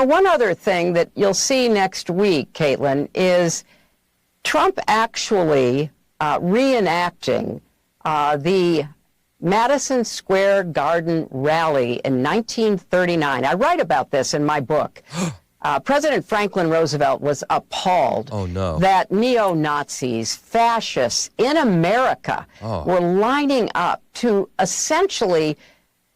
one other thing that you'll see next week, Caitlin, is Trump actually reenacting the Madison Square Garden rally in 1939. I write about this in my book. President Franklin Roosevelt was appalled that neo-Nazis, fascists in America were lining up to essentially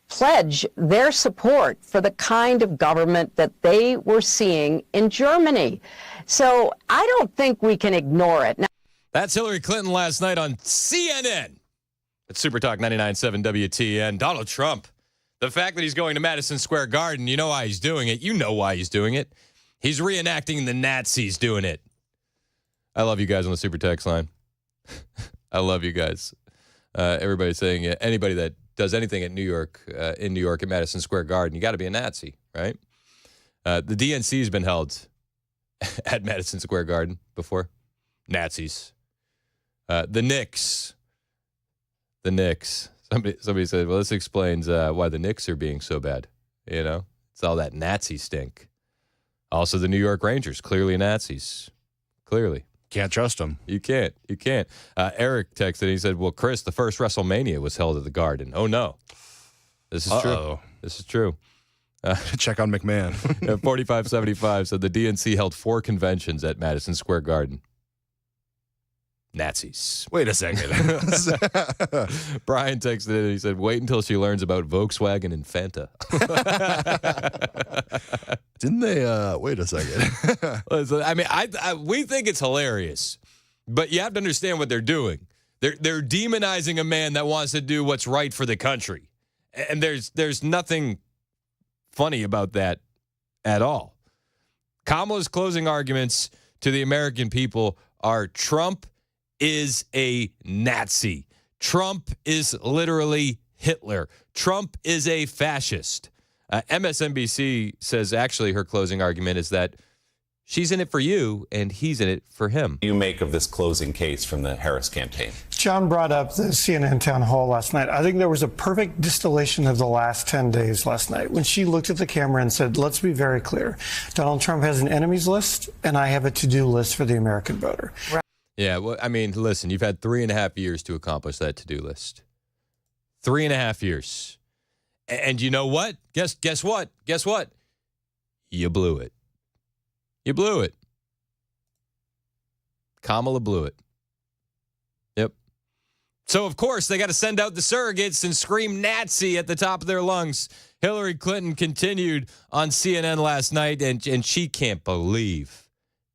pledge their support for the kind of government that they were seeing in Germany. So I don't think we can ignore it. Now, that's Hillary Clinton last night on CNN. It's Super Talk 99.7 WTN. Donald Trump. The fact that he's going to Madison Square Garden, you know why he's doing it. You know why he's doing it. He's reenacting the Nazis doing it. I love you guys on the Super Text line. I love you guys. Everybody's saying anybody that does anything in New York at Madison Square Garden, you got to be a Nazi, right? The DNC has been held at Madison Square Garden before. Nazis. The Knicks. Somebody said, well, this explains why the Knicks are being so bad. It's all that Nazi stink. Also, the New York Rangers, clearly Nazis. Clearly. Can't trust them. You can't. Eric texted, he said, well, Chris, the first WrestleMania was held at the Garden. Oh, no. This is true. This is true. Check on McMahon. 4575 said the DNC held 4 conventions at Madison Square Garden. Nazis. Wait a second. Brian texted it. He said, wait until she learns about Volkswagen and Fanta. Didn't they? Wait a second. Listen, I mean, we think it's hilarious, but you have to understand what they're doing. They're demonizing a man that wants to do what's right for the country. And there's nothing funny about that at all. Kamala's closing arguments to the American people are Trump is a Nazi. Trump is literally Hitler. Trump is a fascist. MSNBC says actually her closing argument is that she's in it for you and he's in it for him. You make of this closing case from the Harris campaign? John brought up the CNN town hall last night. I think there was a perfect distillation of the last 10 days last night when she looked at the camera and said, let's be very clear. Donald Trump has an enemies list and I have a to-do list for the American voter. Yeah, well, I mean, listen, you've had 3.5 years to accomplish that to-do list. 3.5 years. And you know what? Guess what? Guess what? You blew it. You blew it. Kamala blew it. Yep. So, of course, they got to send out the surrogates and scream Nazi at the top of their lungs. Hillary Clinton continued on CNN last night, and she can't believe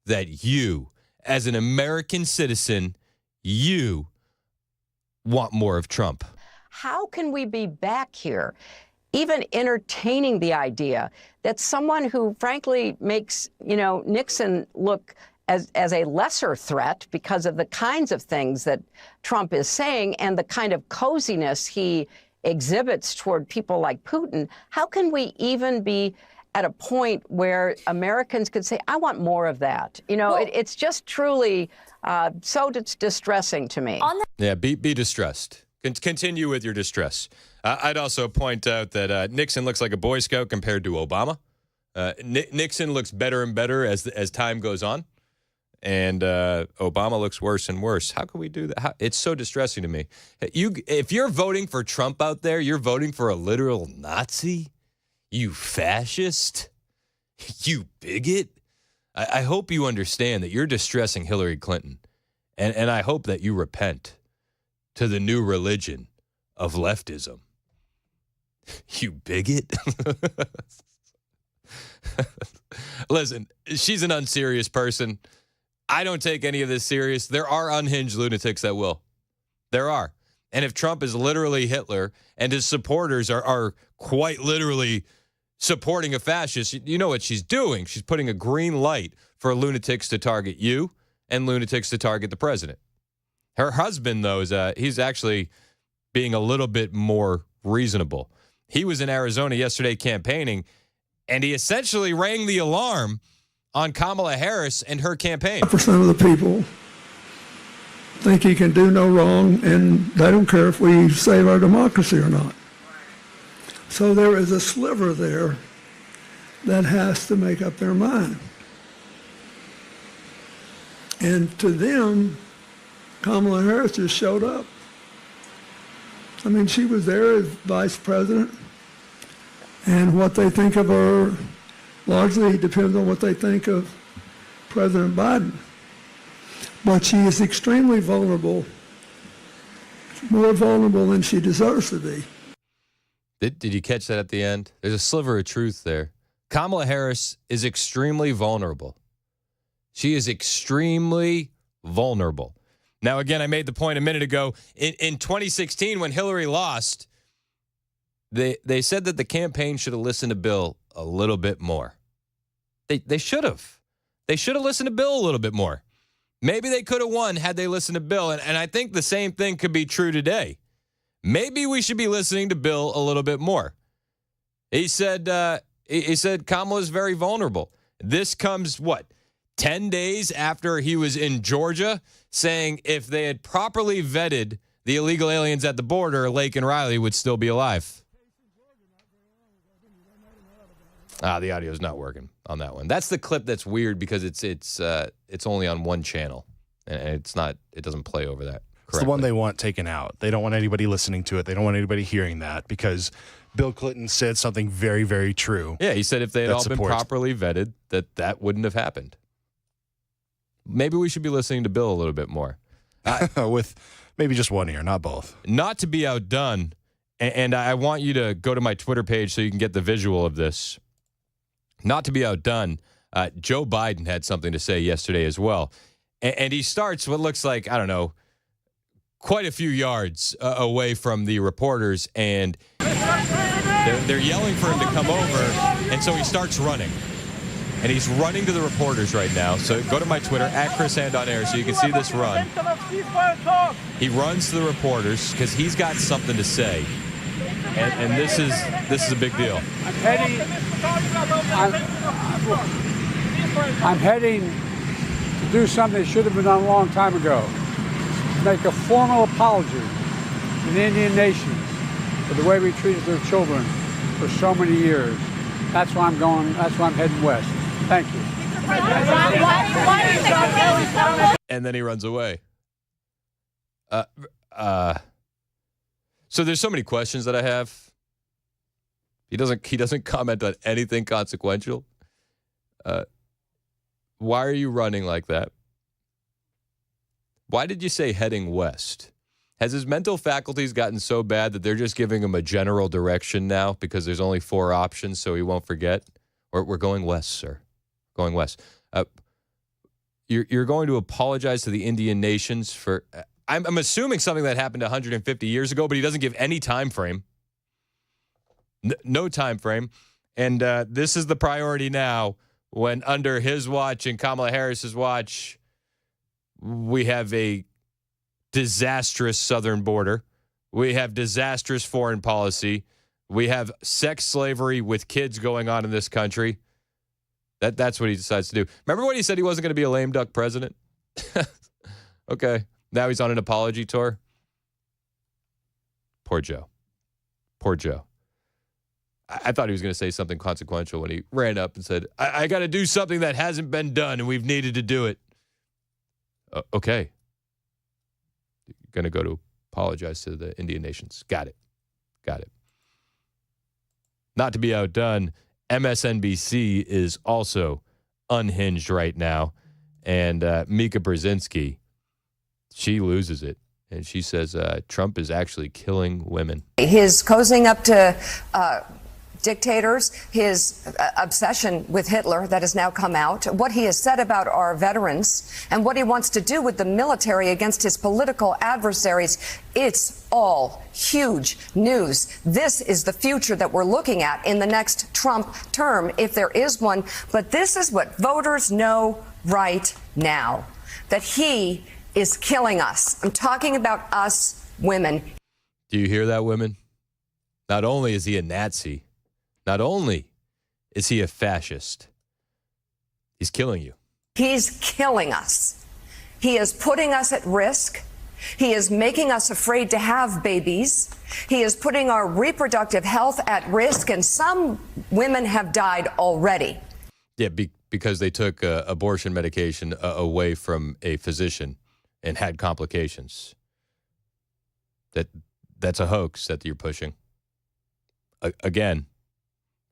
that you, as an American citizen, you want more of Trump. how can we be back here even entertaining the idea that someone who frankly makes, Nixon look as a lesser threat because of the kinds of things that Trump is saying and the kind of coziness he exhibits toward people like Putin, how can we even be at a point where Americans could say, I want more of that? It's just truly so distressing to me. Yeah, be distressed. Continue with your distress. I'd also point out that Nixon looks like a Boy Scout compared to Obama. Nixon looks better and better as time goes on. And Obama looks worse and worse. How can we do that? It's so distressing to me. If you're voting for Trump out there, you're voting for a literal Nazi? You fascist? You bigot? I hope you understand that you're distressing Hillary Clinton. And I hope that you repent to the new religion of leftism. You bigot? Listen, she's an unserious person. I don't take any of this serious. There are unhinged lunatics that will. There are. And if Trump is literally Hitler and his supporters are quite literally supporting a fascist, you know what she's doing. She's putting a green light for lunatics to target you and lunatics to target the president. Her husband, though, he's actually being a little bit more reasonable. He was in Arizona yesterday campaigning, and he essentially rang the alarm on Kamala Harris and her campaign. 5% of the people think he can do no wrong, and they don't care if we save our democracy or not. So there is a sliver there that has to make up their mind. And to them, Kamala Harris just showed up. I mean, she was there as vice president, and what they think of her largely depends on what they think of President Biden. But she is extremely vulnerable, more vulnerable than she deserves to be. Did you catch that at the end? There's a sliver of truth there. Kamala Harris is extremely vulnerable. She is extremely vulnerable. Now, again, I made the point a minute ago. In 2016, when Hillary lost, they said that the campaign should have listened to Bill a little bit more. They should have. They should have listened to Bill a little bit more. Maybe they could have won had they listened to Bill, and I think the same thing could be true today. Maybe we should be listening to Bill a little bit more. He said Kamala's very vulnerable. This comes, 10 days after he was in Georgia saying if they had properly vetted the illegal aliens at the border, Lake and Riley would still be alive. The audio is not working on that one. That's the clip that's weird because it's only on one channel and it doesn't play over that. It's the one they want taken out. They don't want anybody listening to it. They don't want anybody hearing that because Bill Clinton said something very, very true. Yeah, he said if they had all been properly vetted, that wouldn't have happened. Maybe we should be listening to Bill a little bit more. With maybe just one ear, not both. Not to be outdone, and I want you to go to my Twitter page so you can get the visual of this. Not to be outdone, Joe Biden had something to say yesterday as well. And he starts what looks like, I don't know, quite a few yards away from the reporters, and they're yelling for him to come over, and so he starts running. And he's running to the reporters right now. So go to my Twitter, @ChrisAndOnAir, so you can see this run. He runs to the reporters because he's got something to say. And this is a big deal. I'm heading to do something that should have been done a long time ago. Make a formal apology to the Indian nations for the way we treated their children for so many years. That's why I'm going. That's why I'm heading west. Thank you. And then he runs away. So there's so many questions that I have. He doesn't comment on anything consequential. Why are you running like that? Why did you say heading west? Has his mental faculties gotten so bad that they're just giving him a general direction now because there's only 4 options so he won't forget? Or we're going west, sir. Going west. You're going to apologize to the Indian nations for... I'm assuming something that happened 150 years ago, but he doesn't give any time frame. No time frame. And this is the priority now when under his watch and Kamala Harris's watch, we have a disastrous southern border. We have disastrous foreign policy. We have sex slavery with kids going on in this country. That's what he decides to do. Remember when he said he wasn't going to be a lame duck president? Okay. Now he's on an apology tour. Poor Joe. Poor Joe. I thought he was going to say something consequential when he ran up and said, I got to do something that hasn't been done, and we've needed to do it. Okay. You're going to go to apologize to the Indian nations. Got it. Got it. Not to be outdone, MSNBC is also unhinged right now. And Mika Brzezinski, she loses it. And she says Trump is actually killing women. His cozying up to dictators, his obsession with Hitler that has now come out, what he has said about our veterans, and what he wants to do with the military against his political adversaries, it's all huge news. This is the future that we're looking at in the next Trump term, if there is one. But this is what voters know right now, that he is killing us. I'm talking about us women. Do you hear that, women? Not only is he a Nazi, not only is he a fascist, he's killing you. He's killing us. He is putting us at risk. He is making us afraid to have babies. He is putting our reproductive health at risk, and some women have died already. Yeah, because they took abortion medication away from a physician and had complications. That's a hoax that you're pushing. Again,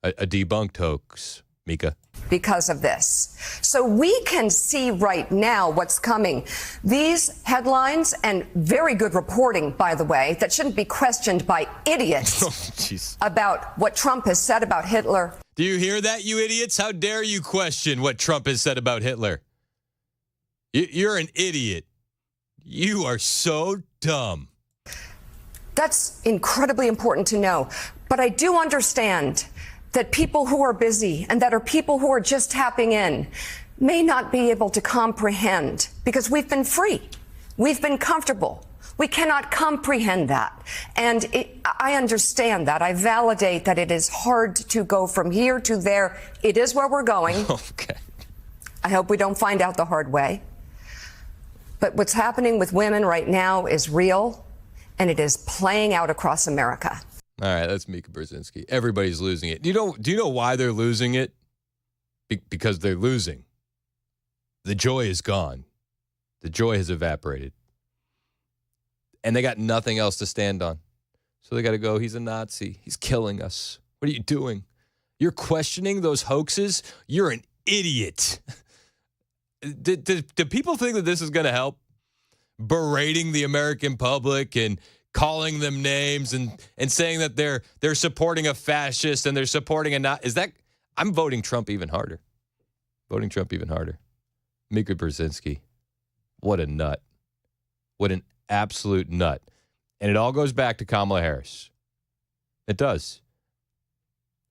a debunked hoax, Mika. Because of this. So we can see right now what's coming. These headlines, and very good reporting, by the way, that shouldn't be questioned by idiots about what Trump has said about Hitler. Do you hear that, you idiots? How dare you question what Trump has said about Hitler? You're an idiot. You are so dumb. That's incredibly important to know. But I do understand that people who are busy and that are people who are just tapping in may not be able to comprehend, because we've been free. We've been comfortable. We cannot comprehend that. And I understand that. I validate that it is hard to go from here to there. It is where we're going. Okay. I hope we don't find out the hard way. But what's happening with women right now is real, and it is playing out across America. All right, that's Mika Brzezinski. Everybody's losing it. Do you know why they're losing it? Because they're losing. The joy is gone. The joy has evaporated. And they got nothing else to stand on. So they got to go, he's a Nazi. He's killing us. What are you doing? You're questioning those hoaxes? You're an idiot. Do people think that this is going to help? Berating the American public and calling them names and saying that they're supporting a fascist and they're supporting a not. I'm voting Trump even harder. Voting Trump even harder. Mika Brzezinski. What a nut. What an absolute nut. And it all goes back to Kamala Harris. It does.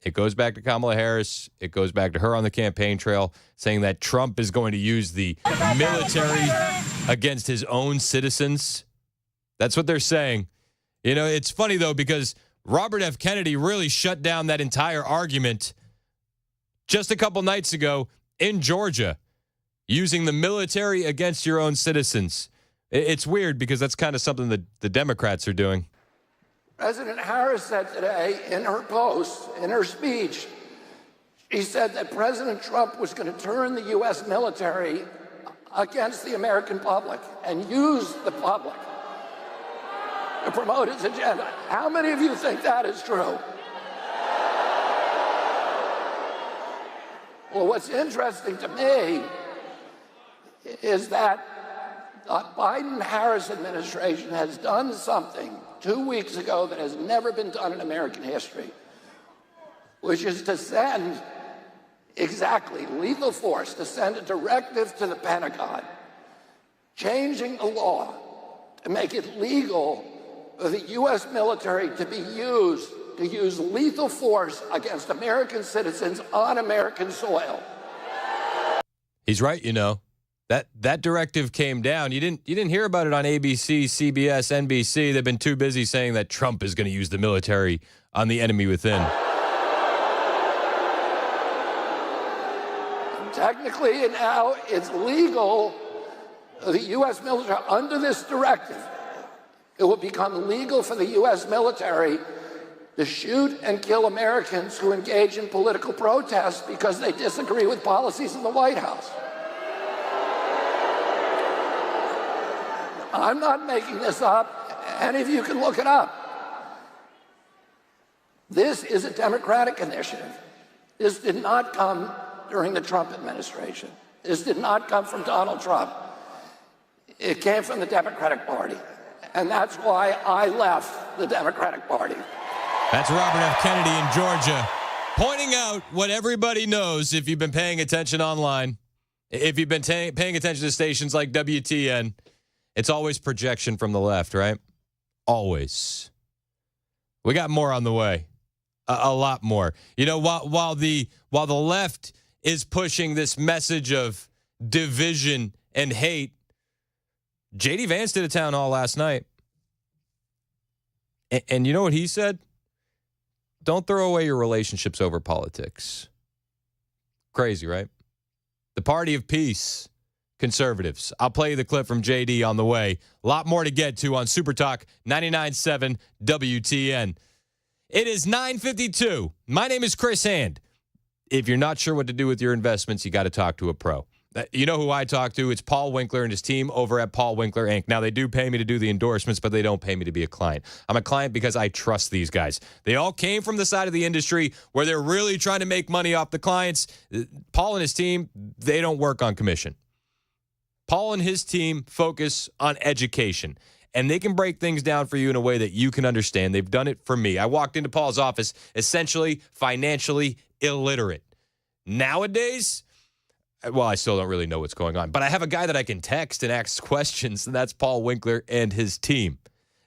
It goes back to Kamala Harris. It goes back to her on the campaign trail saying that Trump is going to use the military against his own citizens. That's what they're saying. You know, it's funny, though, because Robert F. Kennedy really shut down that entire argument just a couple nights ago in Georgia, using the military against your own citizens. It's weird because that's kind of something that the Democrats are doing. President Harris said today in her post, in her speech, she said that President Trump was going to turn the U.S. military against the American public and use the public to promote his agenda. How many of you think that is true? Well, what's interesting to me is that the Biden-Harris administration has done something 2 weeks ago that has never been done in American history, which is to send exactly lethal force, to send a directive to the Pentagon, changing the law to make it legal for the U.S. military to use lethal force against American citizens on American soil. He's right, you know. That directive came down. You didn't hear about it on ABC, CBS, NBC. They've been too busy saying that Trump is going to use the military on the enemy within. Technically, now it's legal for the U.S. military under this directive. It will become legal for the U.S. military to shoot and kill Americans who engage in political protests because they disagree with policies in the White House. I'm not making this up. Any of you can look it up. This is a Democratic initiative. This did not come during the Trump administration. This did not come from Donald Trump. It came from the Democratic Party. And that's why I left the Democratic Party. That's Robert F. Kennedy in Georgia, pointing out what everybody knows if you've been paying attention online. If you've been paying attention to stations like WTN, it's always projection from the left, right? Always. We got more on the way. A lot more. You know, while the left is pushing this message of division and hate, JD Vance did a town hall last night. And you know what he said? Don't throw away your relationships over politics. Crazy, right? The party of peace conservatives. I'll play you the clip from JD on the way. A lot more to get to on Super Talk 99.7 WTN. It is 9:52. My name is Chris Hand. If you're not sure what to do with your investments, you got to talk to a pro. You know who I talk to? It's Paul Winkler and his team over at Paul Winkler, Inc. Now, they do pay me to do the endorsements, but they don't pay me to be a client. I'm a client because I trust these guys. They all came from the side of the industry where they're really trying to make money off the clients. Paul and his team, they don't work on commission. Paul and his team focus on education, and they can break things down for you in a way that you can understand. They've done it for me. I walked into Paul's office essentially financially illiterate. Nowadays, well, I still don't really know what's going on, but I have a guy that I can text and ask questions, and that's Paul Winkler and his team.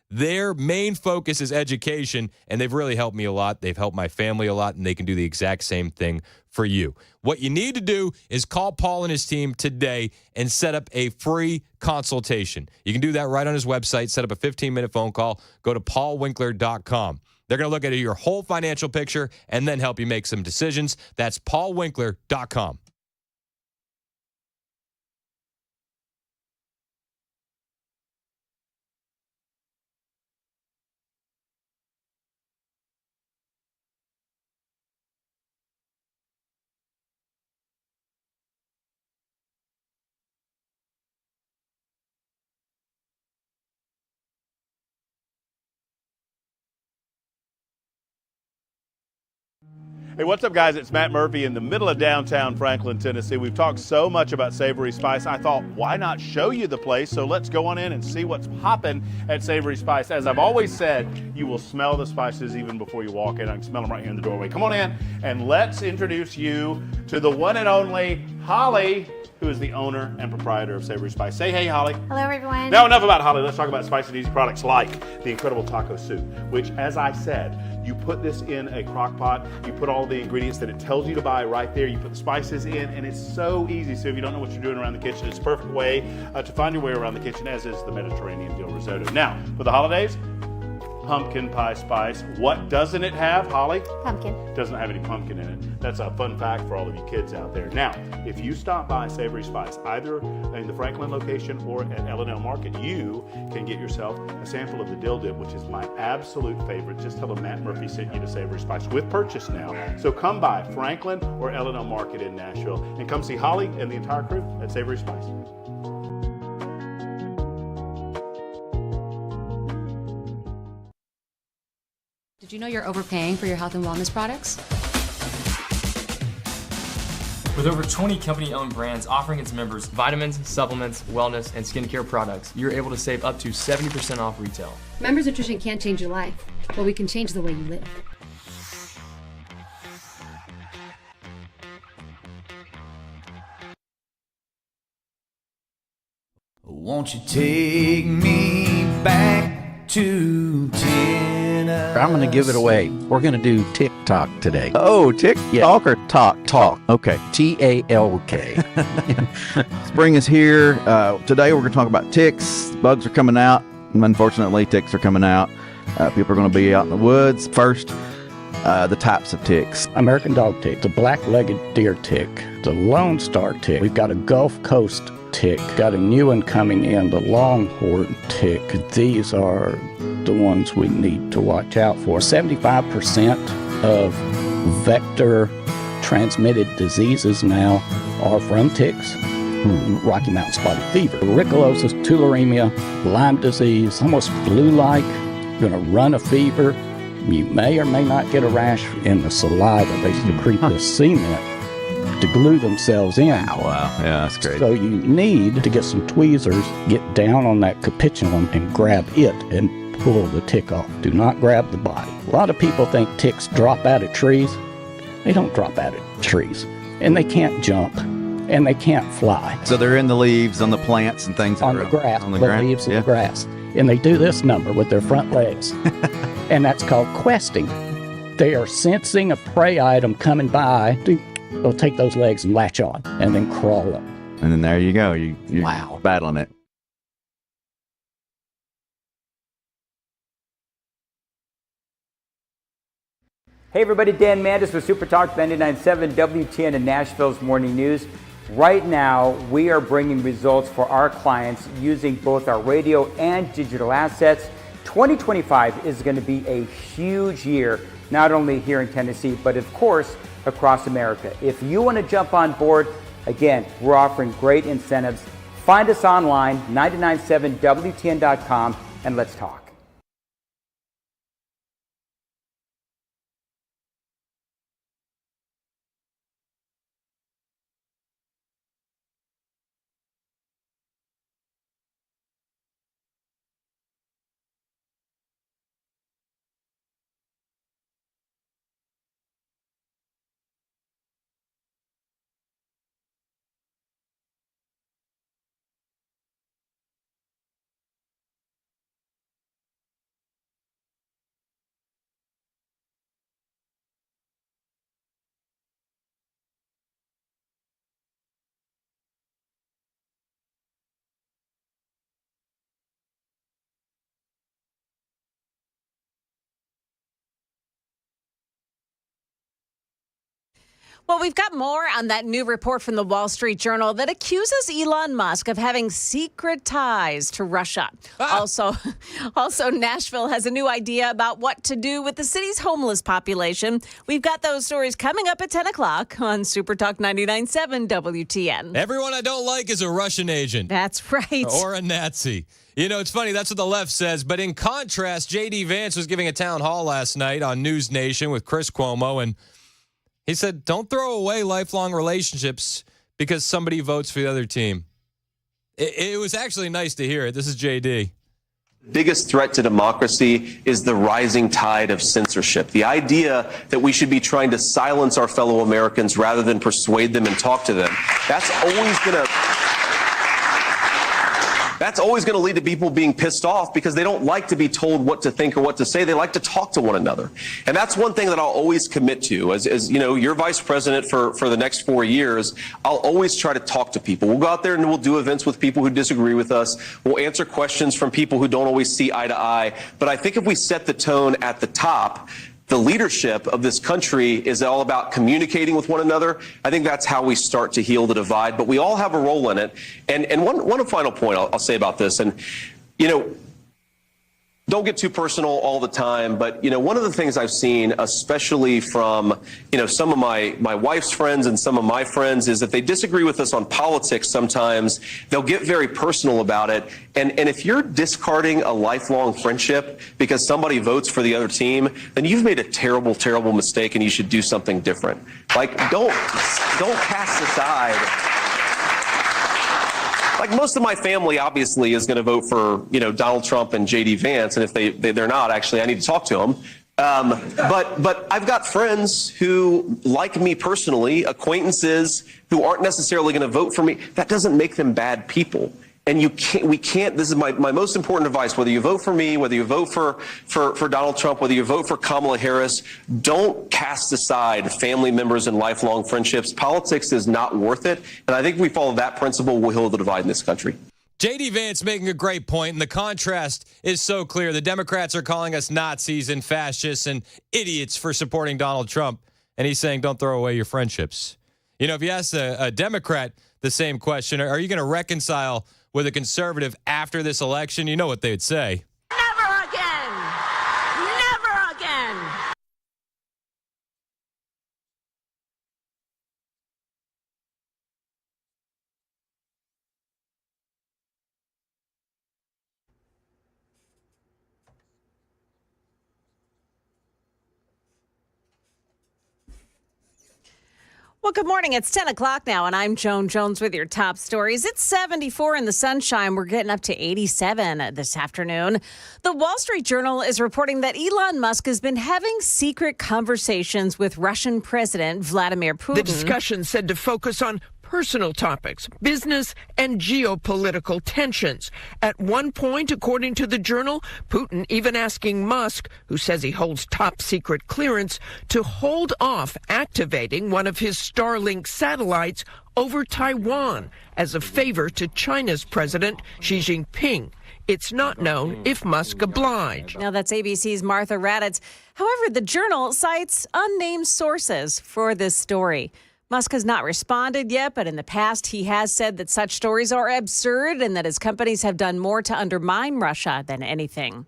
Their main focus is education, and they've really helped me a lot. They've helped my family a lot, and they can do the exact same thing for you. What you need to do is call Paul and his team today and set up a free consultation. You can do that right on his website. Set up a 15-minute phone call. Go to paulwinkler.com. They're going to look at your whole financial picture and then help you make some decisions. That's paulwinkler.com. Hey, what's up, guys? It's Matt Murphy in the middle of downtown Franklin, Tennessee. We've talked so much about Savory Spice. I thought, why not show you the place? So let's go on in and see what's popping at Savory Spice. As I've always said, you will smell the spices even before you walk in. I can smell them right here in the doorway. Come on in, and let's introduce you to the one and only Holly, who is the owner and proprietor of Savory Spice. Say hey, Holly. Hello, everyone. Now, enough about Holly. Let's talk about spicy and easy products like the incredible taco soup, which, as I said, you put this in a crock pot, you put all the ingredients that it tells you to buy right there, you put the spices in, and it's so easy. So if you don't know what you're doing around the kitchen, it's a perfect way to find your way around the kitchen, as is the Mediterranean dill risotto. Now, for the holidays, pumpkin pie spice. What doesn't it have, Holly? Pumpkin. Doesn't have any pumpkin in it. That's a fun fact for all of you kids out there. Now, if you stop by Savory Spice, either in the Franklin location or at L&L Market, you can get yourself a sample of the dill dip, which is my absolute favorite. Just tell them Matt Murphy sent you to Savory Spice with purchase now. So come by Franklin or L&L Market in Nashville and come see Holly and the entire crew at Savory Spice. Did you know you're overpaying for your health and wellness products? With over 20 company-owned brands offering its members vitamins, supplements, wellness, and skincare products, you're able to save up to 70% off retail. Members Nutrition can't change your life, but we can change the way you live. Won't you take me back to Tennessee? I'm going to give it away. We're going to do TikTok today. Oh, TikTok or talk? Talk. Okay. TALK. Spring is here. Today we're going to talk about ticks. Bugs are coming out. Unfortunately, ticks are coming out. People are going to be out in the woods. First, the types of ticks. American dog tick, the black-legged deer tick, the Lone Star tick. We've got a Gulf Coast tick. Got a new one coming in, the longhorn tick. These are the ones we need to watch out for. 75% of vector transmitted diseases now are from ticks. Rocky Mountain spotted fever, rickelosis, tularemia, Lyme disease, almost flu-like. You're going to run a fever. You may or may not get a rash in the saliva. They secrete the cement to glue themselves in. Oh, wow. Yeah, that's great. So you need to get some tweezers, get down on that capitulum and grab it and pull the tick off. Do not grab the body. A lot of people think ticks drop out of trees. They don't drop out of trees. And they can't jump. And they can't fly. So they're in the leaves, on the plants and things. On the grass, on the leaves of the grass. And they do this number with their front legs. And that's called questing. They are sensing a prey item coming by. They'll take those legs and latch on and then crawl up. And then there you go. You're wow. Battling it. Hey everybody, Dan Mandis with Super Talk 99.7 WTN and Nashville's Morning News. Right now, we are bringing results for our clients using both our radio and digital assets. 2025 is going to be a huge year, not only here in Tennessee, but of course, across America. If you want to jump on board, again, we're offering great incentives. Find us online, 997WTN.com, and let's talk. Well, we've got more on that new report from the Wall Street Journal that accuses Elon Musk of having secret ties to Russia. Also, Nashville has a new idea about what to do with the city's homeless population. We've got those stories coming up at 10 o'clock on Super Talk 99.7 WTN. Everyone I don't like is a Russian agent. That's right. Or a Nazi. You know, it's funny. That's what the left says. But in contrast, JD Vance was giving a town hall last night on News Nation with Chris Cuomo, and he said, don't throw away lifelong relationships because somebody votes for the other team. It was actually nice to hear it. This is JD. Biggest threat to democracy is the rising tide of censorship. The idea that we should be trying to silence our fellow Americans rather than persuade them and talk to them. That's always going to lead to people being pissed off because they don't like to be told what to think or what to say. They like to talk to one another. And that's one thing that I'll always commit to. As you know, you're vice president for the next 4 years, I'll always try to talk to people. We'll go out there and we'll do events with people who disagree with us. We'll answer questions from people who don't always see eye to eye. But I think if we set the tone at the top, the leadership of this country is all about communicating with one another. I think that's how we start to heal the divide, but we all have a role in it. And one final point I'll say about this, and, you know, don't get too personal all the time, but, you know, one of the things I've seen, especially from, you know, some of my wife's friends and some of my friends, is that they disagree with us on politics sometimes. They'll get very personal about it. And if you're discarding a lifelong friendship because somebody votes for the other team, then you've made a terrible, terrible mistake and you should do something different. Like, don't cast aside. Like, most of my family obviously is going to vote for, you know, Donald Trump and JD Vance, and if they're not, actually, I need to talk to them. But I've got friends who like me personally, acquaintances who aren't necessarily going to vote for me. That doesn't make them bad people. And we can't, this is my most important advice, whether you vote for me, whether you vote for Donald Trump, whether you vote for Kamala Harris, don't cast aside family members and lifelong friendships. Politics is not worth it. And I think if we follow that principle, we'll heal the divide in this country. JD Vance making a great point, and the contrast is so clear. The Democrats are calling us Nazis and fascists and idiots for supporting Donald Trump. And he's saying, don't throw away your friendships. You know, if you ask a Democrat the same question, are you going to reconcile with a conservative after this election? You know what they'd say. Never again! Never again! Well, good morning. It's 10 o'clock now, and I'm Joan Jones with your top stories. It's 74 in the sunshine. We're getting up to 87 this afternoon. The Wall Street Journal is reporting that Elon Musk has been having secret conversations with Russian President Vladimir Putin. The discussion said to focus on personal topics, business and geopolitical tensions. At one point, according to the Journal, Putin even asking Musk, who says he holds top secret clearance, to hold off activating one of his Starlink satellites over Taiwan as a favor to China's President Xi Jinping. It's not known if Musk obliged. Now, that's ABC's Martha Raddatz. However, the Journal cites unnamed sources for this story. Musk has not responded yet, but in the past, he has said that such stories are absurd and that his companies have done more to undermine Russia than anything.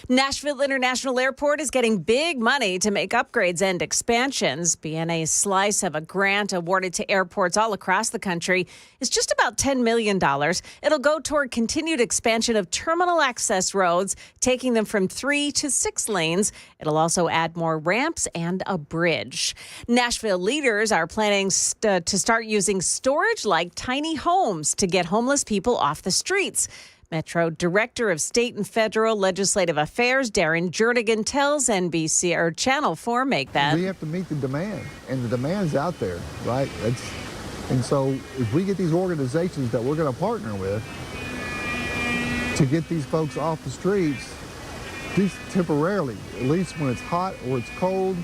Nashville International Airport is getting big money to make upgrades and expansions. BNA's slice of a grant awarded to airports all across the country is just about $10 million. It'll go toward continued expansion of terminal access roads, taking them from 3 to 6 lanes. It'll also add more ramps and a bridge. Nashville leaders are planning to start using storage like tiny homes to get homeless people off the streets. Metro Director of State and Federal Legislative Affairs, Darren Jernigan, tells NBC or Channel 4 make that. We have to meet the demand, and the demand's out there, right? And so if we get these organizations that we're going to partner with to get these folks off the streets, at least temporarily, at least when it's hot or it's cold,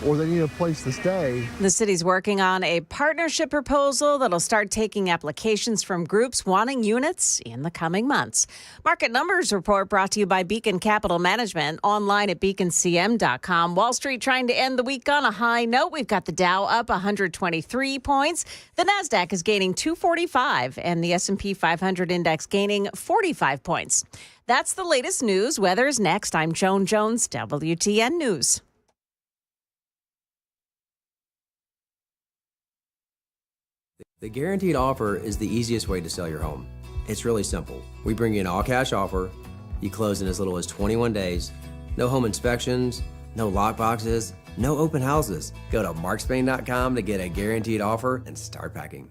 or they need a place to stay. The city's working on a partnership proposal that'll start taking applications from groups wanting units in the coming months. Market Numbers Report brought to you by Beacon Capital Management, online at beaconcm.com. Wall Street trying to end the week on a high note. We've got the Dow up 123 points. The Nasdaq is gaining 245, and the S&P 500 index gaining 45 points. That's the latest news. Weather's next. I'm Joan Jones, WTN News. The guaranteed offer is the easiest way to sell your home. It's really simple. We bring you an all-cash offer. You close in as little as 21 days. No home inspections, no lock boxes, no open houses. Go to markspain.com to get a guaranteed offer and start packing.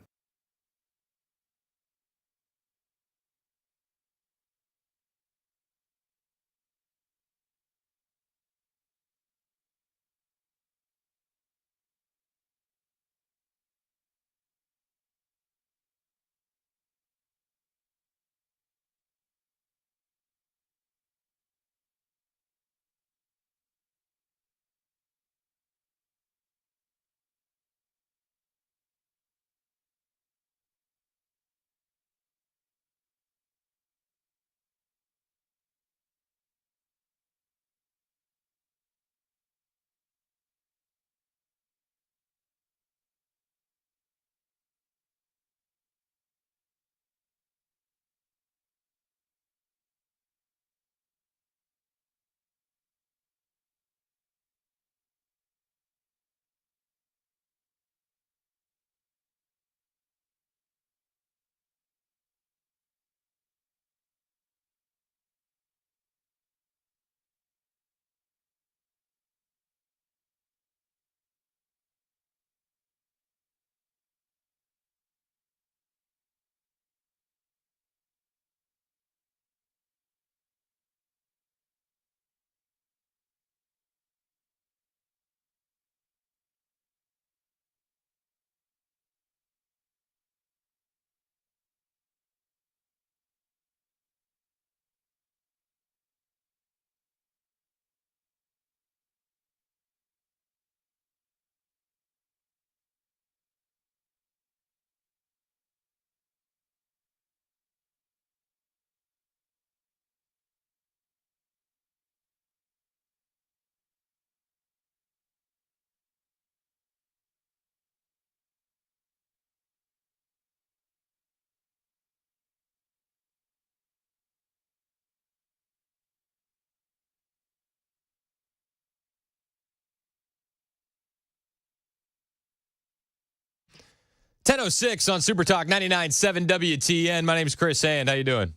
.06 on Super Talk 99.7 WTN. My name is Chris Hand. How you doing?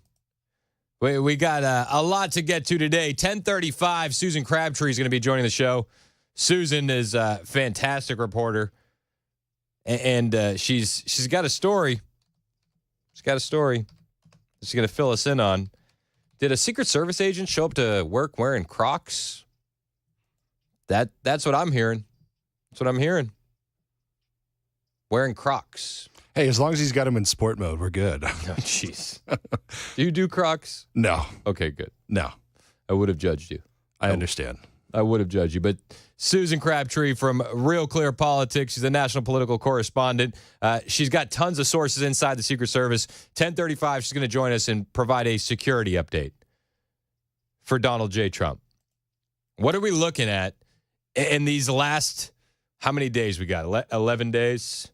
We got a lot to get to today. 10:35, Susan Crabtree is going to be joining the show. Susan is a fantastic reporter, and she's got a story. She's got a story she's going to fill us in on. Did a Secret Service agent show up to work wearing Crocs? That's what I'm hearing. That's what I'm hearing. Wearing Crocs. Hey, as long as he's got them in sport mode, we're good. Oh, jeez. Do you do Crocs? No. Okay, good. No. I would have judged you. I understand. I would have judged you. But Susan Crabtree from Real Clear Politics, she's a national political correspondent. She's got tons of sources inside the Secret Service. 10:35, she's going to join us and provide a security update for Donald J. Trump. What are we looking at in these last, how many days we got? 11 days?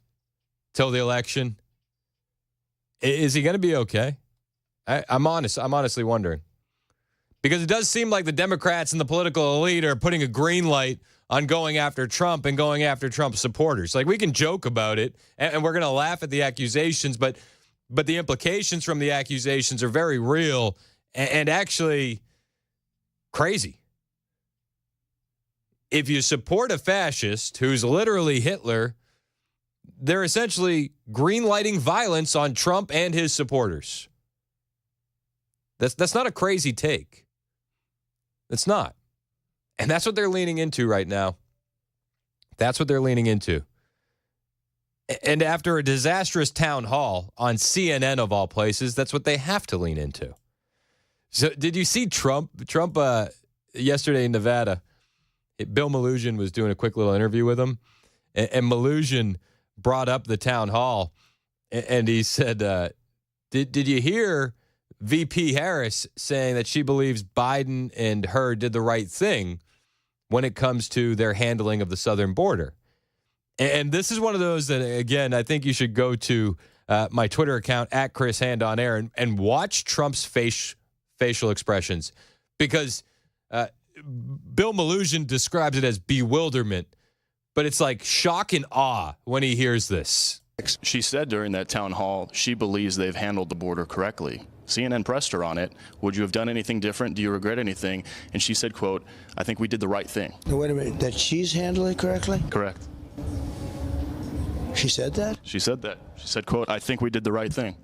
till the election. Is he going to be okay? I'm honestly wondering. Because it does seem like the Democrats and the political elite are putting a green light on going after Trump and going after Trump supporters. Like, we can joke about it, and we're going to laugh at the accusations, but the implications from the accusations are very real and actually crazy. If you support a fascist who's literally Hitler, they're essentially green-lighting violence on Trump and his supporters. That's not a crazy take. It's not. And that's what they're leaning into right now. That's what they're leaning into. And after a disastrous town hall on CNN of all places, that's what they have to lean into. So did you see Trump yesterday in Nevada? Bill Melugin was doing a quick little interview with him. And Melugin brought up the town hall. And he said, did you hear VP Harris saying that she believes Biden and her did the right thing when it comes to their handling of the southern border? And this is one of those that, again, I think you should go to my Twitter account at Chris Hand on Air and watch Trump's facial expressions, because Bill Melugin describes it as bewilderment, but it's like shock and awe when he hears this. She said during that town hall she believes they've handled the border correctly. CNN pressed her on it. Would you have done anything different? Do you regret anything? And she said, quote, I think we did the right thing. Wait a minute, that she's handled it correctly? Correct. She said that? She said that. She said, quote, I think we did the right thing.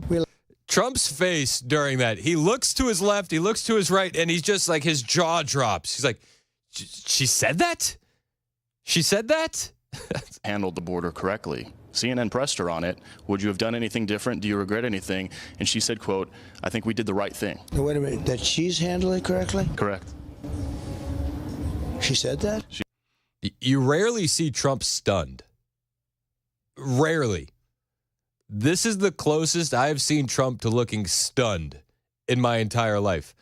Trump's face during that, he looks to his left, he looks to his right, and he's just like, his jaw drops. He's like, she said that? She said that? Handled the border correctly. CNN pressed her on it. Would you have done anything different? Do you regret anything? And she said, quote, I think we did the right thing. Wait a minute, that she's handled it correctly? Correct. She said that? You rarely see Trump stunned. Rarely. This is the closest I've seen Trump to looking stunned in my entire life.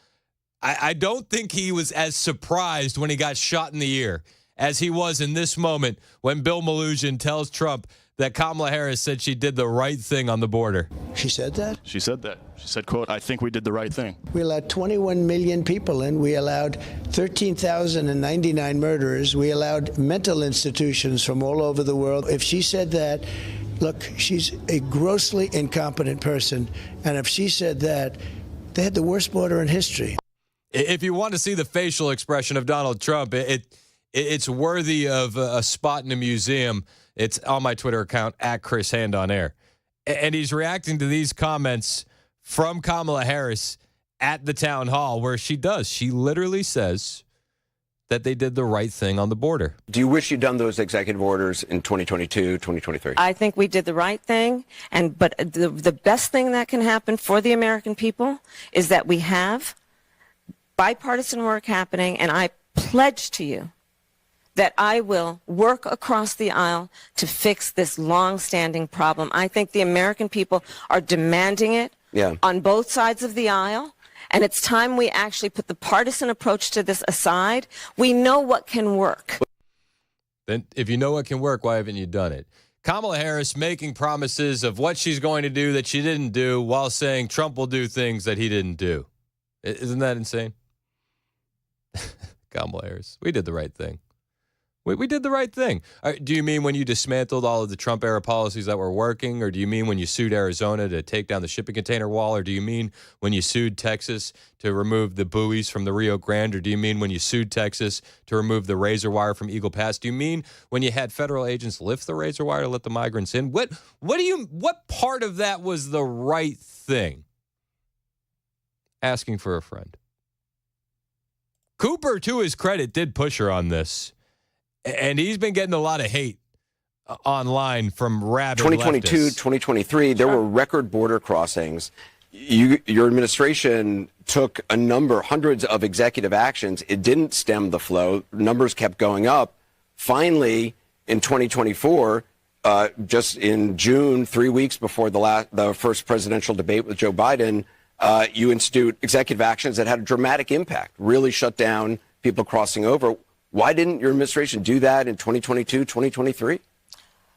I don't think he was as surprised when he got shot in the ear as he was in this moment when Bill Melugin tells Trump that Kamala Harris said she did the right thing on the border. She said that? She said that. She said, quote, I think we did the right thing. We allowed 21 million people in. We allowed 13,099 murderers. We allowed mental institutions from all over the world. If she said that, look, she's a grossly incompetent person. And if she said that, they had the worst border in history. If you want to see the facial expression of Donald Trump, it's worthy of a spot in a museum. It's on my Twitter account at Chris Hand on Air. And he's reacting to these comments from Kamala Harris at the town hall where she literally says that they did the right thing on the border. Do you wish you'd done those executive orders in 2022, 2023? I think we did the right thing. But the best thing that can happen for the American people is that we have bipartisan work happening, and I pledge to you that I will work across the aisle to fix this long-standing problem. I think the American people are demanding it on both sides of the aisle, and it's time we actually put the partisan approach to this aside. We know what can work. Then if you know what can work, why haven't you done it? Kamala Harris making promises of what she's going to do that she didn't do while saying Trump will do things that he didn't do. Isn't that insane? Kamala Harris, we did the right thing. We did the right thing. Do you mean when you dismantled all of the Trump-era policies that were working? Or do you mean when you sued Arizona to take down the shipping container wall? Or do you mean when you sued Texas to remove the buoys from the Rio Grande? Or do you mean when you sued Texas to remove the razor wire from Eagle Pass? Do you mean when you had federal agents lift the razor wire to let the migrants in? What part of that was the right thing? Asking for a friend. Cooper, to his credit, did push her on this. And he's been getting a lot of hate online from rabid 2022, leftists. 2023, there were record border crossings. Your administration took hundreds of executive actions. It didn't stem the flow. Numbers kept going up. Finally, in 2024, just in June, 3 weeks before the first presidential debate with Joe Biden, you institute executive actions that had a dramatic impact, really shut down people crossing over. Why didn't your administration do that in 2022, 2023?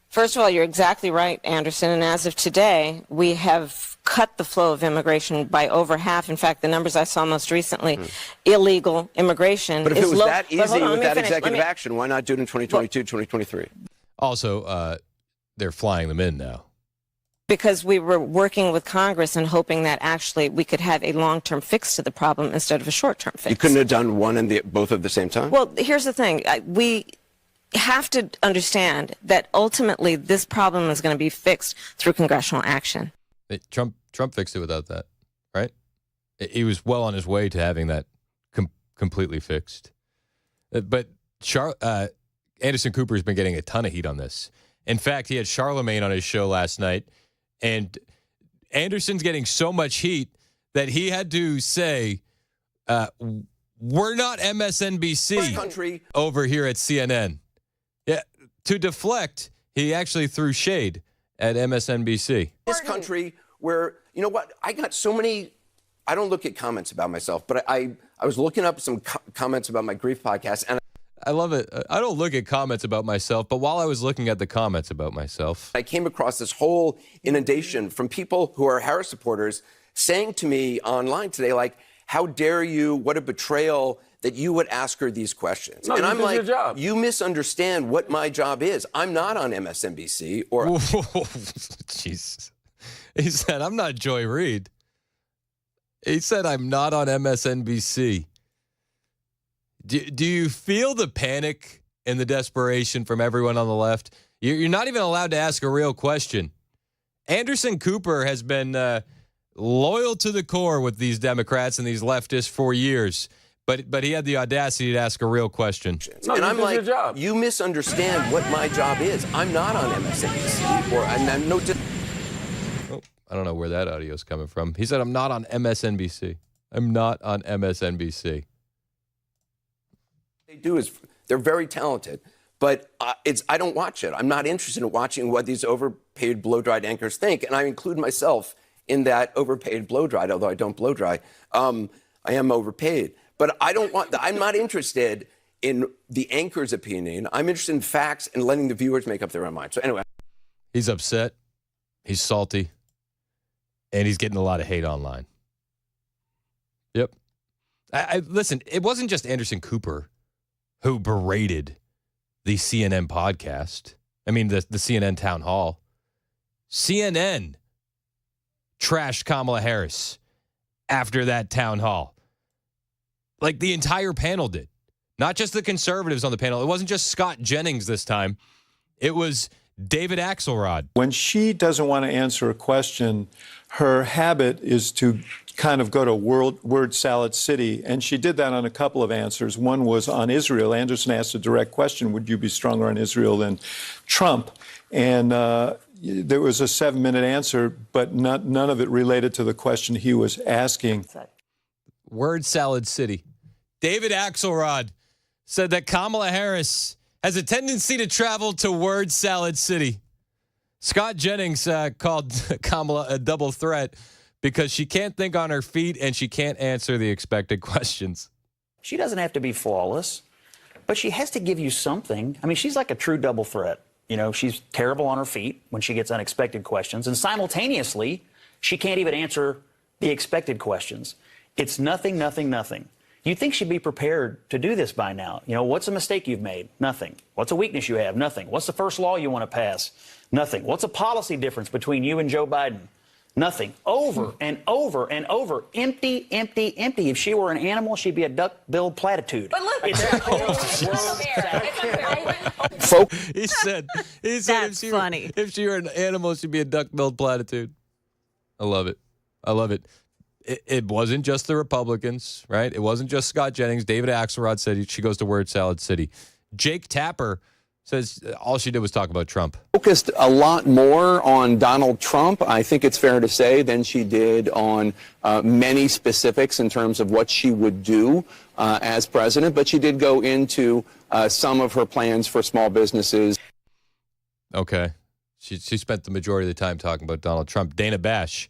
First of all, you're exactly right, Anderson. And as of today, we have cut the flow of immigration by over half. In fact, the numbers I saw most recently, illegal immigration But if is it was low. that But hold easy on, with let me that finish. executive action, why not do it in 2022, 2023? Also, they're flying them in now. Because we were working with Congress and hoping that actually we could have a long-term fix to the problem instead of a short-term fix. You couldn't have done one and both at the same time? Well, here's the thing. We have to understand that ultimately this problem is going to be fixed through congressional action. Trump fixed it without that, right? He was well on his way to having that completely fixed. But Anderson Cooper has been getting a ton of heat on this. In fact, he had Charlemagne on his show last night, and Anderson's getting so much heat that he had to say, we're not MSNBC over here at CNN. Yeah, to deflect, he actually threw shade at MSNBC. This country where, you know what, I got so many, I don't look at comments about myself, but I was looking up some comments about my grief podcast, and I love it. I don't look at comments about myself, but while I was looking at the comments about myself, I came across this whole inundation from people who are Harris supporters saying to me online today, like, how dare you, what a betrayal that you would ask her these questions. No, and I'm like, your job. you misunderstand what my job is. I'm not on MSNBC or... Jeez. He said, I'm not Joy Reid. He said, I'm not on MSNBC. Do you feel the panic and the desperation from everyone on the left? You're not even allowed to ask a real question. Anderson Cooper has been loyal to the core with these Democrats and these leftists for years, but he had the audacity to ask a real question. No, and I'm like, you misunderstand what my job is. I'm not on MSNBC or I'm no... I don't know where that audio is coming from. He said, I'm not on MSNBC. I'm not on MSNBC. They do is they're very talented, but I don't watch it. I'm not interested in watching what these overpaid blow-dried anchors think, and I include myself in that overpaid blow-dried, although I don't blow-dry. I am overpaid, but I'm not interested in the anchor's opinion. I'm interested in facts and letting the viewers make up their own mind. So anyway. He's upset. He's salty. And he's getting a lot of hate online. Yep. Listen, it wasn't just Anderson Cooper who berated the CNN podcast. I mean, the CNN town hall. CNN trashed Kamala Harris after that town hall. Like the entire panel did. Not just the conservatives on the panel. It wasn't just Scott Jennings this time. It was David Axelrod. When she doesn't want to answer a question, her habit is to kind of go to word salad city, and she did that on a couple of answers. One was on Israel. Anderson asked a direct question, would you be stronger on Israel than Trump? And there was a 7-minute answer, but none of it related to the question he was asking. Word salad city. David Axelrod said that Kamala Harris has a tendency to travel to word salad city. Scott Jennings called Kamala a double threat because she can't think on her feet and she can't answer the expected questions. She doesn't have to be flawless, but she has to give you something. I mean, she's like a true double threat. You know, she's terrible on her feet when she gets unexpected questions, and simultaneously, she can't even answer the expected questions. It's nothing, nothing, nothing. You'd think she'd be prepared to do this by now. You know, what's a mistake you've made? Nothing. What's a weakness you have? Nothing. What's the first law you want to pass? Nothing. What's a policy difference between you and Joe Biden? Nothing. Over and over and over. Empty, empty, empty. If she were an animal, she'd be a duck-billed platitude. But look, He said That's funny. If she were an animal, she'd be a duck-billed platitude. I love it. I love it. It wasn't just the Republicans, right? It wasn't just Scott Jennings. David Axelrod said she goes to word salad city. Jake Tapper says all she did was talk about Trump. Focused a lot more on Donald Trump, I think it's fair to say, than she did on many specifics in terms of what she would do as president. But she did go into some of her plans for small businesses. Okay. She spent the majority of the time talking about Donald Trump. Dana Bash,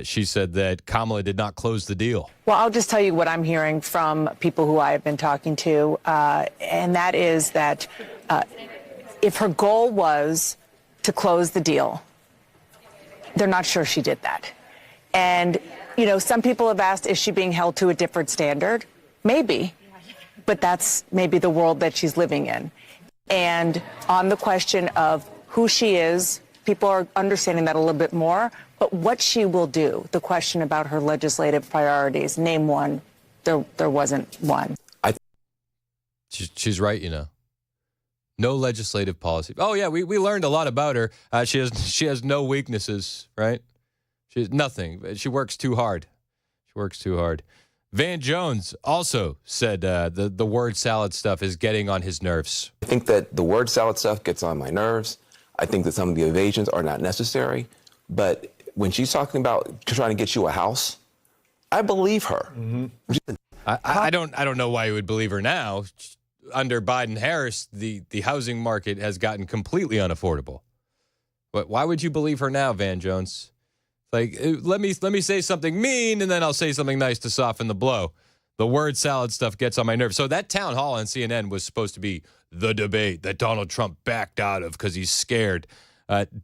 she said that Kamala did not close the deal. Well, I'll just tell you what I'm hearing from people who I have been talking to, and that is that if her goal was to close the deal. They're not sure she did that. And, you know, some people have asked, is she being held to a different standard? Maybe, but that's maybe the world that she's living in. And on the question of who she is, people are understanding that a little bit more, but what she will do, the question about her legislative priorities, name one, there wasn't one. She's right, you know. No legislative policy. Oh, yeah, we learned a lot about her. She has no weaknesses, right? She has nothing. She works too hard. She works too hard. Van Jones also said the word salad stuff is getting on his nerves. I think that the word salad stuff gets on my nerves. I think that some of the evasions are not necessary. But when she's talking about trying to get you a house, I believe her. Mm-hmm. I don't know why you would believe her now. Under Biden-Harris, the housing market has gotten completely unaffordable. But why would you believe her now, Van Jones? Like, let me say something mean, and then I'll say something nice to soften the blow. The word salad stuff gets on my nerves. So that town hall on CNN was supposed to be the debate that Donald Trump backed out of because he's scared.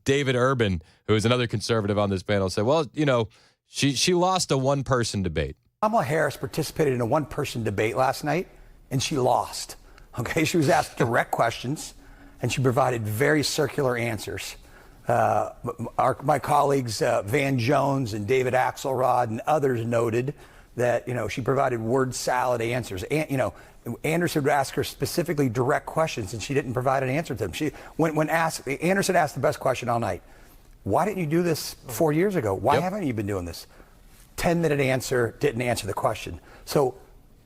David Urban, who is another conservative on this panel, said, well, you know, she lost a one-person debate. Kamala Harris participated in a one-person debate last night, and she lost. Okay, she was asked direct questions, and she provided very circular answers. My colleagues Van Jones and David Axelrod and others noted that, you know, she provided word salad answers. And, you know, Anderson would ask her specifically direct questions, and she didn't provide an answer to them. When asked, Anderson asked the best question all night. Why didn't you do this 4 years ago? Why haven't you been doing this? 10-minute answer, didn't answer the question. So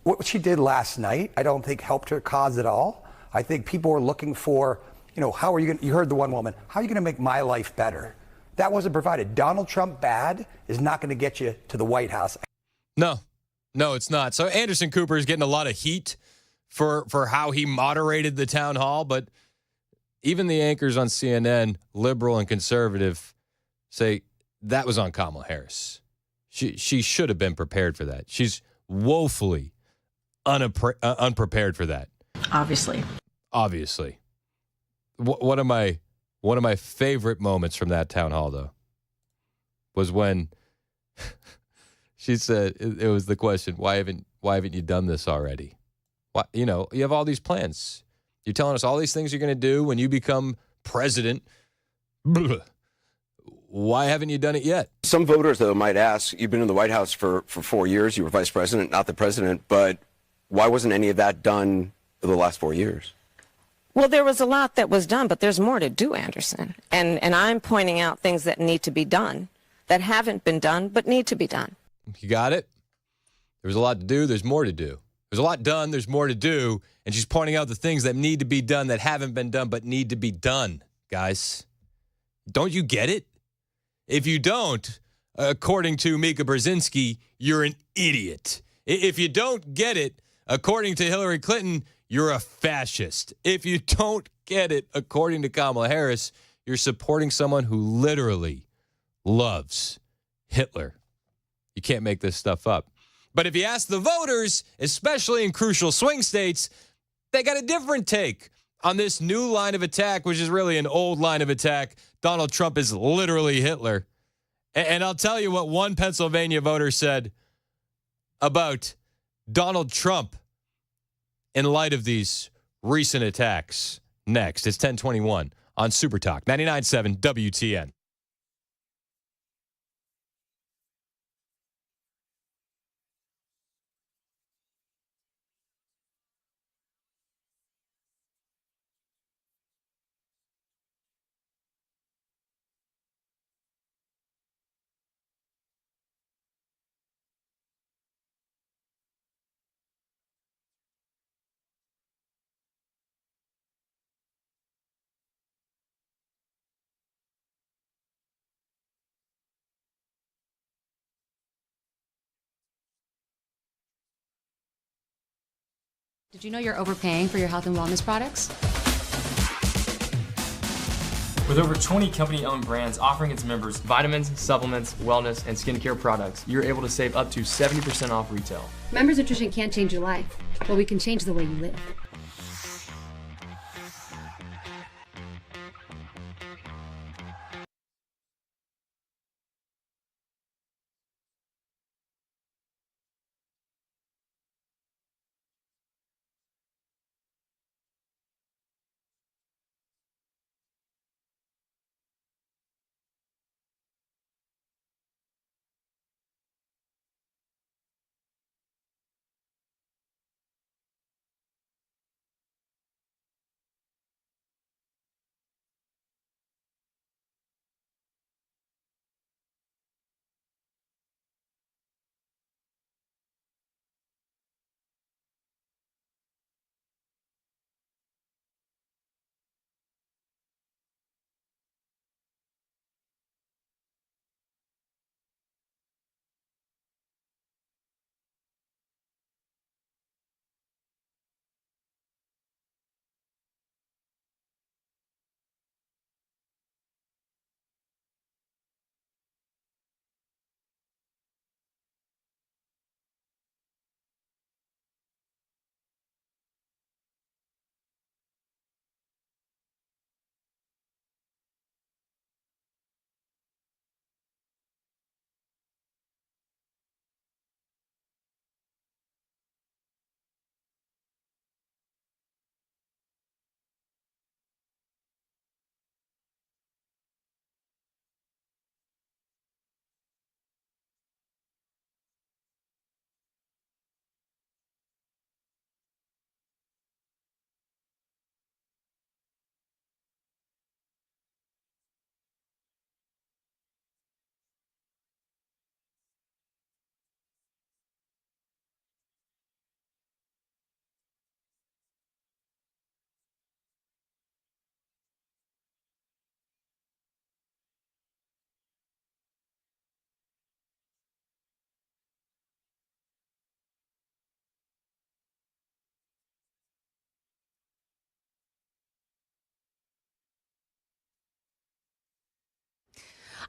what she did last night, I don't think helped her cause at all. I think people were looking for, you know, how are you going to, you heard the one woman, how are you going to make my life better? That wasn't provided. Donald Trump bad is not going to get you to the White House. No, it's not. So Anderson Cooper is getting a lot of heat for how he moderated the town hall, but even the anchors on CNN, liberal and conservative, say that was on Kamala Harris. She should have been prepared for that. She's woefully unprepared for that. Obviously. One of my favorite moments from that town hall, though, was when she said, it was the question, why haven't you done this already? Why, you know, you have all these plans. You're telling us all these things you're going to do when you become president. Blah. Why haven't you done it yet? Some voters, though, might ask, you've been in the White House for 4 years. You were vice president, not the president. But why wasn't any of that done for the last 4 years? Well, there was a lot that was done, but there's more to do, Anderson. And I'm pointing out things that need to be done, that haven't been done, but need to be done. You got it? There was a lot to do. There's more to do. There's a lot done. There's more to do. And she's pointing out the things that need to be done that haven't been done, but need to be done, guys. Don't you get it? If you don't, according to Mika Brzezinski, you're an idiot. If you don't get it, according to Hillary Clinton, you're a fascist. If you don't get it, according to Kamala Harris, you're supporting someone who literally loves Hitler. You can't make this stuff up. But if you ask the voters, especially in crucial swing states, they got a different take on this new line of attack, which is really an old line of attack. Donald Trump is literally Hitler. And I'll tell you what one Pennsylvania voter said about Donald Trump in light of these recent attacks. Next, it's 1021 on Super Talk, 99.7 WTN. Did you know you're overpaying for your health and wellness products? With over 20 company-owned brands offering its members vitamins, supplements, wellness, and skincare products, you're able to save up to 70% off retail. Members Nutrition can't change your life, but we can change the way you live.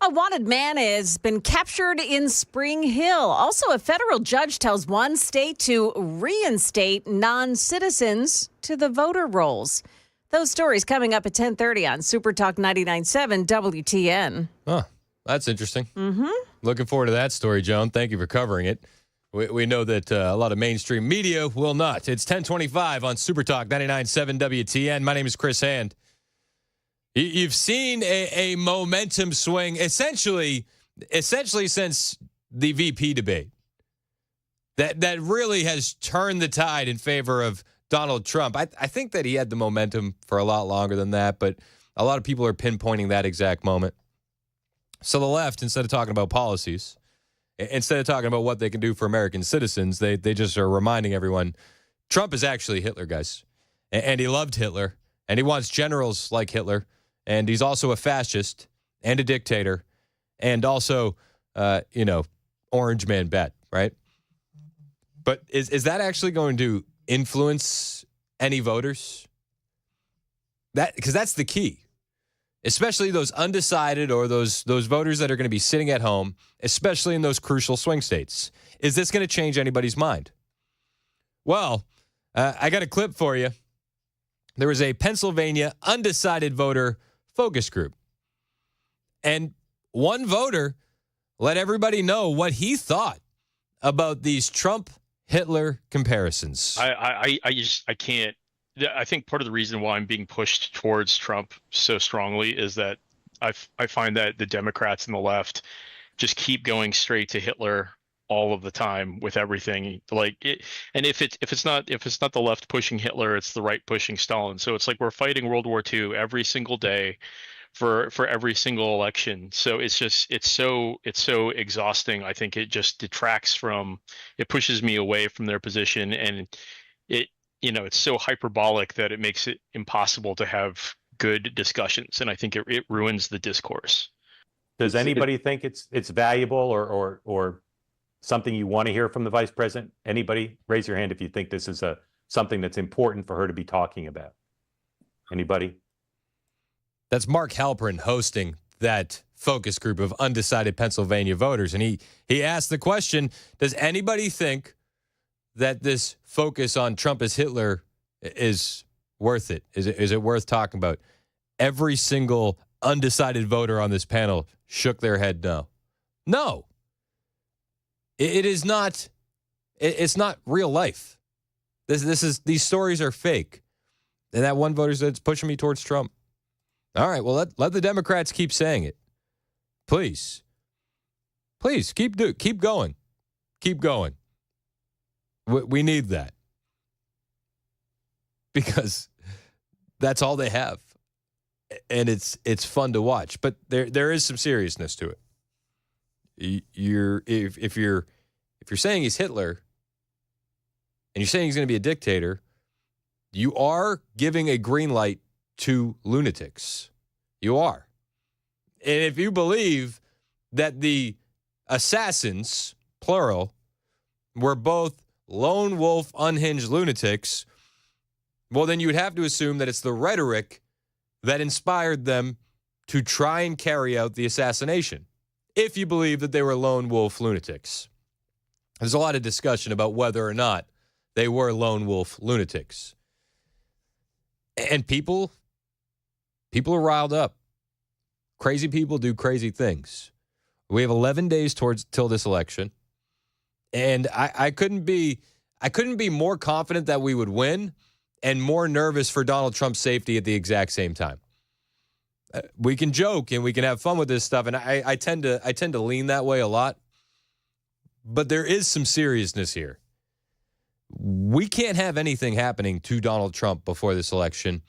A wanted man has been captured in Spring Hill. Also, a federal judge tells one state to reinstate non-citizens to the voter rolls. Those stories coming up at 10:30 on Super Talk 99.7 WTN. Huh, that's interesting. Mm-hmm. Looking forward to that story, Joan. Thank you for covering it. We know that a lot of mainstream media will not. It's 10:25 on Super Talk 99.7 WTN. My name is Chris Hand. You've seen a momentum swing, essentially since the VP debate. That really has turned the tide in favor of Donald Trump. I think that he had the momentum for a lot longer than that, but a lot of people are pinpointing that exact moment. So the left, instead of talking about policies, instead of talking about what they can do for American citizens, they just are reminding everyone, Trump is actually Hitler, guys. And he loved Hitler, and he wants generals like Hitler. And he's also a fascist and a dictator and also, orange man bat, right? But is that actually going to influence any voters? Because that's the key, especially those undecided or those voters that are going to be sitting at home, especially in those crucial swing states. Is this going to change anybody's mind? Well, I got a clip for you. There was a Pennsylvania undecided voter focus group. And one voter let everybody know what he thought about these Trump-Hitler comparisons. I can't. I think part of the reason why I'm being pushed towards Trump so strongly is that I find that the Democrats and the left just keep going straight to Hitler all of the time with everything. And if it's not the left pushing Hitler, it's the right pushing Stalin. So it's like we're fighting World War II every single day for every single election. So it's so exhausting. I think it just detracts from, it pushes me away from their position, and it's so hyperbolic that it makes it impossible to have good discussions. And I think it ruins the discourse. Does anybody think it's valuable or something you want to hear from the vice president? Anybody? Raise your hand if you think this is something that's important for her to be talking about. Anybody? That's Mark Halperin hosting that focus group of undecided Pennsylvania voters. And he asked the question, does anybody think that this focus on Trump as Hitler is worth it? Is it worth talking about? Every single undecided voter on this panel shook their head no. No. It is not. It's not real life. These stories are fake. And that one voter said it's pushing me towards Trump. All right, well, let the Democrats keep saying it. Please keep going. Keep going. We need that. Because that's all they have. And it's fun to watch, but there is some seriousness to it. If you're saying he's Hitler and you're saying he's going to be a dictator, you are giving a green light to lunatics. You are. And if you believe that the assassins, plural, were both lone wolf, unhinged lunatics, well, then you would have to assume that it's the rhetoric that inspired them to try and carry out the assassination, if you believe that they were lone wolf lunatics. There's a lot of discussion about whether or not they were lone wolf lunatics. And people are riled up. Crazy people do crazy things. We have 11 days till this election. And I couldn't be more confident that we would win and more nervous for Donald Trump's safety at the exact same time. We can joke and we can have fun with this stuff, and I tend to lean that way a lot. But there is some seriousness here. We can't have anything happening to Donald Trump before this election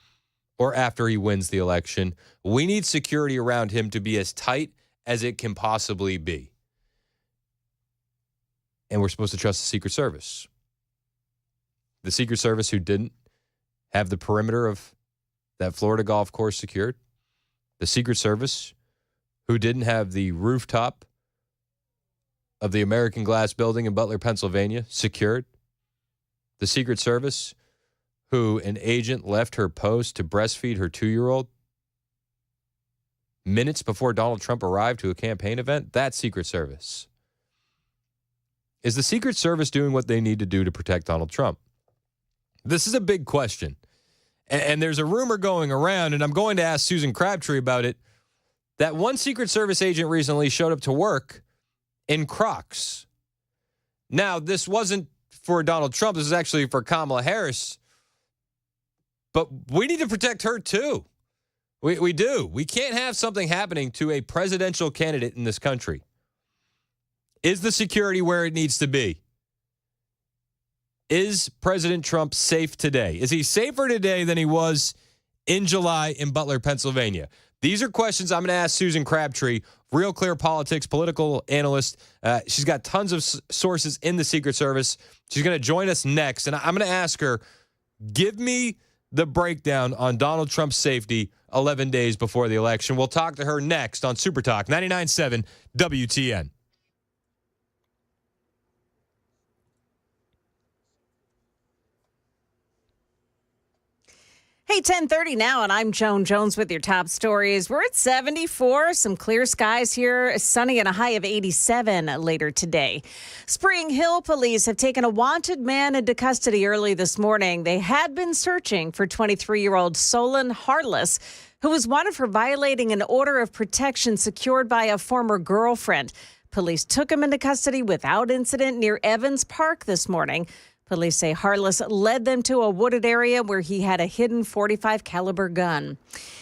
or after he wins the election. We need security around him to be as tight as it can possibly be. And we're supposed to trust the Secret Service. The Secret Service who didn't have the perimeter of that Florida golf course secured. The Secret Service who didn't have the rooftop of the American Glass building in Butler, Pennsylvania secured. The Secret Service who an agent left her post to breastfeed her 2-year-old. minutes before Donald Trump arrived to a campaign event? That's Secret Service. Is the Secret Service doing what they need to do to protect Donald Trump? This is a big question. And there's a rumor going around, and I'm going to ask Susan Crabtree about it, that one Secret Service agent recently showed up to work in Crocs. Now, this wasn't for Donald Trump. This is actually for Kamala Harris. But we need to protect her, too. We do. We can't have something happening to a presidential candidate in this country. Is the security where it needs to be? Is President Trump safe today? Is he safer today than he was in July in Butler, Pennsylvania? These are questions I'm going to ask Susan Crabtree, Real Clear Politics, political analyst. She's got tons of sources in the Secret Service. She's going to join us next, and I'm going to ask her, give me the breakdown on Donald Trump's safety 11 days before the election. We'll talk to her next on Super Talk 99.7 WTN. Hey, 10:30 now, and I'm Joan Jones with your top stories. We're at 74, some clear skies here, sunny and a high of 87 later today. Spring Hill police have taken a wanted man into custody early this morning. They had been searching for 23-year-old Solon Harless, who was wanted for violating an order of protection secured by a former girlfriend. Police took him into custody without incident near Evans Park this morning. Police say Harless led them to a wooded area where he had a hidden .45 caliber gun.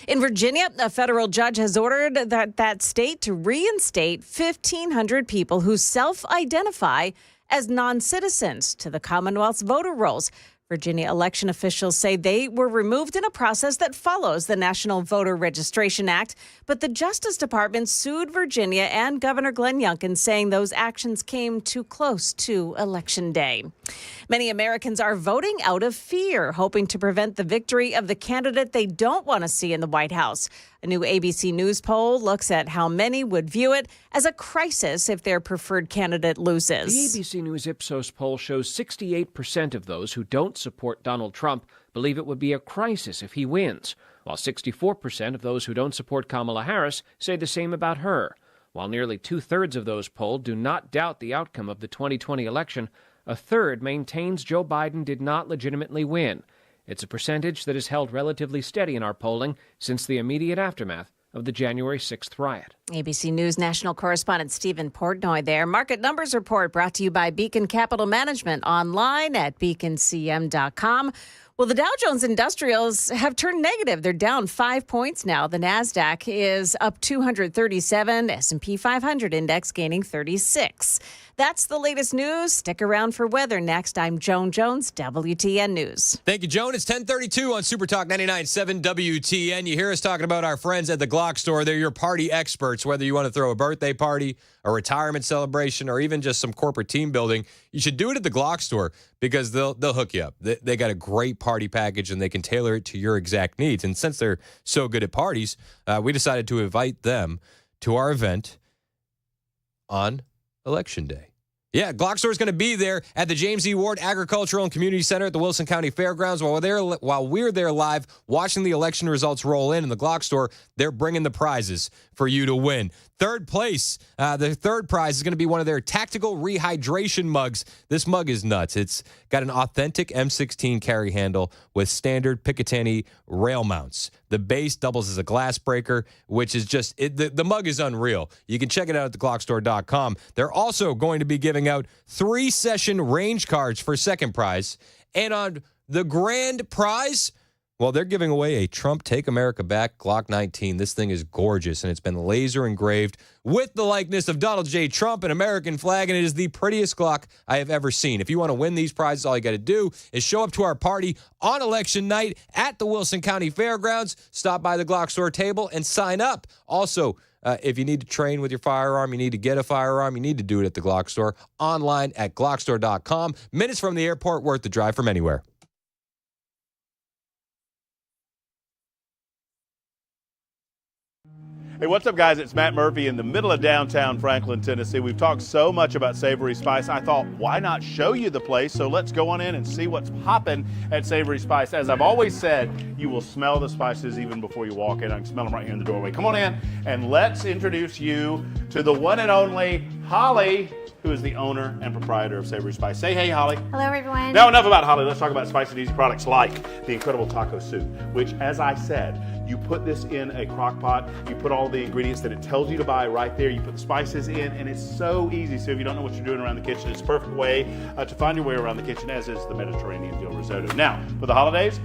In Virginia, a federal judge has ordered that state to reinstate 1,500 people who self-identify as non-citizens to the Commonwealth's voter rolls. Virginia election officials say they were removed in a process that follows the National Voter Registration Act, but the Justice Department sued Virginia and Governor Glenn Youngkin, saying those actions came too close to Election Day. Many Americans are voting out of fear, hoping to prevent the victory of the candidate they don't want to see in the White House. A new ABC News poll looks at how many would view it as a crisis if their preferred candidate loses. The ABC News Ipsos poll shows 68% of those who don't support Donald Trump believe it would be a crisis if he wins, while 64% of those who don't support Kamala Harris say the same about her. While nearly two-thirds of those polled do not doubt the outcome of the 2020 election, a third maintains Joe Biden did not legitimately win. It's a percentage that has held relatively steady in our polling since the immediate aftermath of the January 6th riot. ABC News national correspondent Stephen Portnoy there. Market Numbers Report brought to you by Beacon Capital Management, online at beaconcm.com. Well, the Dow Jones Industrials have turned negative. They're down 5 points now. The NASDAQ is up 237. S&P 500 index gaining 36. That's the latest news. Stick around for weather. Next, I'm Joan Jones, WTN News. Thank you, Joan. It's 10:32 on Super Talk 99.7 WTN. You hear us talking about our friends at the Glock store. They're your party experts. Whether you want to throw a birthday party, a retirement celebration, or even just some corporate team building, you should do it at the Glock store because they'll hook you up. They got a great party package, and they can tailor it to your exact needs. And since they're so good at parties, we decided to invite them to our event on Election Day. Yeah, Glock Store is going to be there at the James E. Ward Agricultural and Community Center at the Wilson County Fairgrounds. While we're there live watching the election results roll in the Glock Store, they're bringing the prizes for you to win. Third place, the third prize is going to be one of their tactical rehydration mugs. This mug is nuts. It's got an authentic M16 carry handle with standard Picatinny rail mounts. The base doubles as a glass breaker, which is just, the mug is unreal. You can check it out at theglockstore.com. They're also going to be giving out 3-session range cards for second prize. And on the grand prize, well, they're giving away a Trump Take America Back Glock 19. This thing is gorgeous, and it's been laser engraved with the likeness of Donald J. Trump, an American flag, and it is the prettiest Glock I have ever seen. If you want to win these prizes, all you got to do is show up to our party on election night at the Wilson County Fairgrounds, stop by the Glock Store table, and sign up. Also, if you need to train with your firearm, you need to get a firearm, you need to do it at the Glock Store, online at glockstore.com. Minutes from the airport, worth the drive from anywhere. Hey, what's up, guys? It's Matt Murphy in the middle of downtown Franklin, Tennessee. We've talked so much about Savory Spice. I thought, why not show you the place? So let's go on in and see what's popping at Savory Spice. As I've always said, you will smell the spices even before you walk in. I can smell them right here in the doorway. Come on in, and let's introduce you to the one and only Holly, who is the owner and proprietor of Savory Spice. Say hey, Holly. Hello, everyone. Now, enough about Holly. Let's talk about spicy and easy products like the incredible taco soup, which, as I said, you put this in a crock pot, you put all the ingredients that it tells you to buy right there, you put the spices in, and it's so easy. So if you don't know what you're doing around the kitchen, it's a perfect way to find your way around the kitchen, as is the Mediterranean dill risotto. Now, for the holidays,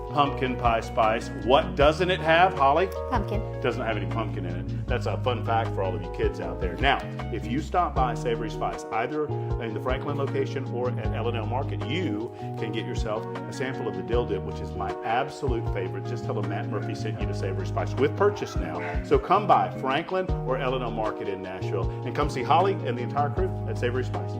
pumpkin pie spice. What doesn't it have, Holly? Pumpkin. It doesn't have any pumpkin in it. That's a fun fact for all of you kids out there. Now, if you stop by Savory Spice, either in the Franklin location or at L&L Market, you can get yourself a sample of the dill dip, which is my absolute favorite. Just tell them Matt Murphy sent you to Savory Spice with purchase now. So come by Franklin or L&L Market in Nashville and come see Holly and the entire crew at Savory Spice.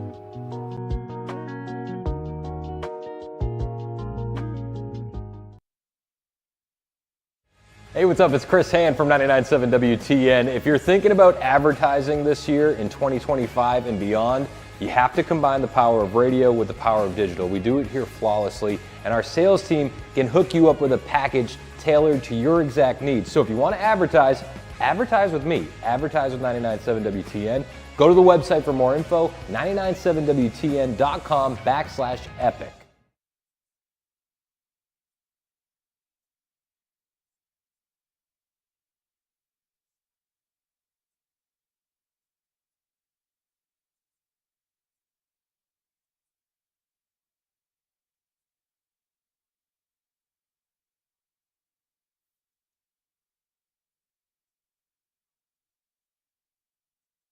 Hey, what's up? It's Chris Hand from 99.7 WTN. If you're thinking about advertising this year in 2025 and beyond, you have to combine the power of radio with the power of digital. We do it here flawlessly, and our sales team can hook you up with a package tailored to your exact needs. So if you want to advertise, advertise with me. Advertise with 99.7 WTN. Go to the website for more info, 997wtn.com/epic.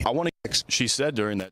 I want to, she said during that.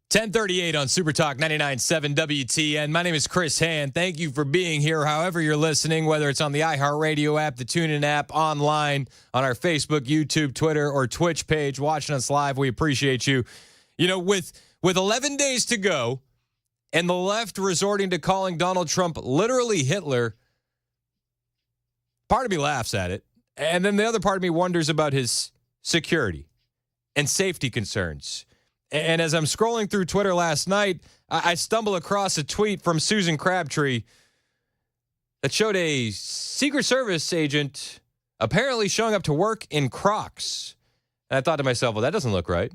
.38 on Super Talk 99.7 WTN. My name is Chris Hand. Thank you for being here, however you're listening, whether it's on the iHeartRadio app, the TuneIn app, online, on our Facebook, YouTube, Twitter, or Twitch page, watching us live. We appreciate you. You know, with 11 days to go and the left resorting to calling Donald Trump literally Hitler, part of me laughs at it. And then the other part of me wonders about his security and safety concerns. And as I'm scrolling through Twitter last night, I stumble across a tweet from Susan Crabtree that showed a Secret Service agent apparently showing up to work in Crocs. And I thought to myself, well, that doesn't look right.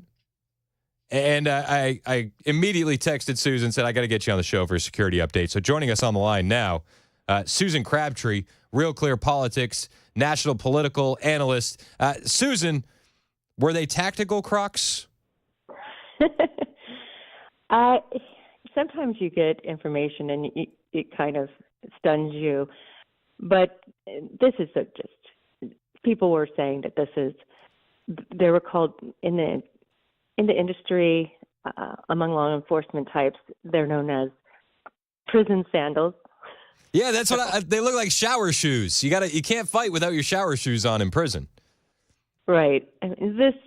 And I immediately texted Susan and said, I got to get you on the show for a security update. So joining us on the line now, Susan Crabtree, Real Clear Politics, national political analyst. Susan, were they tactical Crocs? Sometimes you get information and it kind of stuns you, but this is just people were saying that they were called in the in the industry, among law enforcement types, they're known as prison sandals. Yeah, that's what they look like shower shoes. You can't fight without your shower shoes on in prison. Right. And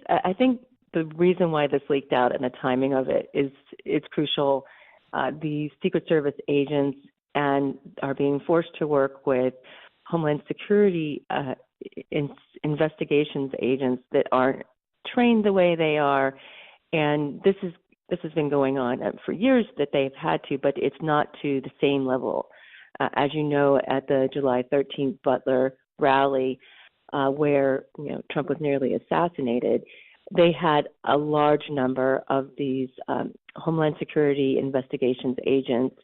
I think the reason why this leaked out and the timing of it it's crucial. The Secret Service agents are being forced to work with Homeland Security investigations agents that aren't trained the way they are, and this has been going on for years that they've had to, but it's not to the same level. As you know, at the July 13th Butler rally, where Trump was nearly assassinated, they had a large number of these Homeland Security investigations agents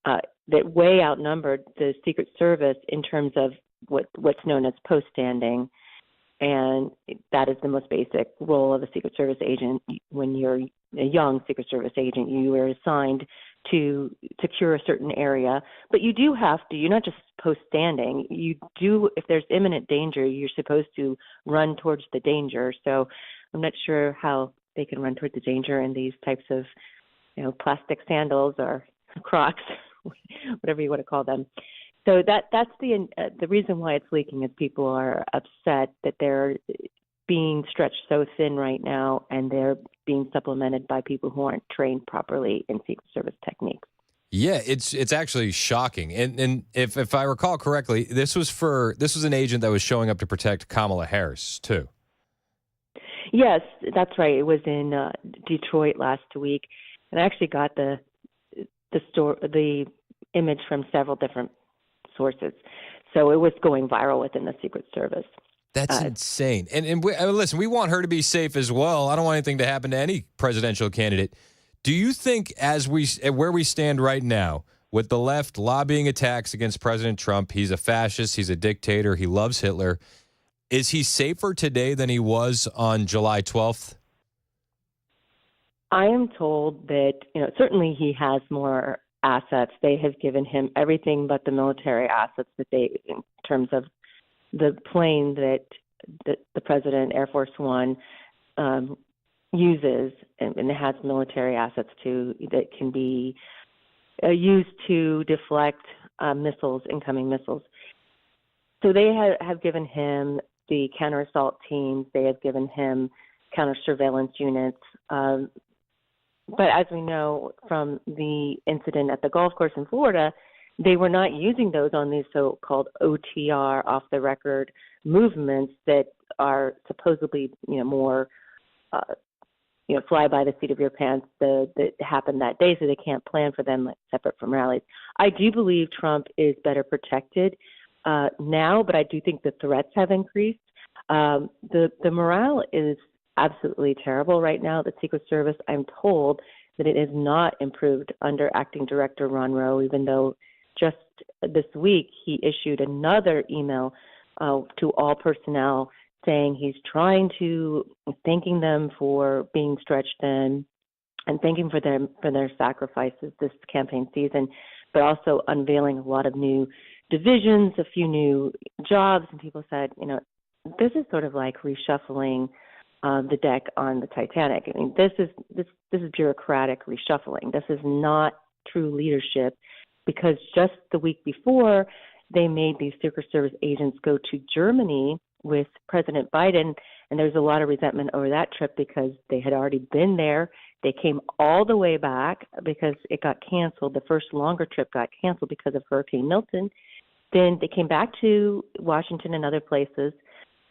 that way outnumbered the Secret Service in terms of what's known as post-standing, and that is the most basic role of a Secret Service agent. When you're a young Secret Service agent, you are assigned to secure a certain area, but you're not just post-standing. You do, if there's imminent danger, you're supposed to run towards the danger. So I'm not sure how they can run towards the danger in these types of, plastic sandals or Crocs, whatever you want to call them. So that's the reason why it's leaking is people are upset that they're being stretched so thin right now, and they're being supplemented by people who aren't trained properly in Secret Service techniques. Yeah, it's actually shocking. And if I recall correctly, this was an agent that was showing up to protect Kamala Harris too. Yes, that's right. It was in Detroit last week, and I actually got the image from several different sources. So it was going viral within the Secret Service. That's insane. And listen, we want her to be safe as well. I don't want anything to happen to any presidential candidate. Do you think where we stand right now, with the left lobbying attacks against President Trump, he's a fascist, he's a dictator, he loves Hitler, is he safer today than he was on July 12th? I am told that, certainly he has more assets. They have given him everything but the military assets in terms of the plane that the President, Air Force One, uses, and it has military assets too that can be used to deflect incoming missiles. So they have given him the counter-assault teams. They have given him counter-surveillance units. But as we know from the incident at the golf course in Florida, they were not using those on these so-called OTR, off-the-record movements that are supposedly, more, fly by the seat of your pants that happened that day, so they can't plan for them separate from rallies. I do believe Trump is better protected now, but I do think the threats have increased. The morale is absolutely terrible right now. The Secret Service, I'm told that it has not improved under Acting Director Ron Rowe, even though just this week he issued another email to all personnel saying he's thanking them for being stretched thin and thanking for their sacrifices this campaign season, but also unveiling a lot of new divisions, a few new jobs. And people said, this is sort of like reshuffling the deck on the Titanic. I mean, this is bureaucratic reshuffling. This is not true leadership, because just the week before, they made these Secret Service agents go to Germany with President Biden, and there's a lot of resentment over that trip because they had already been there. They came all the way back because it got canceled. The first longer trip got canceled because of Hurricane Milton. Then they came back to Washington and other places,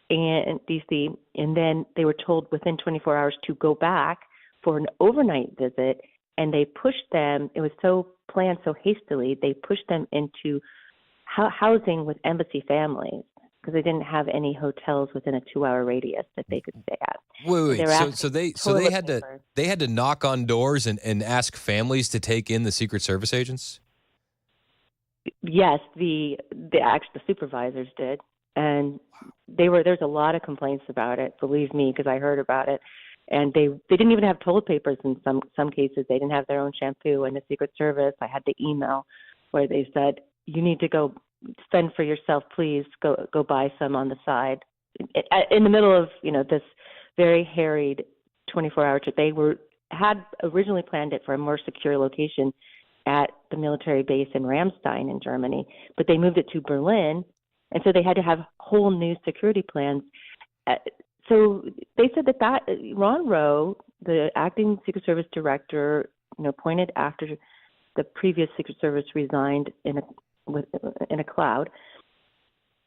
and D.C., and then they were told within 24 hours to go back for an overnight visit, and they pushed them. It was so planned so hastily, they pushed them into housing with embassy families because they didn't have any hotels within a 2-hour radius that they could stay at. Wait. So they had to knock on doors and ask families to take in the Secret Service agents? Yes, the supervisors did, and there's a lot of complaints about it. Believe me, because I heard about it. And they didn't even have toilet papers in some cases. They didn't have their own shampoo. And the Secret Service, I had the email where they said, you need to go fend for yourself, please. Go buy some on the side. In the middle of, this very harried 24-hour trip. They had originally planned it for a more secure location at the military base in Ramstein in Germany, but they moved it to Berlin, and so they had to have whole new security plans. So they said that Ron Rowe, the acting Secret Service director, appointed after the previous Secret Service resigned in a cloud,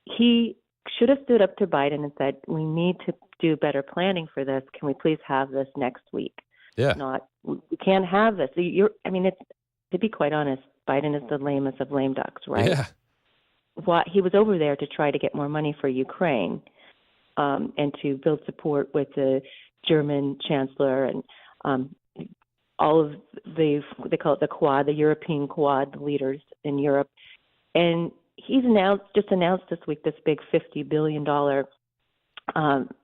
he should have stood up to Biden and said, "We need to do better planning for this. Can we please have this next week?" Yeah. We can't have this. It's, to be quite honest, Biden is the lamest of lame ducks, right? Yeah. He was over there to try to get more money for Ukraine, and to build support with the German chancellor and all of they call it the Quad, the European Quad leaders in Europe. And he's just announced this week this big $50 billion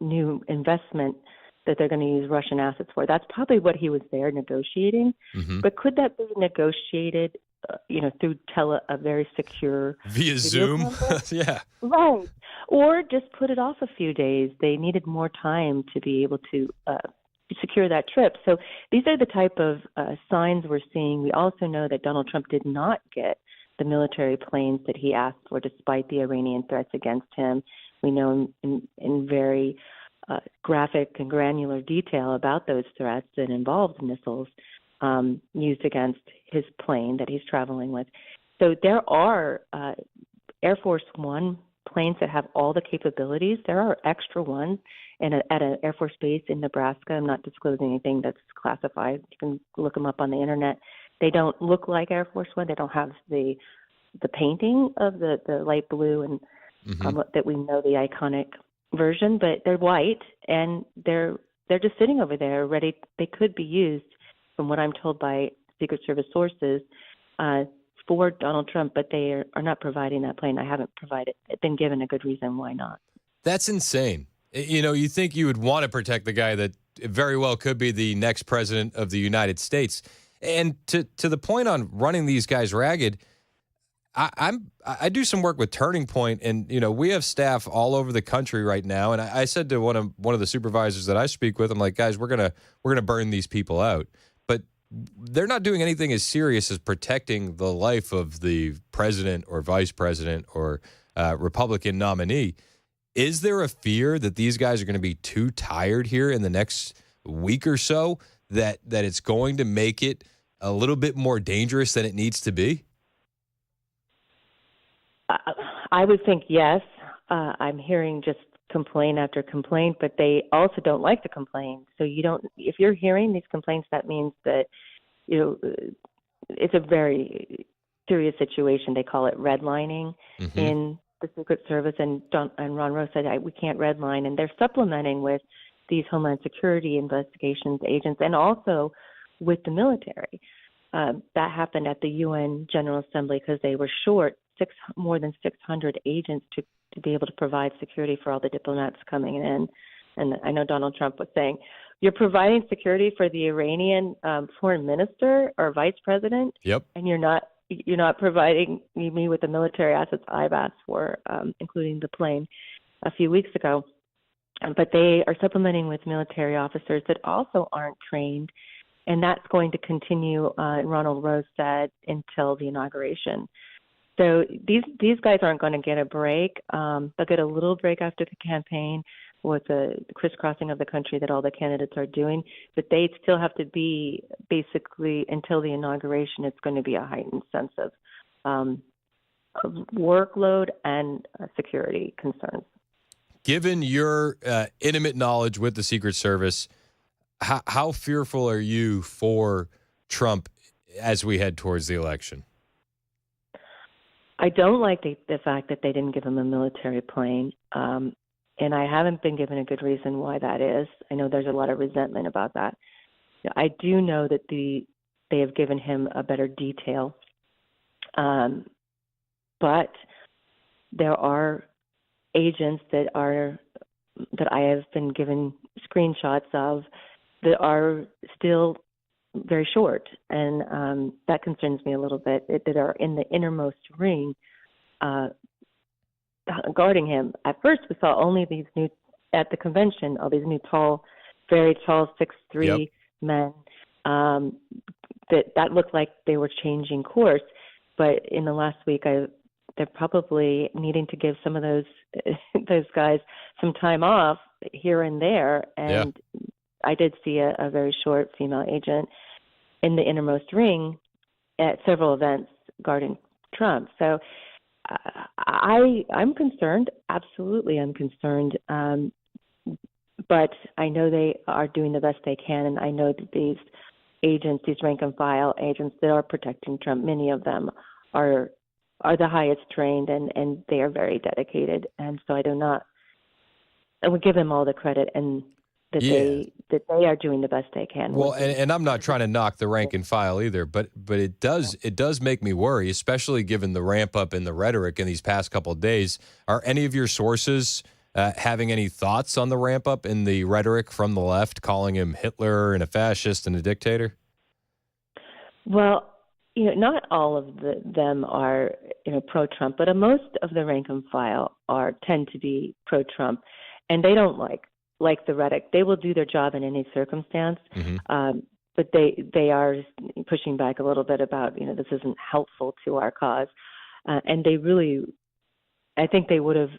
new investment that they're going to use Russian assets for. That's probably what he was there negotiating. Mm-hmm. But could that be negotiated, through a very secure via Zoom? Yeah. Right. Or just put it off a few days. They needed more time to be able to secure that trip. So these are the type of signs we're seeing. We also know that Donald Trump did not get the military planes that he asked for, despite the Iranian threats against him. We know in very graphic and granular detail about those threats that involved missiles used against his plane that he's traveling with. So there are Air Force One planes that have all the capabilities. There are extra ones at an Air Force base in Nebraska. I'm not disclosing anything that's classified. You can look them up on the internet. They don't look like Air Force One. They don't have the painting of the light blue and that we know, the iconic version, but they're white and they're just sitting over there ready. They could be used, from what I'm told by Secret Service sources, for Donald Trump, but they are not providing that plane. I haven't been given a good reason why not. That's insane. You think you would want to protect the guy that very well could be the next president of the United States. And to the point on running these guys ragged, I do some work with Turning Point, and we have staff all over the country right now. And I said to one of the supervisors that I speak with, I'm like, guys, we're gonna burn these people out, but they're not doing anything as serious as protecting the life of the president or vice president or Republican nominee. Is there a fear that these guys are going to be too tired here in the next week or so that it's going to make it a little bit more dangerous than it needs to be? I would think yes. I'm hearing just complaint after complaint, but they also don't like to complain. So if you're hearing these complaints, that means that, it's a very serious situation. They call it redlining in the Secret Service, and Ron Rowe said, we can't redline, and they're supplementing with these Homeland Security investigations agents and also with the military. That happened at the UN General Assembly because they were short more than 600 agents to be able to provide security for all the diplomats coming in. And I know Donald Trump was saying, you're providing security for the Iranian foreign minister or vice president, yep, and you're not providing me with the military assets I've asked for, including the plane a few weeks ago. But they are supplementing with military officers that also aren't trained, and that's going to continue, Ronald Rose said, until the inauguration. So these guys aren't going to get a break. They'll get a little break after the campaign with the crisscrossing of the country that all the candidates are doing, but they still have to be, basically, until the inauguration, it's going to be a heightened sense of workload and security concerns. Given your intimate knowledge with the Secret Service, how fearful are you for Trump as we head towards the election? I don't like the fact that they didn't give him a military plane, and I haven't been given a good reason why that is. I know there's a lot of resentment about that. I do know that they have given him a better detail, but there are agents that I have been given screenshots of that are still very short, and that concerns me a little bit, that are in the innermost ring guarding him. At first, we saw only these new, at the convention, all these new tall very tall 6'3" men. That looked like they were changing course, but in the last week, they're probably needing to give some of those guys some time off here and there. And I did see a very short female agent in the innermost ring at several events guarding Trump. So I'm concerned. Absolutely, I'm concerned. But I know they are doing the best they can, and I know that these agents, these rank and file agents that are protecting Trump, many of them are the highest trained, and they are very dedicated. And so I would give them all the credit, and that they are doing the best they can. Well, and I'm not trying to knock the rank and file either, but it does make me worry, especially given the ramp up in the rhetoric in these past couple of days. Are any of your sources having any thoughts on the ramp up in the rhetoric from the left, calling him Hitler and a fascist and a dictator? Well, not all of them are pro-Trump, but most of the rank and file tend to be pro-Trump, and they don't like the rhetoric. They will do their job in any circumstance, but they are pushing back a little bit about this isn't helpful to our cause, and they really, I think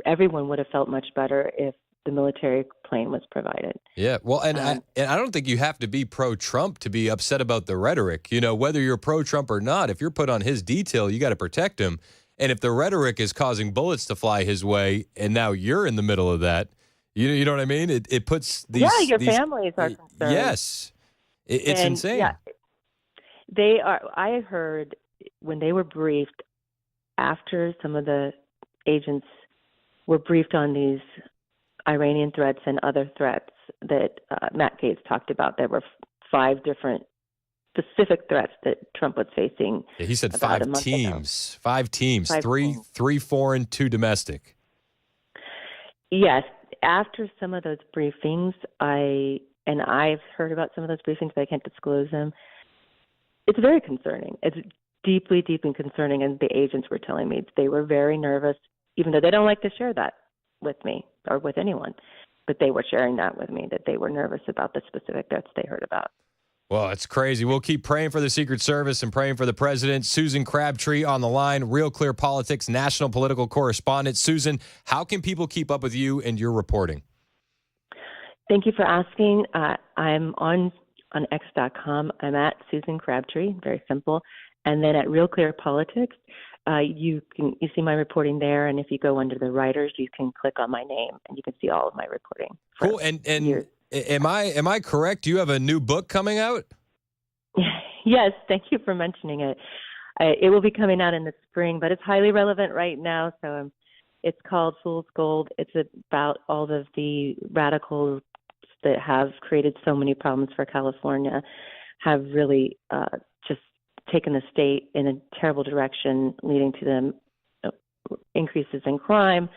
everyone would have felt much better if the military plane was provided. Yeah, well, and I don't think you have to be pro-Trump to be upset about the rhetoric. Whether you're pro-Trump or not, if you're put on his detail, you got to protect him. And if the rhetoric is causing bullets to fly his way, and now you're in the middle of that, you know what I mean? It puts these... Yeah, your families are concerned. Yes. It's insane. Yeah, they are. I heard when they were briefed, after some of the agents were briefed on these Iranian threats and other threats that Matt Gaetz talked about, there were 5 different specific threats that Trump was facing. Yeah, he said about 5 teams. 5 teams. 3 foreign, 2 domestic. Yes. After some of those briefings, I've heard about some of those briefings, but I can't disclose them. It's very concerning. It's deeply, deeply concerning. And the agents were telling me they were very nervous, even though they don't like to share that with me or with anyone. But they were sharing that with me, that they were nervous about the specific threats they heard about. Well, it's crazy. We'll keep praying for the Secret Service and praying for the president. Susan Crabtree on the line, Real Clear Politics national political correspondent. Susan, how can people keep up with you and your reporting? Thank you for asking. I'm on X.com. I'm at Susan Crabtree, very simple. And then at Real Clear Politics, you see my reporting there. And if you go under the writers, you can click on my name and you can see all of my reporting. Cool. And am I correct? You have a new book coming out? Yes. Thank you for mentioning it. It will be coming out in the spring, but it's highly relevant right now. So it's called Fool's Gold. It's about all of the radicals that have created so many problems for California, have really just taken the state in a terrible direction, leading to the increases in crime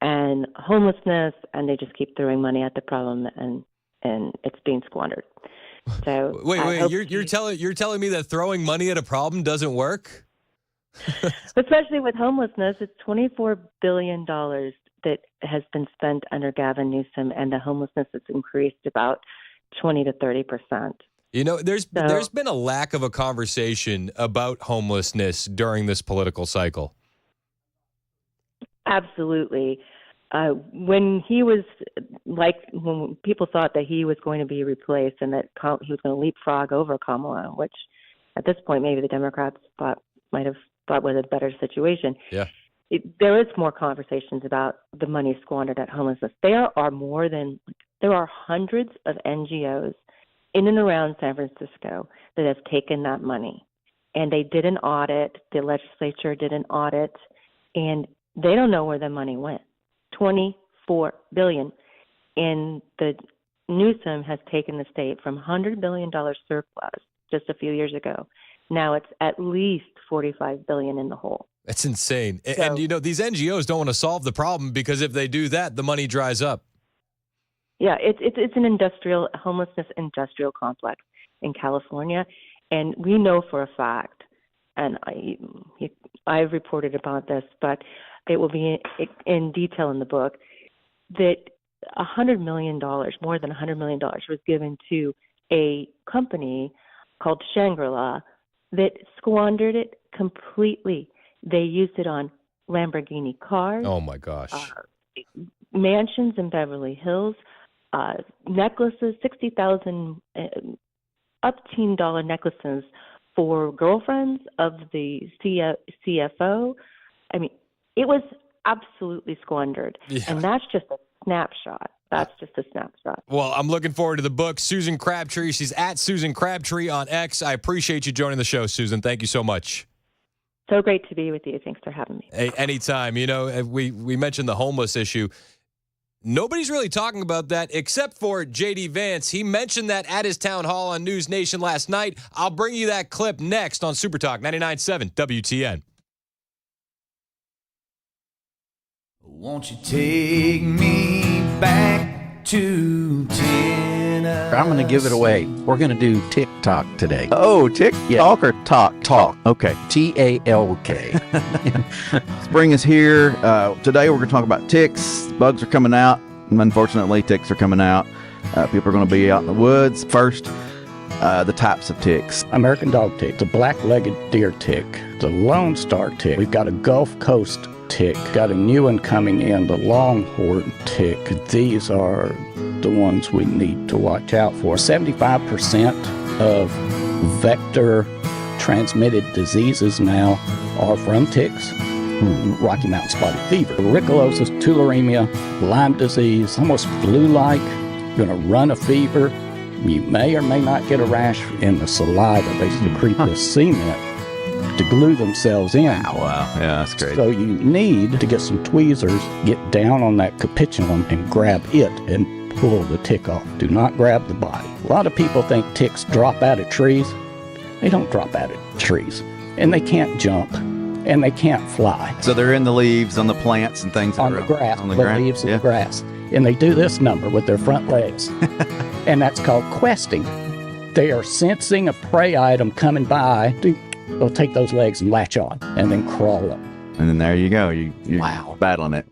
and homelessness, and they just keep throwing money at the problem, and it's being squandered. So wait, you're telling me that throwing money at a problem doesn't work? Especially with homelessness, it's $24 billion that has been spent under Gavin Newsom, and the homelessness has increased about 20 to 30%. There's been a lack of a conversation about homelessness during this political cycle. Absolutely. When people thought that he was going to be replaced and that he was going to leapfrog over Kamala, which at this point maybe the Democrats might have thought was a better situation. Yeah. There is more conversations about the money squandered at homelessness. There are hundreds of NGOs in and around San Francisco that have taken that money, and they did an audit. The legislature did an audit, and they don't know where the money went. $24 billion, and the Newsom has taken the state from $100 billion surplus just a few years ago. Now it's at least $45 billion in the hole. That's insane. And these NGOs don't want to solve the problem, because if they do that, the money dries up. Yeah, it's an homelessness industrial complex in California, and we know for a fact, and I've reported about this, but it will be in detail in the book, that $100 million, more than $100 million, was given to a company called Shangri-La that squandered it completely. They used it on Lamborghini cars. Oh my gosh. Mansions in Beverly Hills, necklaces, 60,000 up-teen dollar necklaces for girlfriends of the CFO. I mean, it was absolutely squandered. Yeah. And that's just a snapshot. That's just a snapshot. Well, I'm looking forward to the book. Susan Crabtree. She's at Susan Crabtree on X. I appreciate you joining the show, Susan. Thank you so much. So great to be with you. Thanks for having me. Hey, anytime. You know, we mentioned the homeless issue. Nobody's really talking about that except for JD Vance. He mentioned that at his town hall on News Nation last night. I'll bring you that clip next on Super Talk 99.7 WTN. Won't you take me back to Tennessee? I'm going to give it away. We're going to do TikTok today. Oh, TikTok or talk? Talk. Okay. TALK. Spring is here. Today we're going to talk about ticks. Bugs are coming out. Unfortunately, ticks are coming out. People are going to be out in the woods. First, the types of ticks. American dog tick, the black-legged deer tick, the Lone Star tick. We've got a Gulf Coast tick. Got a new one coming in, the longhorn tick. These are the ones we need to watch out for. 75% of vector transmitted diseases now are from ticks. Rocky Mountain spotted fever, rickelosis, tularemia, Lyme disease, almost flu-like. You're going to run a fever. You may or may not get a rash in the saliva. They secrete this cement to glue themselves in. Oh, wow. Yeah, that's great. So you need to get some tweezers, get down on that capitulum and grab it and pull the tick off. Do not grab the body. A lot of people think ticks drop out of trees. They don't drop out of trees. And they can't jump. And they can't fly. So they're in the leaves, on the plants and things. On the grass, on the leaves of the grass. And they do this number with their front legs. And that's called questing. They are sensing a prey item coming by. They'll take those legs and latch on and then crawl up. And then there you go. You're battling it.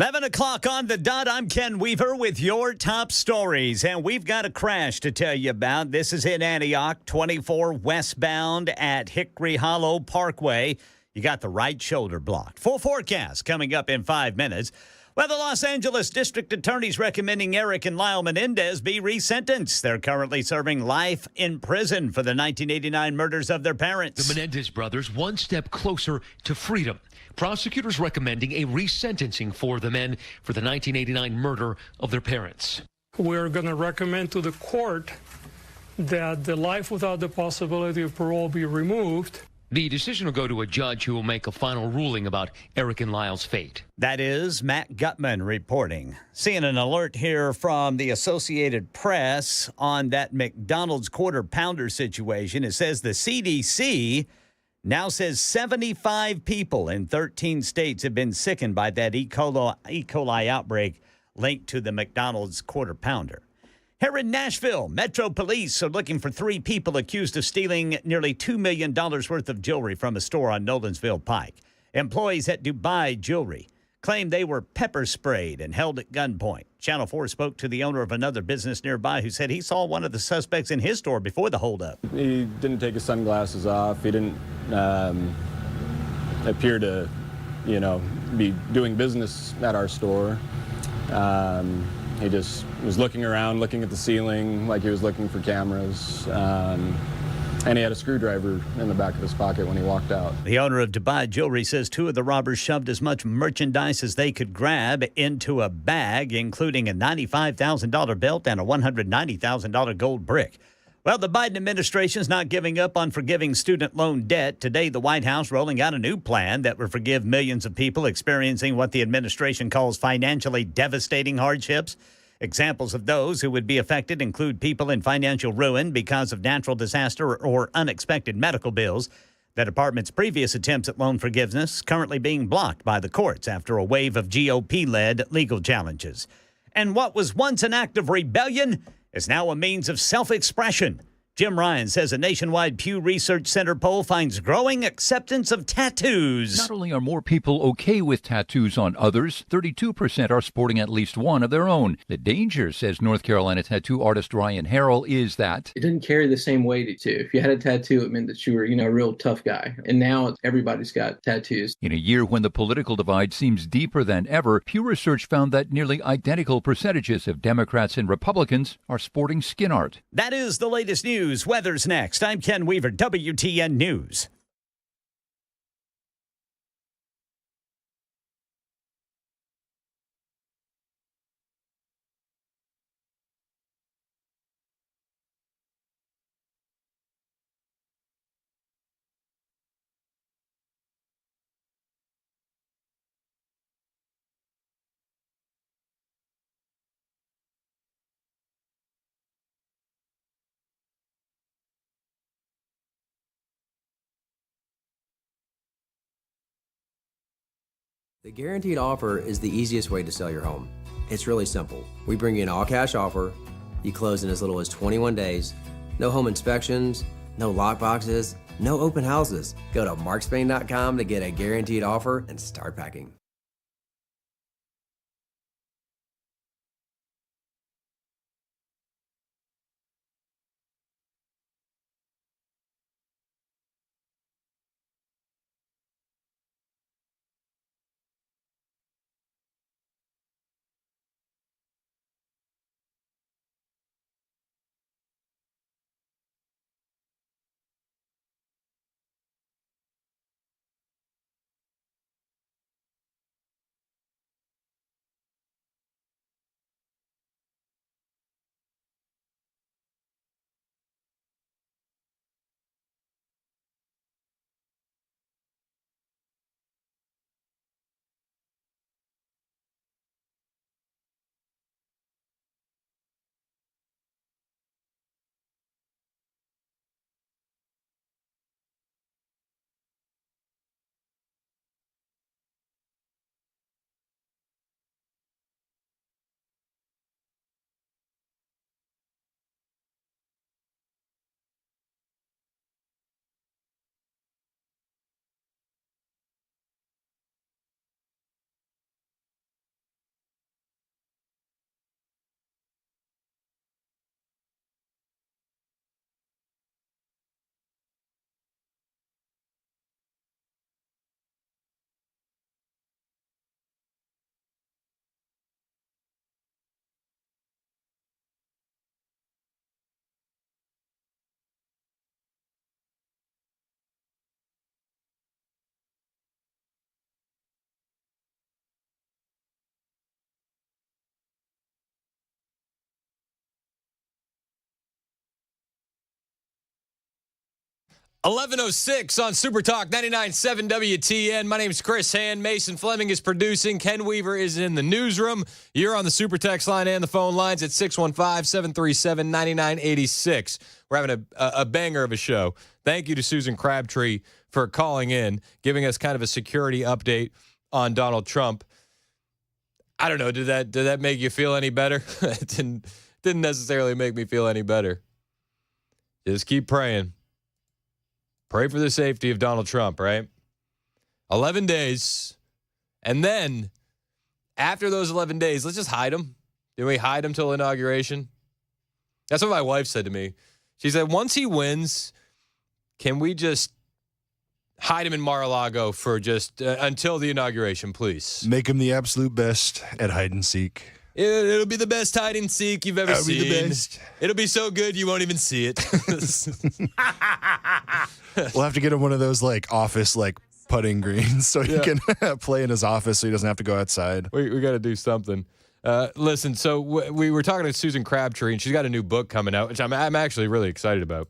11 o'clock on the dot. I'm Ken Weaver with your top stories. And we've got a crash to tell you about. This is in Antioch, 24 westbound at Hickory Hollow Parkway. You got the right shoulder blocked. Full forecast coming up in 5 minutes. Well, the Los Angeles District Attorney's recommending Eric and Lyle Menendez be resentenced. They're currently serving life in prison for the 1989 murders of their parents. The Menendez brothers one step closer to freedom. Prosecutors recommending a resentencing for the men for the 1989 murder of their parents. We're going to recommend to the court that the life without the possibility of parole be removed. The decision will go to a judge who will make a final ruling about Eric and Lyle's fate. That is Matt Gutman reporting. Seeing an alert here from the Associated Press on that McDonald's quarter pounder situation. It says the CDC now says 75 people in 13 states have been sickened by that E. coli outbreak linked to the McDonald's quarter pounder. Here in Nashville, Metro Police are looking for 3 people accused of stealing nearly $2 million worth of jewelry from a store on Nolensville Pike. Employees at Dubai Jewelry claim they were pepper sprayed and held at gunpoint. Channel 4 spoke to the owner of another business nearby who said he saw one of the suspects in his store before the holdup. He didn't take his sunglasses off. He didn't appear to, be doing business at our store. He just was looking around, looking at the ceiling like he was looking for cameras. And he had a screwdriver in the back of his pocket when he walked out. The owner of Dubai Jewelry says 2 of the robbers shoved as much merchandise as they could grab into a bag, including a $95,000 belt and a $190,000 gold brick. Well, the Biden administration's not giving up on forgiving student loan debt. Today, the White House rolling out a new plan that will forgive millions of people experiencing what the administration calls financially devastating hardships. Examples of those who would be affected include people in financial ruin because of natural disaster or unexpected medical bills. The department's previous attempts at loan forgiveness currently being blocked by the courts after a wave of GOP-led legal challenges. And what was once an act of rebellion is now a means of self-expression. Jim Ryan says a nationwide Pew Research Center poll finds growing acceptance of tattoos. Not only are more people okay with tattoos on others, 32% are sporting at least one of their own. The danger, says North Carolina tattoo artist Ryan Harrell, is that it didn't carry the same weight too. If you had a tattoo, it meant that you were, a real tough guy. And now everybody's got tattoos. In a year when the political divide seems deeper than ever, Pew Research found that nearly identical percentages of Democrats and Republicans are sporting skin art. That is the latest news. Weather's next. I'm Ken Weaver, WTN News. The guaranteed offer is the easiest way to sell your home. It's really simple. We bring you an all-cash offer. You close in as little as 21 days. No home inspections, no lock boxes, no open houses. Go to markspain.com to get a guaranteed offer and start packing. 11:06 on Super Talk 99.7 WTN. My name is Chris Hand. Mason Fleming is producing. Ken Weaver is in the newsroom. You're on the Super Text line and the phone lines at 615-737-9986. We're having a banger of a show. Thank you to Susan Crabtree for calling in, giving us kind of a security update on Donald Trump. I don't know. Did that make you feel any better? It didn't necessarily make me feel any better. Just keep praying. Pray for the safety of Donald Trump, right? 11 days. And then, after those 11 days, let's just hide him. Can we hide him till inauguration? That's what my wife said to me. She said, once he wins, can we just hide him in Mar-a-Lago for just until the inauguration, please? Make him the absolute best at hide and seek. It'll be the best hide and seek you've ever seen. Be the best. It'll be so good you won't even see it. We'll have to get him one of those office putting greens so he can play in his office so he doesn't have to go outside. We got to do something. Listen, so we were talking to Susan Crabtree, and she's got a new book coming out, which I'm actually really excited about.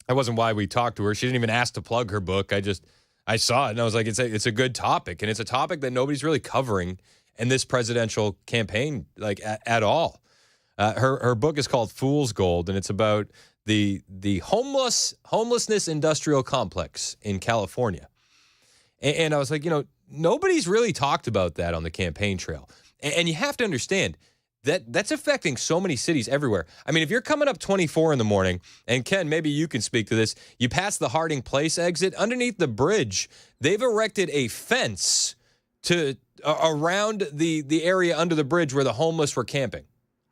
That wasn't why we talked to her. She didn't even ask to plug her book. I saw it, and I was like, it's a good topic, and it's a topic that nobody's really covering in this presidential campaign, at all. Her book is called Fool's Gold, and it's about the homelessness industrial complex in California. And I was like, nobody's really talked about that on the campaign trail. And you have to understand that that's affecting so many cities everywhere. I mean, if you're coming up 24 in the morning, and Ken, maybe you can speak to this, you pass the Harding Place exit, underneath the bridge, they've erected a fence around the area under the bridge where the homeless were camping.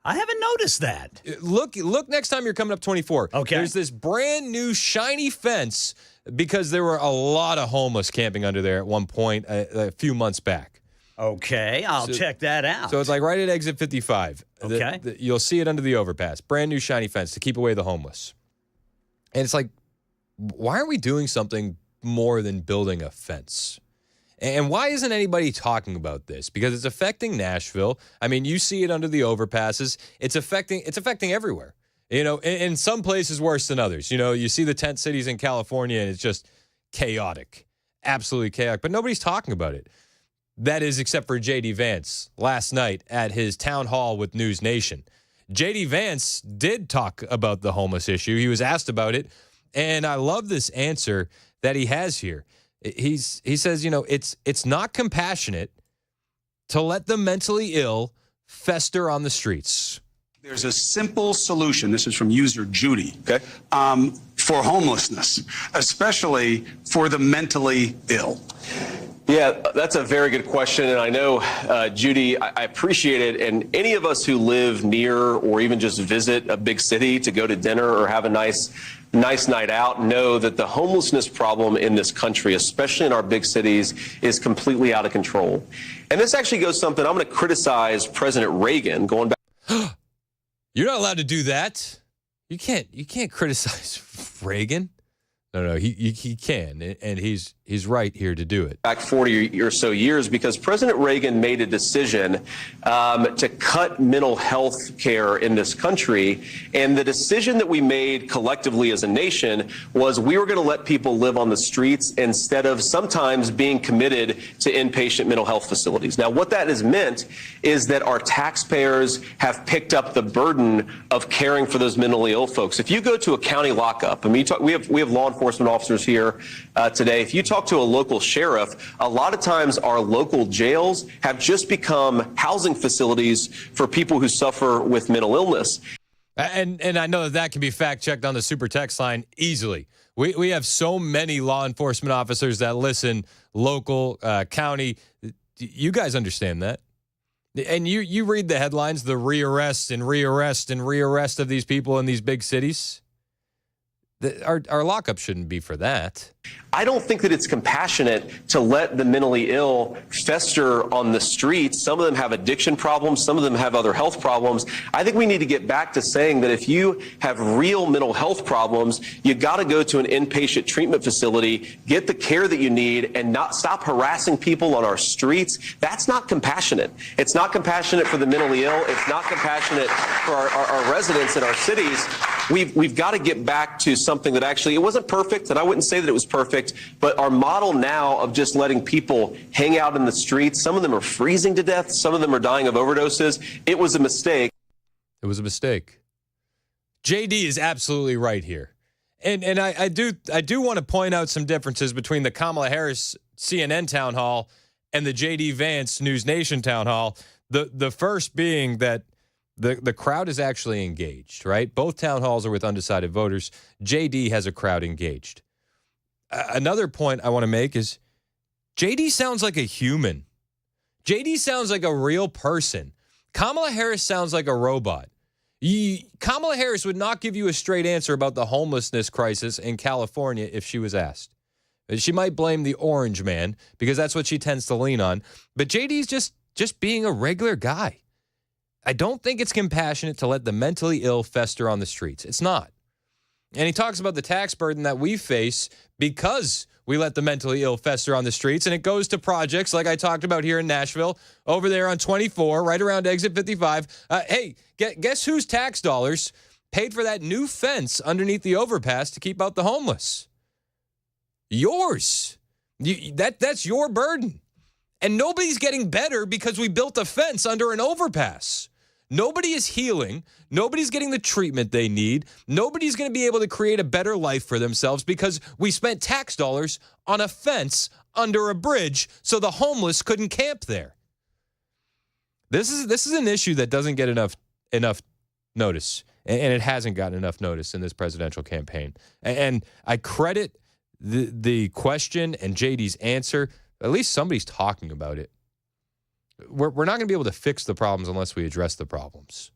I haven't noticed that. Look next time you're coming up 24. Okay. There's this brand new shiny fence because there were a lot of homeless camping under there at one point a few months back. Okay, I'll check that out. So it's right at exit 55. Okay. You'll see it under the overpass. Brand new shiny fence to keep away the homeless. And it's like, why aren't we doing something more than building a fence? And why isn't anybody talking about this? Because it's affecting Nashville. I mean, you see it under the overpasses. It's affecting everywhere. In some places worse than others. You see the tent cities in California, and it's just chaotic, absolutely chaotic. But nobody's talking about it. That is, except for JD Vance last night at his town hall with News Nation. JD Vance did talk about the homeless issue. He was asked about it, and I love this answer that he has here. He says, it's not compassionate to let the mentally ill fester on the streets. There's a simple solution. This is from user Judy. Okay. For homelessness, especially for the mentally ill. Yeah, that's a very good question. And I know, Judy, I appreciate it. And any of us who live near or even just visit a big city to go to dinner or have a nice night out know that the homelessness problem in this country, especially in our big cities, is completely out of control. And this actually goes something I'm going to criticize President Reagan going back. You're not allowed to do that. You can't criticize Reagan. No, he can, and he's right here to do it. Back 40 or so years, because President Reagan made a decision to cut mental health care in this country, and the decision that we made collectively as a nation was we were going to let people live on the streets instead of sometimes being committed to inpatient mental health facilities. Now, what that has meant is that our taxpayers have picked up the burden of caring for those mentally ill folks. If you go to a county lockup, I mean, we have law enforcement officers here today. If you talk to a local sheriff, a lot of times our local jails have just become housing facilities for people who suffer with mental illness. And I know that can be fact checked on the super text line easily. We have so many law enforcement officers that listen, local, county. You guys understand that. And you read the headlines, the rearrest and rearrest and rearrest of these people in these big cities. Our lockup shouldn't be for that. I don't think that it's compassionate to let the mentally ill fester on the streets. Some of them have addiction problems. Some of them have other health problems. I think we need to get back to saying that if you have real mental health problems, you got to go to an inpatient treatment facility, get the care that you need, and not stop harassing people on our streets. That's not compassionate. It's not compassionate for the mentally ill. It's not compassionate for our residents in our cities. We've got to get back to something that actually, it wasn't perfect, and I wouldn't say that it was perfect, but our model now of just letting people hang out in the streets, some of them are freezing to death, some of them are dying of overdoses. It was a mistake. It was a mistake. JD is absolutely right here. And I do want to point out some differences between the Kamala Harris CNN town hall and the JD Vance News Nation town hall. The first being that the crowd is actually engaged, right? Both town halls are with undecided voters. JD has a crowd engaged. Another point I want to make is JD sounds like a human. JD sounds like a real person. Kamala Harris sounds like a robot. Kamala Harris would not give you a straight answer about the homelessness crisis in California if she was asked. She might blame the orange man because that's what she tends to lean on. But JD's just being a regular guy. I don't think it's compassionate to let the mentally ill fester on the streets. It's not. And he talks about the tax burden that we face because we let the mentally ill fester on the streets, and it goes to projects like I talked about here in Nashville, over there on 24, right around exit 55. Hey, guess whose tax dollars paid for that new fence underneath the overpass to keep out the homeless? Yours. That's your burden. And nobody's getting better because we built a fence under an overpass. Nobody is healing. Nobody's getting the treatment they need. Nobody's going to be able to create a better life for themselves because we spent tax dollars on a fence under a bridge so the homeless couldn't camp there. This is an issue that doesn't get enough notice, and it hasn't gotten enough notice in this presidential campaign. And I credit the question and JD's answer. At least somebody's talking about it. We're not going to be able to fix the problems unless we address the problems.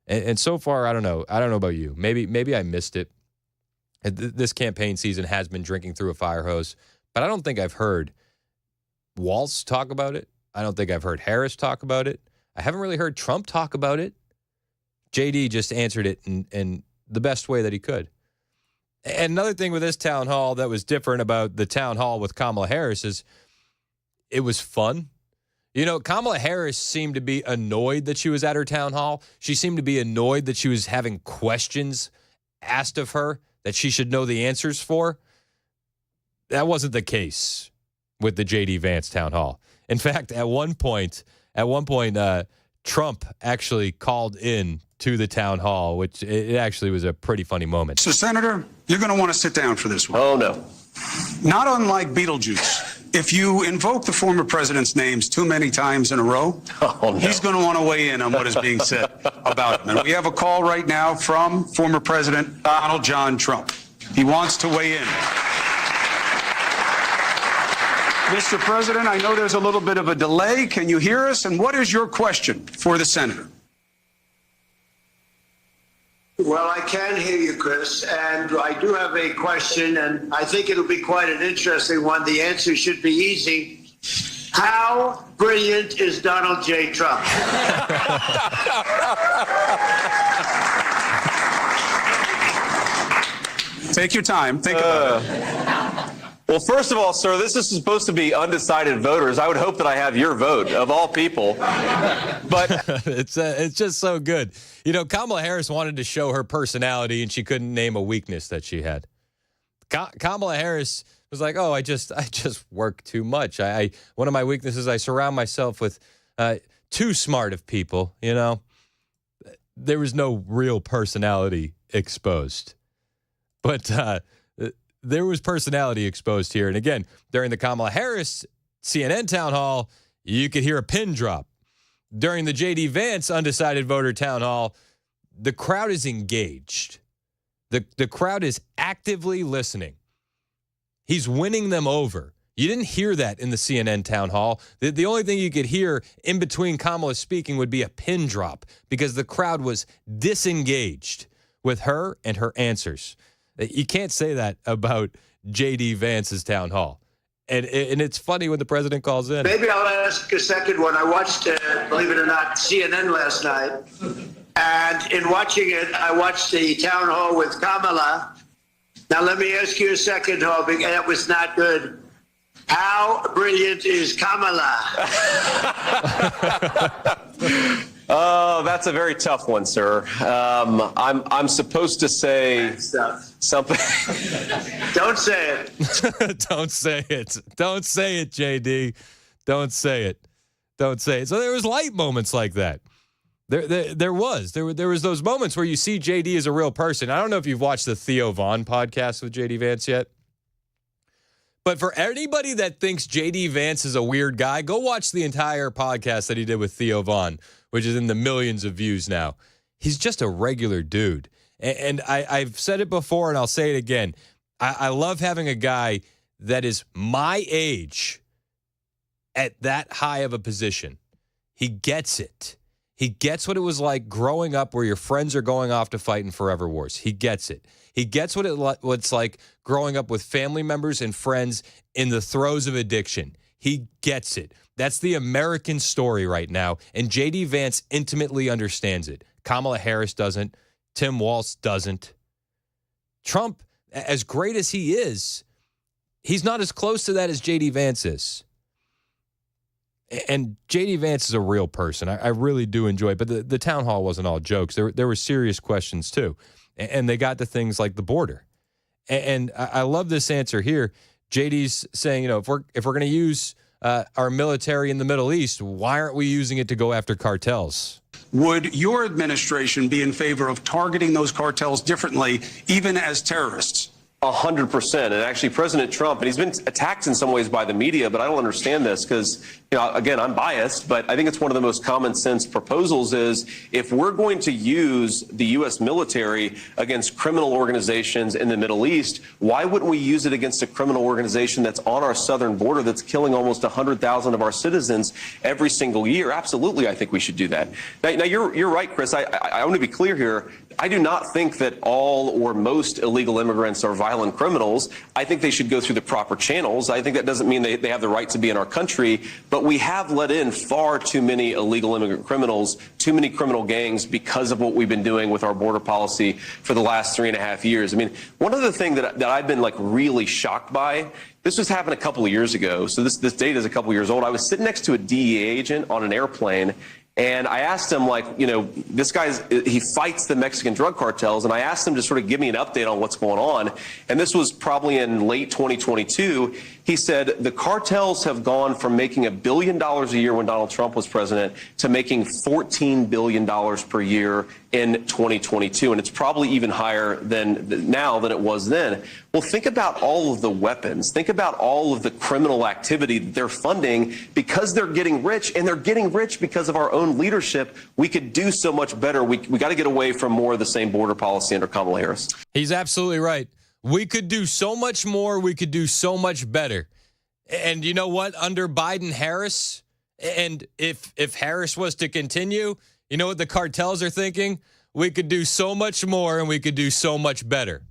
And so far, I don't know about you. Maybe I missed it. This campaign season has been drinking through a fire hose, but I don't think I've heard Walz talk about it. I don't think I've heard Harris talk about it. I haven't really heard Trump talk about it. JD just answered it in the best way that he could. And another thing with this town hall that was different about the town hall with Kamala Harris is it was fun. You know, Kamala Harris seemed to be annoyed that she was at her town hall. She seemed to be annoyed that she was having questions asked of her that she should know the answers for. That wasn't the case with the JD Vance town hall. In fact, at one point, Trump actually called in to the town hall, which it actually was a pretty funny moment. So, Senator, you're going to want to sit down for this one. Oh, no. Not unlike Beetlejuice. If you invoke the former president's names too many times in a row, he's going to want to weigh in on what is being said about him. And we have a call right now from former President Donald John Trump. He wants to weigh in. Mr. President, I know there's a little bit of a delay. Can you hear us? And what is your question for the senator? Well, I can hear you, Chris, and I do have a question, and I think it'll be quite an interesting one. The answer should be easy. How brilliant is Donald J. Trump? Take your time. Think about it. Well, first of all, sir, this is supposed to be undecided voters. I would hope that I have your vote, of all people. But it's just so good. You know, Kamala Harris wanted to show her personality, and she couldn't name a weakness that she had. Kamala Harris was like, "Oh, I just work too much. One of my weaknesses, I surround myself with too smart of people." You know, there was no real personality exposed, but there was personality exposed here. And again, during the Kamala Harris CNN town hall, you could hear a pin drop. During the JD Vance undecided voter town hall, the crowd is engaged. The crowd is actively listening. He's winning them over. You didn't hear that in the CNN town hall. The only thing you could hear in between Kamala speaking would be a pin drop because the crowd was disengaged with her and her answers. You can't say that about JD Vance's town hall. And it's funny when the president calls in. Maybe I'll ask a second one. I watched, believe it or not, CNN last night. And in watching it, I watched the town hall with Kamala. Now, let me ask you a second, Hobie. That was not good. How brilliant is Kamala? Oh, that's a very tough one, sir. I'm supposed to say something. Don't say it. Don't say it. Don't say it, JD. Don't say it. Don't say it. So there was light moments like that. There was those moments where you see JD as a real person. I don't know if you've watched the Theo Vaughn podcast with JD Vance yet. But for anybody that thinks JD Vance is a weird guy, go watch the entire podcast that he did with Theo Vaughn, which is in the millions of views now. He's just a regular dude. And I've said it before, and I'll say it again. I love having a guy that is my age at that high of a position. He gets it. He gets what it was like growing up where your friends are going off to fight in forever wars. He gets it. He gets what it's like growing up with family members and friends in the throes of addiction. He gets it. That's the American story right now, and J.D. Vance intimately understands it. Kamala Harris doesn't. Tim Walz doesn't. Trump, as great as he is, he's not as close to that as J.D. Vance is. And J.D. Vance is a real person. I really do enjoy it. But the town hall wasn't all jokes. There were serious questions, too. And they got to things like the border. And I love this answer here. JD's saying, if we're going to use our military in the Middle East, why aren't we using it to go after cartels? Would your administration be in favor of targeting those cartels differently, even as terrorists? 100%. And actually, President Trump, and he's been attacked in some ways by the media, but I don't understand this because, again, I'm biased, but I think it's one of the most common sense proposals is if we're going to use the U.S. military against criminal organizations in the Middle East, why wouldn't we use it against a criminal organization that's on our southern border that's killing almost 100,000 of our citizens every single year? Absolutely, I think we should do that. Now you're right, Chris. I want to be clear here. I do not think that all or most illegal immigrants are violent criminals. I think they should go through the proper channels. I think that doesn't mean they have the right to be in our country, but we have let in far too many illegal immigrant criminals, too many criminal gangs because of what we've been doing with our border policy for the last 3.5 years. I mean, one other thing that I've been really shocked by, this was happened a couple of years ago. So this data is a couple of years old. I was sitting next to a DEA agent on an airplane, and I asked him, this he fights the Mexican drug cartels, and I asked him to sort of give me an update on what's going on. And this was probably in late 2022. He said the cartels have gone from making $1 billion a year when Donald Trump was president to making $14 billion per year in 2022. And it's probably even higher now than it was then. Well, think about all of the weapons. Think about all of the criminal activity that they're funding because they're getting rich, and they're getting rich because of our own leadership. We could do so much better. We got to get away from more of the same border policy under Kamala Harris. He's absolutely right. We could do so much more. We could do so much better. And you know what? Under Biden-Harris, and if Harris was to continue, you know what the cartels are thinking? We could do so much more, and we could do so much better.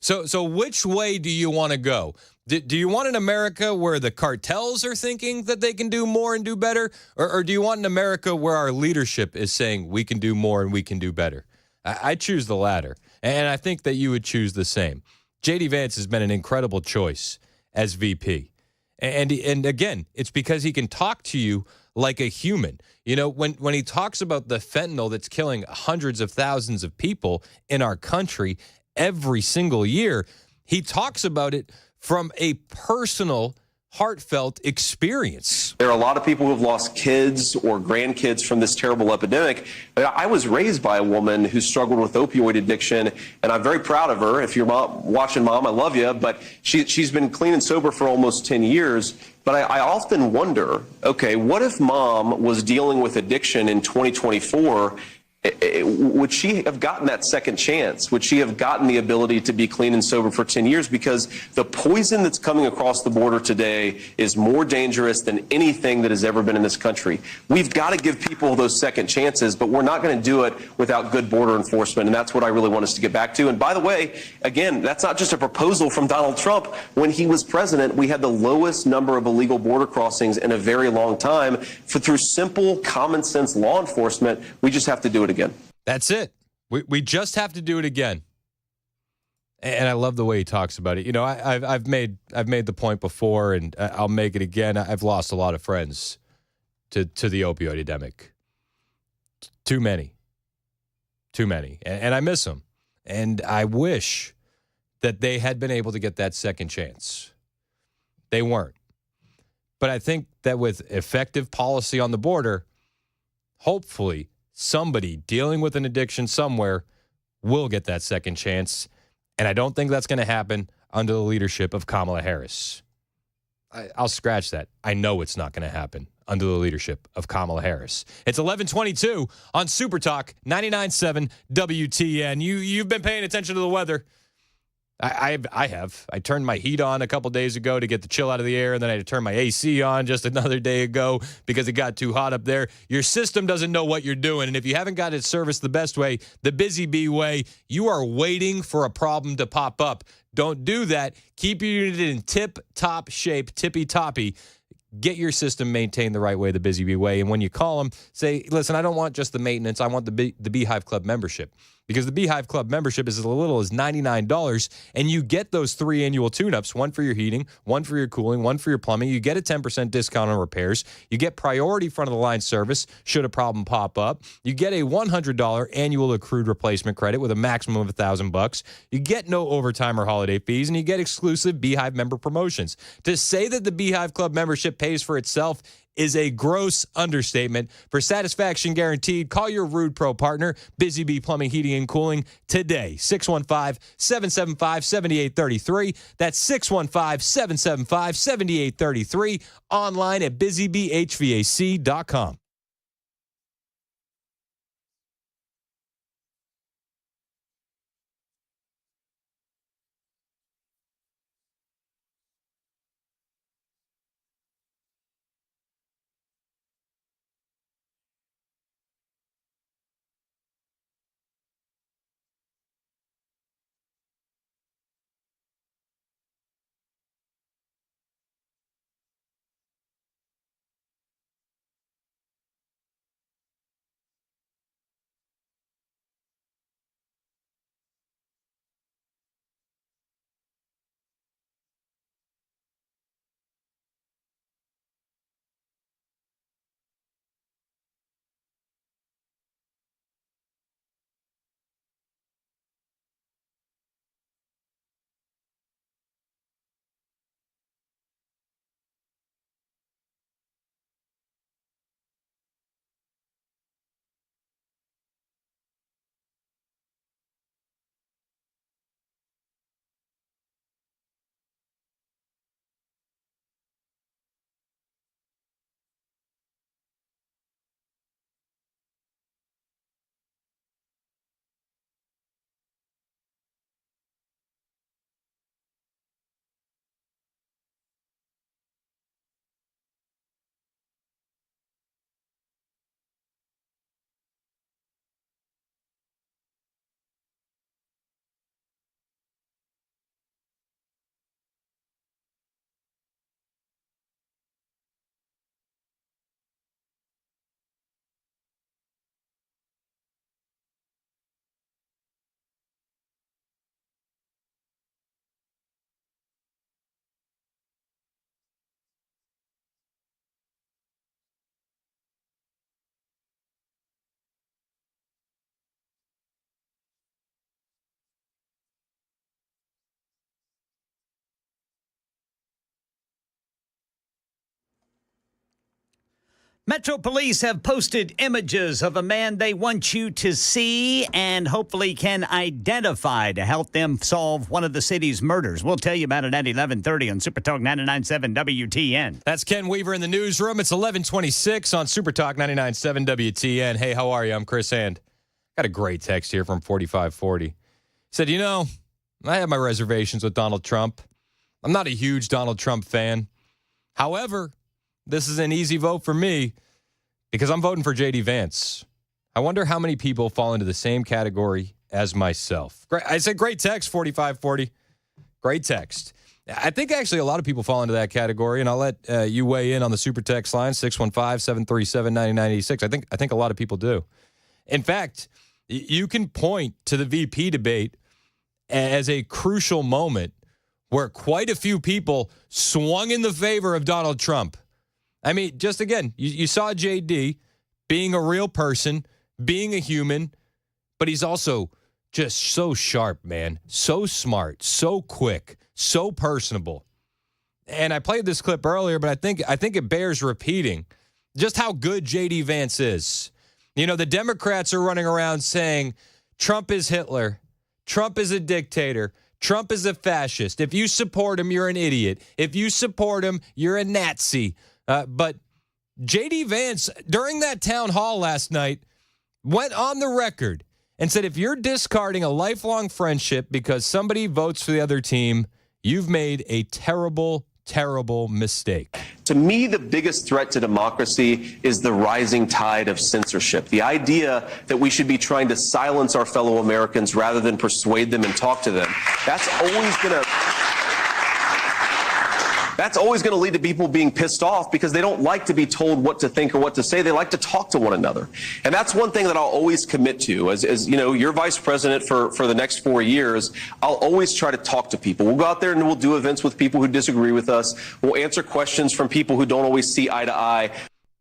So which way do you want to go? Do you want an America where the cartels are thinking that they can do more and do better? Or do you want an America where our leadership is saying we can do more and we can do better? I choose the latter. And I think that you would choose the same. J.D. Vance has been an incredible choice as VP. And again, it's because he can talk to you like a human. When he talks about the fentanyl that's killing hundreds of thousands of people in our country every single year, he talks about it from a personal, heartfelt experience. There are a lot of people who have lost kids or grandkids from this terrible epidemic. I was raised by a woman who struggled with opioid addiction, and I'm very proud of her. If you're watching, Mom, I love you, but she's been clean and sober for almost 10 years. But I often wonder, okay, what if Mom was dealing with addiction in 2024? Would she have gotten that second chance? Would she have gotten the ability to be clean and sober for 10 years? Because the poison that's coming across the border today is more dangerous than anything that has ever been in this country. We've got to give people those second chances, but we're not going to do it without good border enforcement. And that's what I really want us to get back to. And by the way, again, that's not just a proposal from Donald Trump. When he was president, we had the lowest number of illegal border crossings in a very long time. Through simple, common sense law enforcement, we just have to do it again. That's it. We just have to do it again. And I love the way he talks about it. I've made the point before, and I'll make it again. I've lost a lot of friends to the opioid epidemic. Too many. And I miss them. And I wish that they had been able to get that second chance. They weren't. But I think that with effective policy on the border, hopefully somebody dealing with an addiction somewhere will get that second chance. And I don't think that's going to happen under the leadership of Kamala Harris. I'll scratch that. I know it's not going to happen under the leadership of Kamala Harris. It's 11:22 on Super Talk 99.7 WTN. You've been paying attention to the weather. I have. I turned my heat on a couple days ago to get the chill out of the air, and then I had to turn my AC on just another day ago because it got too hot up there. Your system doesn't know what you're doing, and if you haven't got it serviced the best way, the Busy Bee way, you are waiting for a problem to pop up. Don't do that. Keep your unit in tip-top shape, tippy-toppy. Get your system maintained the right way, the Busy Bee way. And when you call them, say, listen, I don't want just the maintenance. I want the Beehive Club membership. Because the Beehive Club membership is as little as $99, and you get those 3 annual tune-ups, one for your heating, one for your cooling, one for your plumbing. You get a 10% discount on repairs. You get priority front-of-the-line service should a problem pop up. You get a $100 annual accrued replacement credit with a maximum of $1,000. You get no overtime or holiday fees, and you get exclusive Beehive member promotions. To say that the Beehive Club membership pays for itself is a gross understatement. For satisfaction guaranteed, call your Rude Pro partner, Busy Bee Plumbing, Heating, and Cooling today. 615-775-7833. That's 615-775-7833. Online at busybeehvac.com. Metro Police have posted images of a man they want you to see and hopefully can identify to help them solve one of the city's murders. We'll tell you about it at 11:30 on Super Talk 99.7 WTN. That's Ken Weaver in the newsroom. It's 11:26 on Super Talk 99.7 WTN. Hey, how are you? I'm Chris Hand. Got a great text here from 4540. He said, I have my reservations with Donald Trump. I'm not a huge Donald Trump fan. However, this is an easy vote for me because I'm voting for JD Vance. I wonder how many people fall into the same category as myself. I said great text, 4540. Great text. I think actually a lot of people fall into that category, and I'll let you weigh in on the super text line, 615-737-9986. I think a lot of people do. In fact, you can point to the VP debate as a crucial moment where quite a few people swung in the favor of Donald Trump. I mean, just again, you saw JD being a real person, being a human, but he's also just so sharp, man. So smart, so quick, so personable. And I played this clip earlier, but I think it bears repeating just how good JD Vance is. You know, the Democrats are running around saying Trump is Hitler, Trump is a dictator, Trump is a fascist. If you support him, you're an idiot. If you support him, you're a Nazi. But JD Vance, during that town hall last night, went on the record and said, if you're discarding a lifelong friendship because somebody votes for the other team, you've made a terrible mistake. To me, the biggest threat to democracy is the rising tide of censorship. The idea that we should be trying to silence our fellow Americans rather than persuade them and talk to them. That's always going to lead to people being pissed off because they don't like to be told what to think or what to say. They like to talk to one another. And that's one thing that I'll always commit to. As you know, you're vice president for the next 4 years, I'll always try to talk to people. We'll go out there and we'll do events with people who disagree with us. We'll answer questions from people who don't always see eye to eye.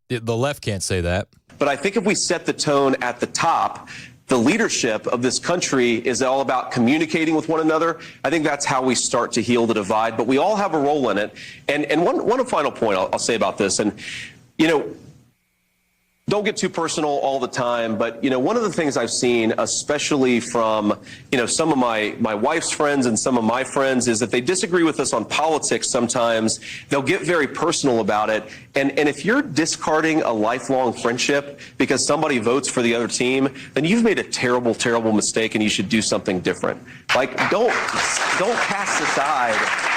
The left can't say that. But I think if we set the tone at the top, the leadership of this country is all about communicating with one another. I think that's how we start to heal the divide, but we all have a role in it. And one final point I'll say about this, and, you know, don't get too personal all the time, but, you know, one of the things I've seen, especially from, you know, some of my wife's friends and some of my friends, is that they disagree with us on politics sometimes. They'll get very personal about it. And if you're discarding a lifelong friendship because somebody votes for the other team, then you've made a terrible mistake and you should do something different. Like, don't cast aside.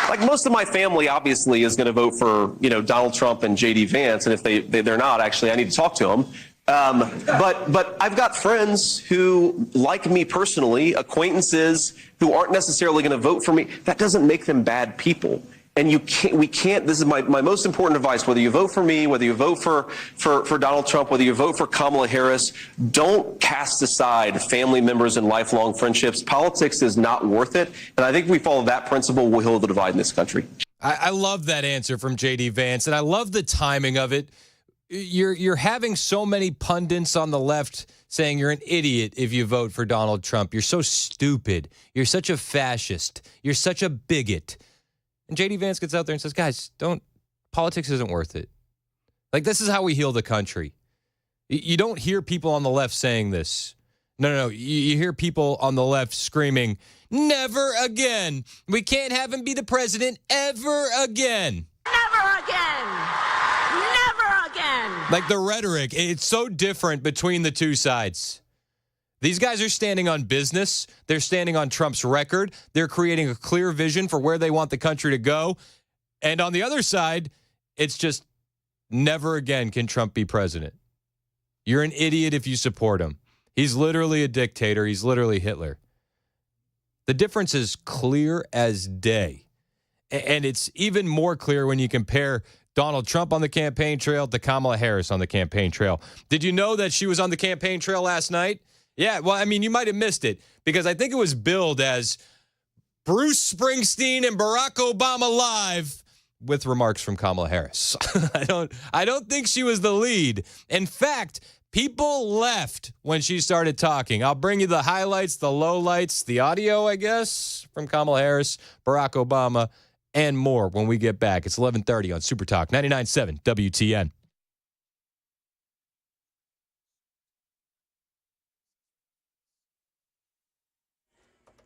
Like, most of my family obviously is going to vote for, you know, Donald Trump and JD Vance, and if they're not, actually, I need to talk to them. But I've got friends who like me personally, acquaintances who aren't necessarily going to vote for me. That doesn't make them bad people. And we can't, this is my most important advice, whether you vote for me, whether you vote for Donald Trump, whether you vote for Kamala Harris, don't cast aside family members and lifelong friendships. Politics is not worth it. And I think if we follow that principle, we'll heal the divide in this country. I love that answer from JD Vance, and I love the timing of it. You're having so many pundits on the left saying you're an idiot if you vote for Donald Trump. You're so stupid. You're such a fascist. You're such a bigot. And JD Vance gets out there and says, guys, politics isn't worth it. Like, this is how we heal the country. You don't hear people on the left saying this. No. You hear people on the left screaming, never again. We can't have him be the president ever again. Never again. Never again. Like, the rhetoric, it's so different between the two sides. These guys are standing on business. They're standing on Trump's record. They're creating a clear vision for where they want the country to go. And on the other side, it's just never again can Trump be president. You're an idiot if you support him. He's literally a dictator. He's literally Hitler. The difference is clear as day. And it's even more clear when you compare Donald Trump on the campaign trail to Kamala Harris on the campaign trail. Did you know that she was on the campaign trail last night? Yeah, well, I mean, you might have missed it because I think it was billed as Bruce Springsteen and Barack Obama live with remarks from Kamala Harris. I don't think she was the lead. In fact, people left when she started talking. I'll bring you the highlights, the lowlights, the audio, I guess, from Kamala Harris, Barack Obama, and more when we get back. It's 11:30 on Super Talk 99.7 WTN.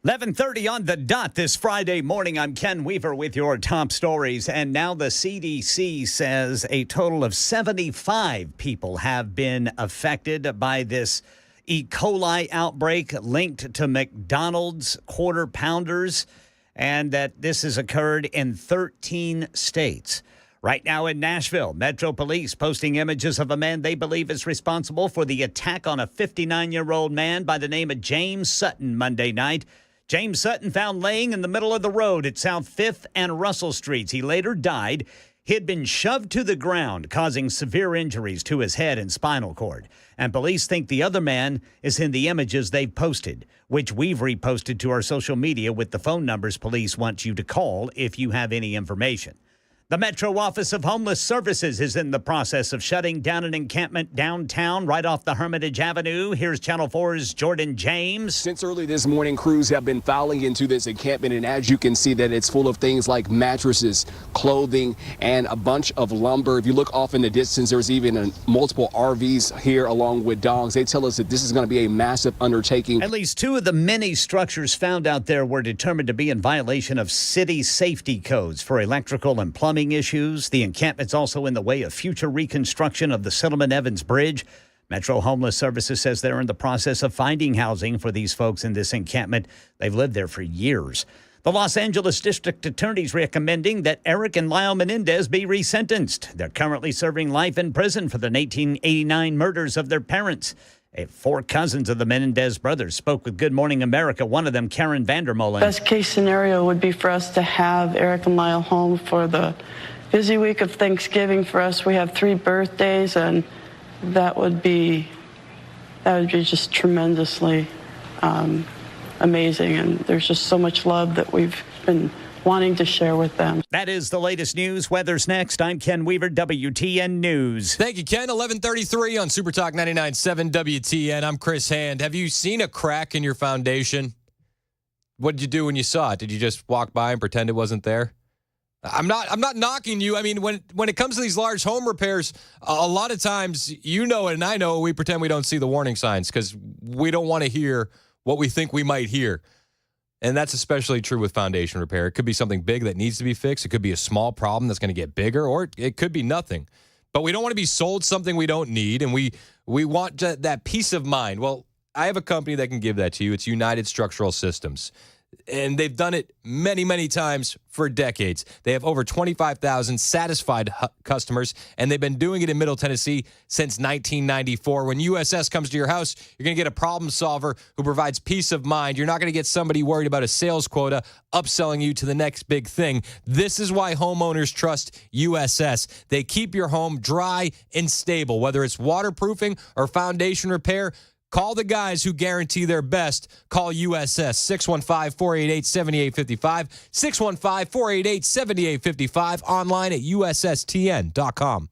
$11:30 on the dot this Friday morning. I'm Ken Weaver with your top stories. And now the CDC says a total of 75 people have been affected by this E. coli outbreak linked to McDonald's Quarter Pounders, and that this has occurred in 13 states. Right now in Nashville, Metro Police posting images of a man they believe is responsible for the attack on a 59-year-old man by the name of James Sutton Monday night. James Sutton found laying in the middle of the road at South 5th and Russell Streets. He later died. He had been shoved to the ground, causing severe injuries to his head and spinal cord. And police think the other man is in the images they've posted, which we've reposted to our social media with the phone numbers police want you to call if you have any information. The Metro Office of Homeless Services is in the process of shutting down an encampment downtown right off the Hermitage Avenue. Here's Channel 4's Jordan James. Since early this morning, crews have been filing into this encampment, and as you can see, that it's full of things like mattresses, clothing, and a bunch of lumber. If you look off in the distance, there's even multiple RVs here along with dogs. They tell us that this is going to be a massive undertaking. At least 2 of the many structures found out there were determined to be in violation of city safety codes for electrical and plumbing issues. The encampment's also in the way of future reconstruction of the Silliman Evans Bridge. Metro Homeless Services says they're in the process of finding housing for these folks in this encampment. They've lived there for years. The Los Angeles District Attorney's recommending that Eric and Lyle Menendez be resentenced. They're currently serving life in prison for the 1989 murders of their parents. 4 cousins of the Menendez brothers spoke with Good Morning America. One of them, Karen Vandermolen. Best case scenario would be for us to have Eric and Lyle home for the busy week of Thanksgiving. For us, we have 3 birthdays, and that would be just tremendously amazing. And there's just so much love that we've been wanting to share with them. That is the latest news. Weather's next. I'm Ken Weaver, WTN News. Thank you, Ken. 11:33 on Super Talk 99.7 WTN. I'm Chris Hand. Have you seen a crack in your foundation? What did you do when you saw it? Did you just walk by and pretend it wasn't there? I'm not knocking you. I mean, when it comes to these large home repairs, a lot of times, you know it and I know it, we pretend we don't see the warning signs because we don't want to hear what we think we might hear. And that's especially true with foundation repair. It could be something big that needs to be fixed. It could be a small problem that's going to get bigger, or it could be nothing. But we don't want to be sold something we don't need, and we want that peace of mind. Well, I have a company that can give that to you. It's United Structural Systems. And they've done it many, many times for decades. They have over 25,000 satisfied customers, and they've been doing it in Middle Tennessee since 1994. When USS comes to your house, you're going to get a problem solver who provides peace of mind. You're not going to get somebody worried about a sales quota upselling you to the next big thing. This is why homeowners trust USS. They keep your home dry and stable, whether it's waterproofing or foundation repair. Call the guys who guarantee their best. Call USS 615-488-7855, 615-488-7855, online at USSTN.com.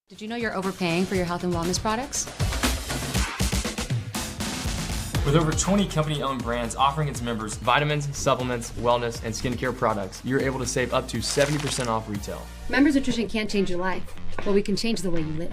Did you know you're overpaying for your health and wellness products? With over 20 company-owned brands offering its members vitamins, supplements, wellness, and skincare products, you're able to save up to 70% off retail. Members Nutrition can't change your life, but we can change the way you live.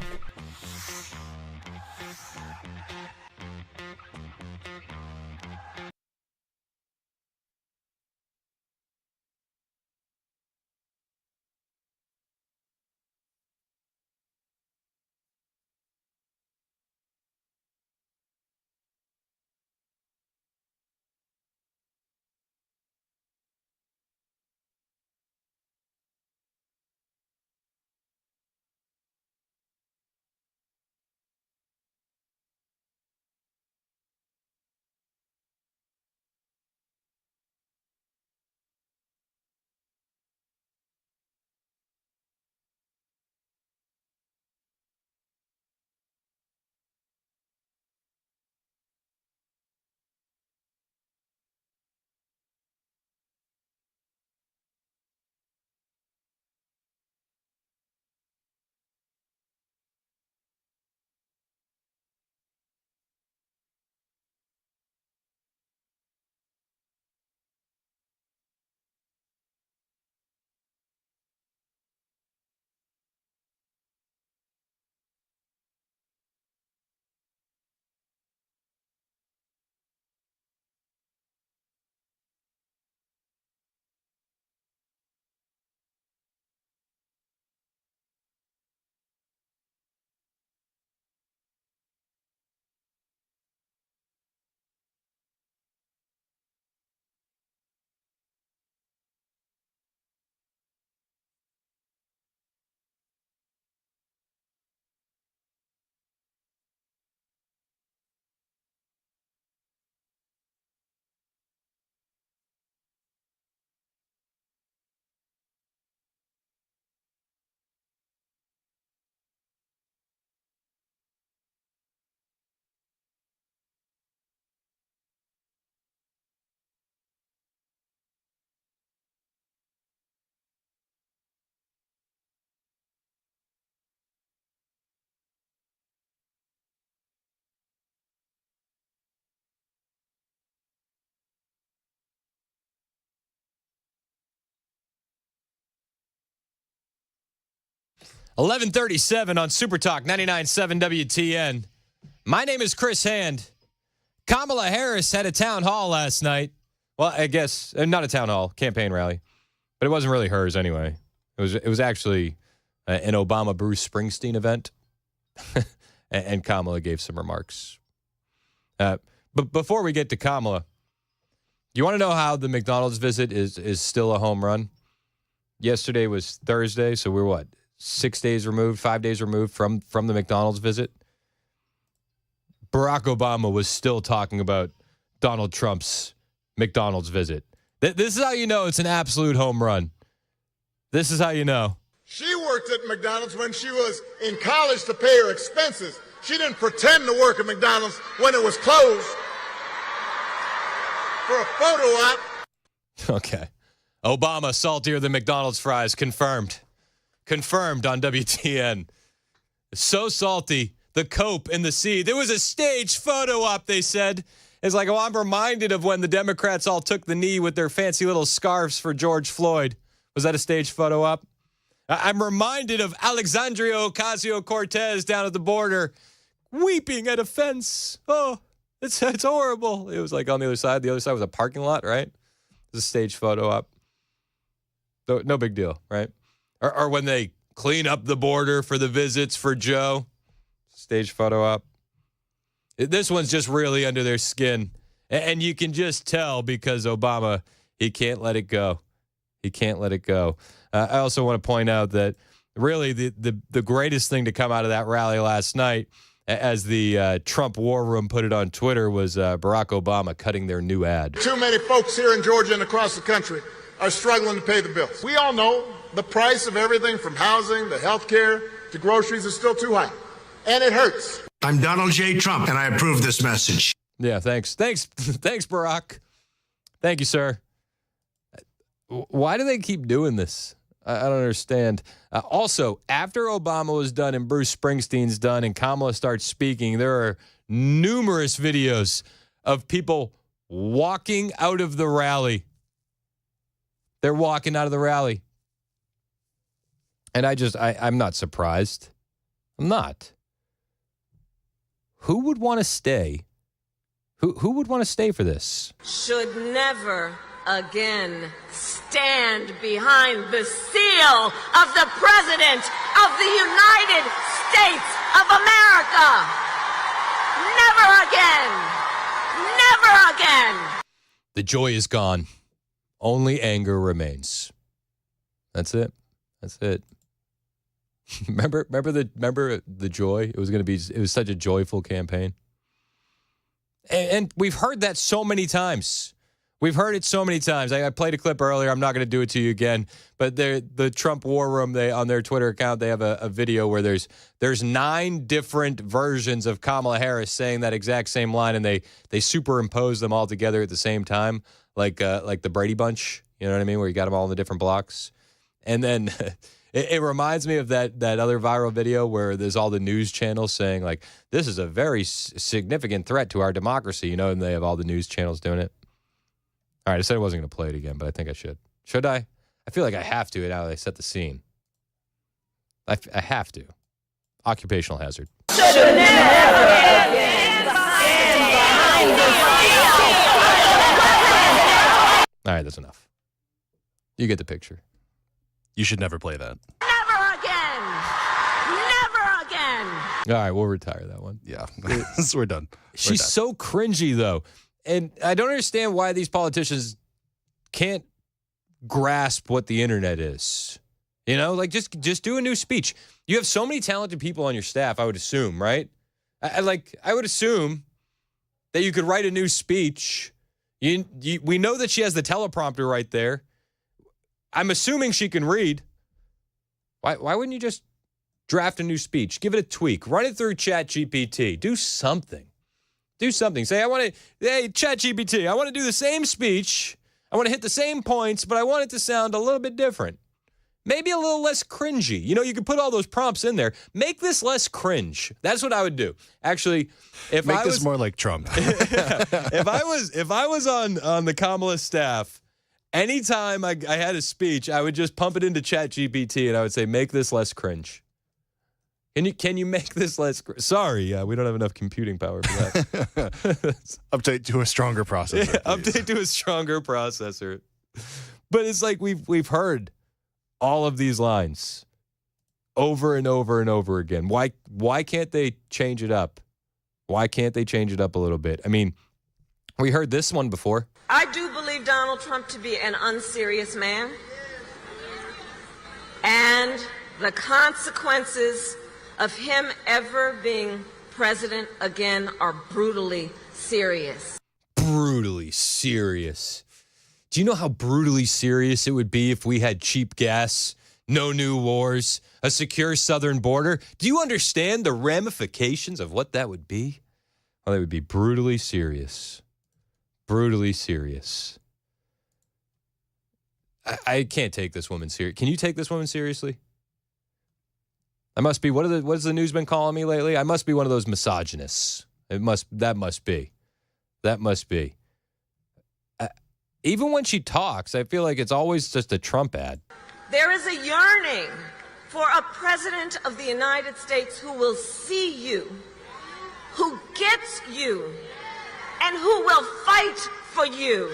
11:37 on Super Talk 99.7 WTN. My name is Chris Hand. Kamala Harris had a town hall last night. Well, I guess not a town hall, campaign rally, but it wasn't really hers anyway. It was actually an Obama Bruce Springsteen event, and Kamala gave some remarks. But before we get to Kamala, you want to know how the McDonald's visit is still a home run? Yesterday was Thursday, so we're what, 5 days removed from the McDonald's visit? Barack Obama was still talking about Donald Trump's McDonald's visit. This is how you know it's an absolute home run. This is how you know. She worked at McDonald's when she was in college to pay her expenses. She didn't pretend to work at McDonald's when it was closed for a photo op. Okay. Obama saltier than McDonald's fries. Confirmed on WTN. So salty, the cope in the sea. There was a staged photo op, they said. It's like, I'm reminded of when the Democrats all took the knee with their fancy little scarves for George Floyd. Was that a staged photo op? I'm reminded of Alexandria Ocasio-Cortez down at the border weeping at a fence. Oh, it's horrible. It was like on the other side. The other side was a parking lot, right? It was a staged photo op. No big deal, right? Or when they clean up the border for the visits for Joe. Staged photo op. This one's just really under their skin. And you can just tell because Obama, he can't let it go. He can't let it go. I also want to point out that really the greatest thing to come out of that rally last night, as the Trump War Room put it on Twitter, was Barack Obama cutting their new ad. Too many folks here in Georgia and across the country are struggling to pay the bills. We all know the price of everything from housing to health care to groceries is still too high. And it hurts. I'm Donald J. Trump, and I approve this message. Yeah, thanks, Barack. Thank you, sir. Why do they keep doing this? I don't understand. Also, after Obama was done and Bruce Springsteen's done and Kamala starts speaking, there are numerous videos of people walking out of the rally. They're walking out of the rally. And I'm not surprised. I'm not. Who would want to stay? Who would want to stay for this? Should never again stand behind the seal of the President of the United States of America. Never again. Never again. The joy is gone. Only anger remains. That's it. Remember the joy? It was such a joyful campaign. And we've heard that so many times. We've heard it so many times. I played a clip earlier. I'm not going to do it to you again. But the Trump War Room, on their Twitter account, they have a video where there's 9 different versions of Kamala Harris saying that exact same line, and they superimpose them all together at the same time, like the Brady Bunch. You know what I mean? Where you got them all in the different blocks. And then it reminds me of that other viral video where there's all the news channels saying, like, this is a very significant threat to our democracy, you know, and they have all the news channels doing it. All right, I said I wasn't going to play it again, but I think I should. Should I? I feel like I have to now that I set the scene. I have to. Occupational hazard. Should never again stand behind the seal. All right, that's enough. You get the picture. You should never play that. Never again. Never again. All right, we'll retire that one. Yeah, we're done. She's so cringy, though. And I don't understand why these politicians can't grasp what the internet is. You know, like just do a new speech. You have so many talented people on your staff, I would assume, right? I would assume that you could write a new speech. We know that she has the teleprompter right there. I'm assuming she can read. Why wouldn't you just draft a new speech? Give it a tweak. Run it through ChatGPT. Do something. Do something. Say, hey, ChatGPT, I want to do the same speech. I want to hit the same points, but I want it to sound a little bit different. Maybe a little less cringy. You know, you can put all those prompts in there. Make this less cringe. That's what I would do. Actually, if Make this more like Trump. if I was on the Kamala staff, anytime I had a speech, I would just pump it into ChatGPT and I would say, make this less cringe. Can you make this less? Sorry, we don't have enough computing power for that. Update to a stronger processor. Yeah, update to a stronger processor. But it's like we've heard all of these lines over and over and over again. Why can't they change it up? Why can't they change it up a little bit? I mean, we heard this one before. I do believe Donald Trump to be an unserious man. And the consequences of him ever being president again are brutally serious. Brutally serious. Do you know how brutally serious it would be if we had cheap gas, no new wars, a secure southern border? Do you understand the ramifications of what that would be? Well, that would be brutally serious. Brutally serious. I can't take this woman serious. Can you take this woman seriously? I must be. What has the news been calling me lately? I must be one of those misogynists. That must be. Even when she talks, I feel like it's always just a Trump ad. There is a yearning for a president of the United States who will see you, who gets you, and who will fight for you.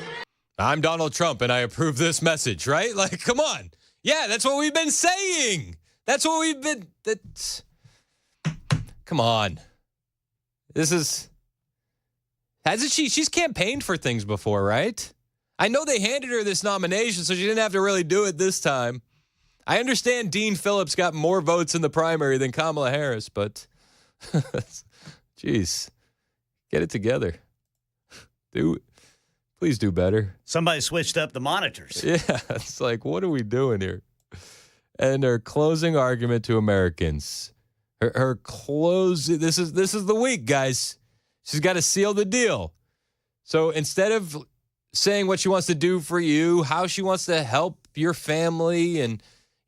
I'm Donald Trump, and I approve this message, right? Like, come on. Yeah, that's what we've been saying. That's what we've been... Come on. Hasn't she's campaigned for things before, right? I know they handed her this nomination, so she didn't have to really do it this time. I understand Dean Phillips got more votes in the primary than Kamala Harris, but... Jeez. Get it together. Please do better. Somebody switched up the monitors. Yeah, it's like, what are we doing here? And her closing argument to Americans. Her closing, this is the week, guys. She's got to seal the deal. So instead of saying what she wants to do for you, how she wants to help your family and,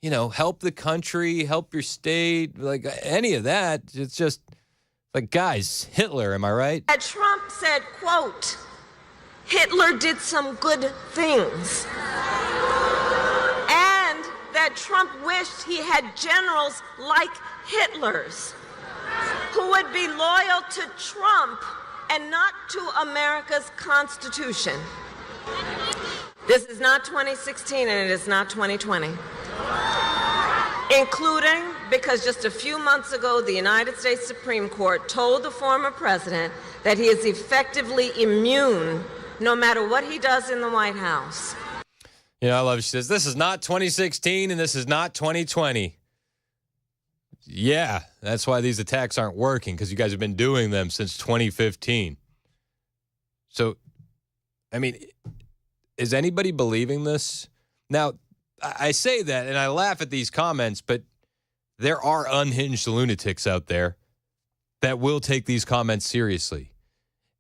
help the country, help your state, like any of that, it's just like, guys, Hitler, am I right? Trump said, quote, Hitler did some good things. And that Trump wished he had generals like Hitler's who would be loyal to Trump and not to America's Constitution. This is not 2016 and it is not 2020. Including because just a few months ago, the United States Supreme Court told the former president that he is effectively immune no matter what he does in the White House. I love it. She says, this is not 2016 and this is not 2020. Yeah, that's why these attacks aren't working, because you guys have been doing them since 2015. So, I mean, is anybody believing this? Now, I say that and I laugh at these comments, but there are unhinged lunatics out there that will take these comments seriously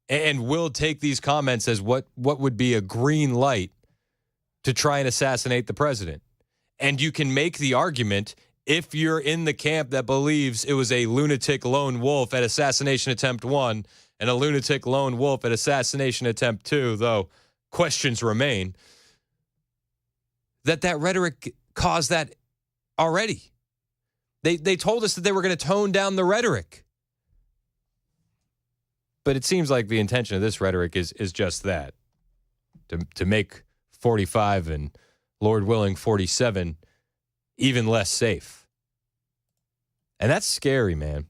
and will take these comments as what would be a green light to try and assassinate the president. And you can make the argument, if you're in the camp that believes it was a lunatic lone wolf at assassination attempt 1 and a lunatic lone wolf at assassination attempt 2, though questions remain, that rhetoric caused that already. They told us that they were going to tone down the rhetoric. But it seems like the intention of this rhetoric is just that, to make 45 and, Lord willing, 47 even less safe. And that's scary, man.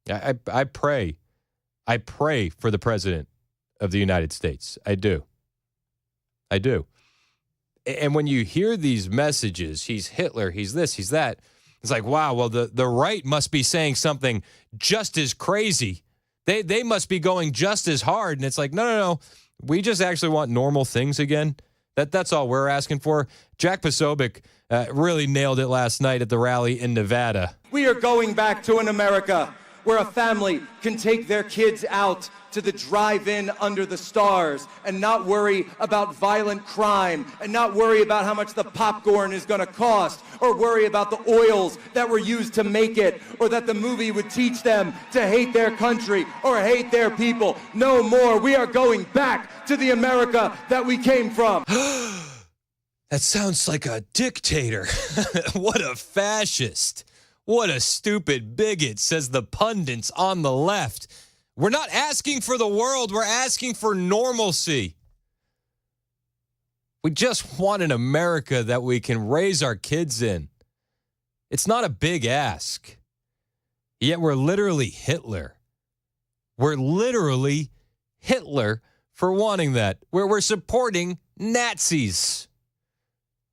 I pray for the president of the United States. I do. And when you hear these messages, he's Hitler, he's this, he's that, it's like, wow, well, the right must be saying something just as crazy. They must be going just as hard. And it's like, no. We just actually want normal things again. That's all we're asking for. Jack Posobiec really nailed it last night at the rally in Nevada. We are going back to an America where a family can take their kids out to the drive-in under the stars and not worry about violent crime and not worry about how much the popcorn is going to cost or worry about the oils that were used to make it or that the movie would teach them to hate their country or hate their people. No more. We are going back to the America that we came from. That sounds like a dictator. What a fascist. What a stupid bigot, says the pundits on the left. We're not asking for the world. We're asking for normalcy. We just want an America that we can raise our kids in. It's not a big ask. Yet we're literally Hitler. We're literally Hitler for wanting that. We're supporting Nazis.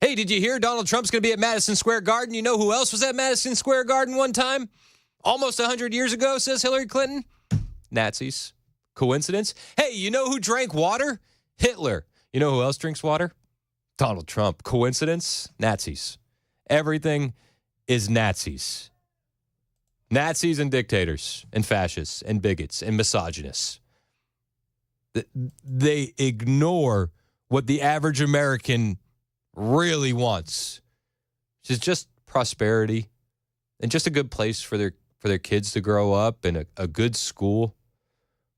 Hey, did you hear Donald Trump's going to be at Madison Square Garden? You know who else was at Madison Square Garden one time? Almost 100 years ago, says Hillary Clinton. Nazis. Coincidence? Hey, you know who drank water? Hitler. You know who else drinks water? Donald Trump. Coincidence? Nazis. Everything is Nazis. Nazis and dictators and fascists and bigots and misogynists. They ignore what the average American really wants, which is just prosperity and just a good place for their kids to grow up in a good school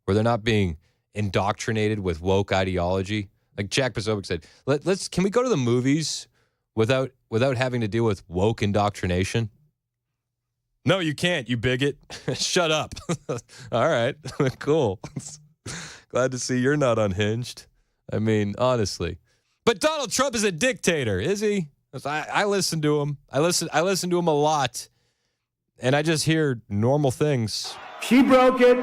where they're not being indoctrinated with woke ideology. Like Jack Posobiec said, can we go to the movies without having to deal with woke indoctrination? No, you can't, you bigot. Shut up. All right, cool. Glad to see you're not unhinged. I mean, honestly. But Donald Trump is a dictator, is he? I listen to him. I listen to him a lot. And I just hear normal things. She broke it,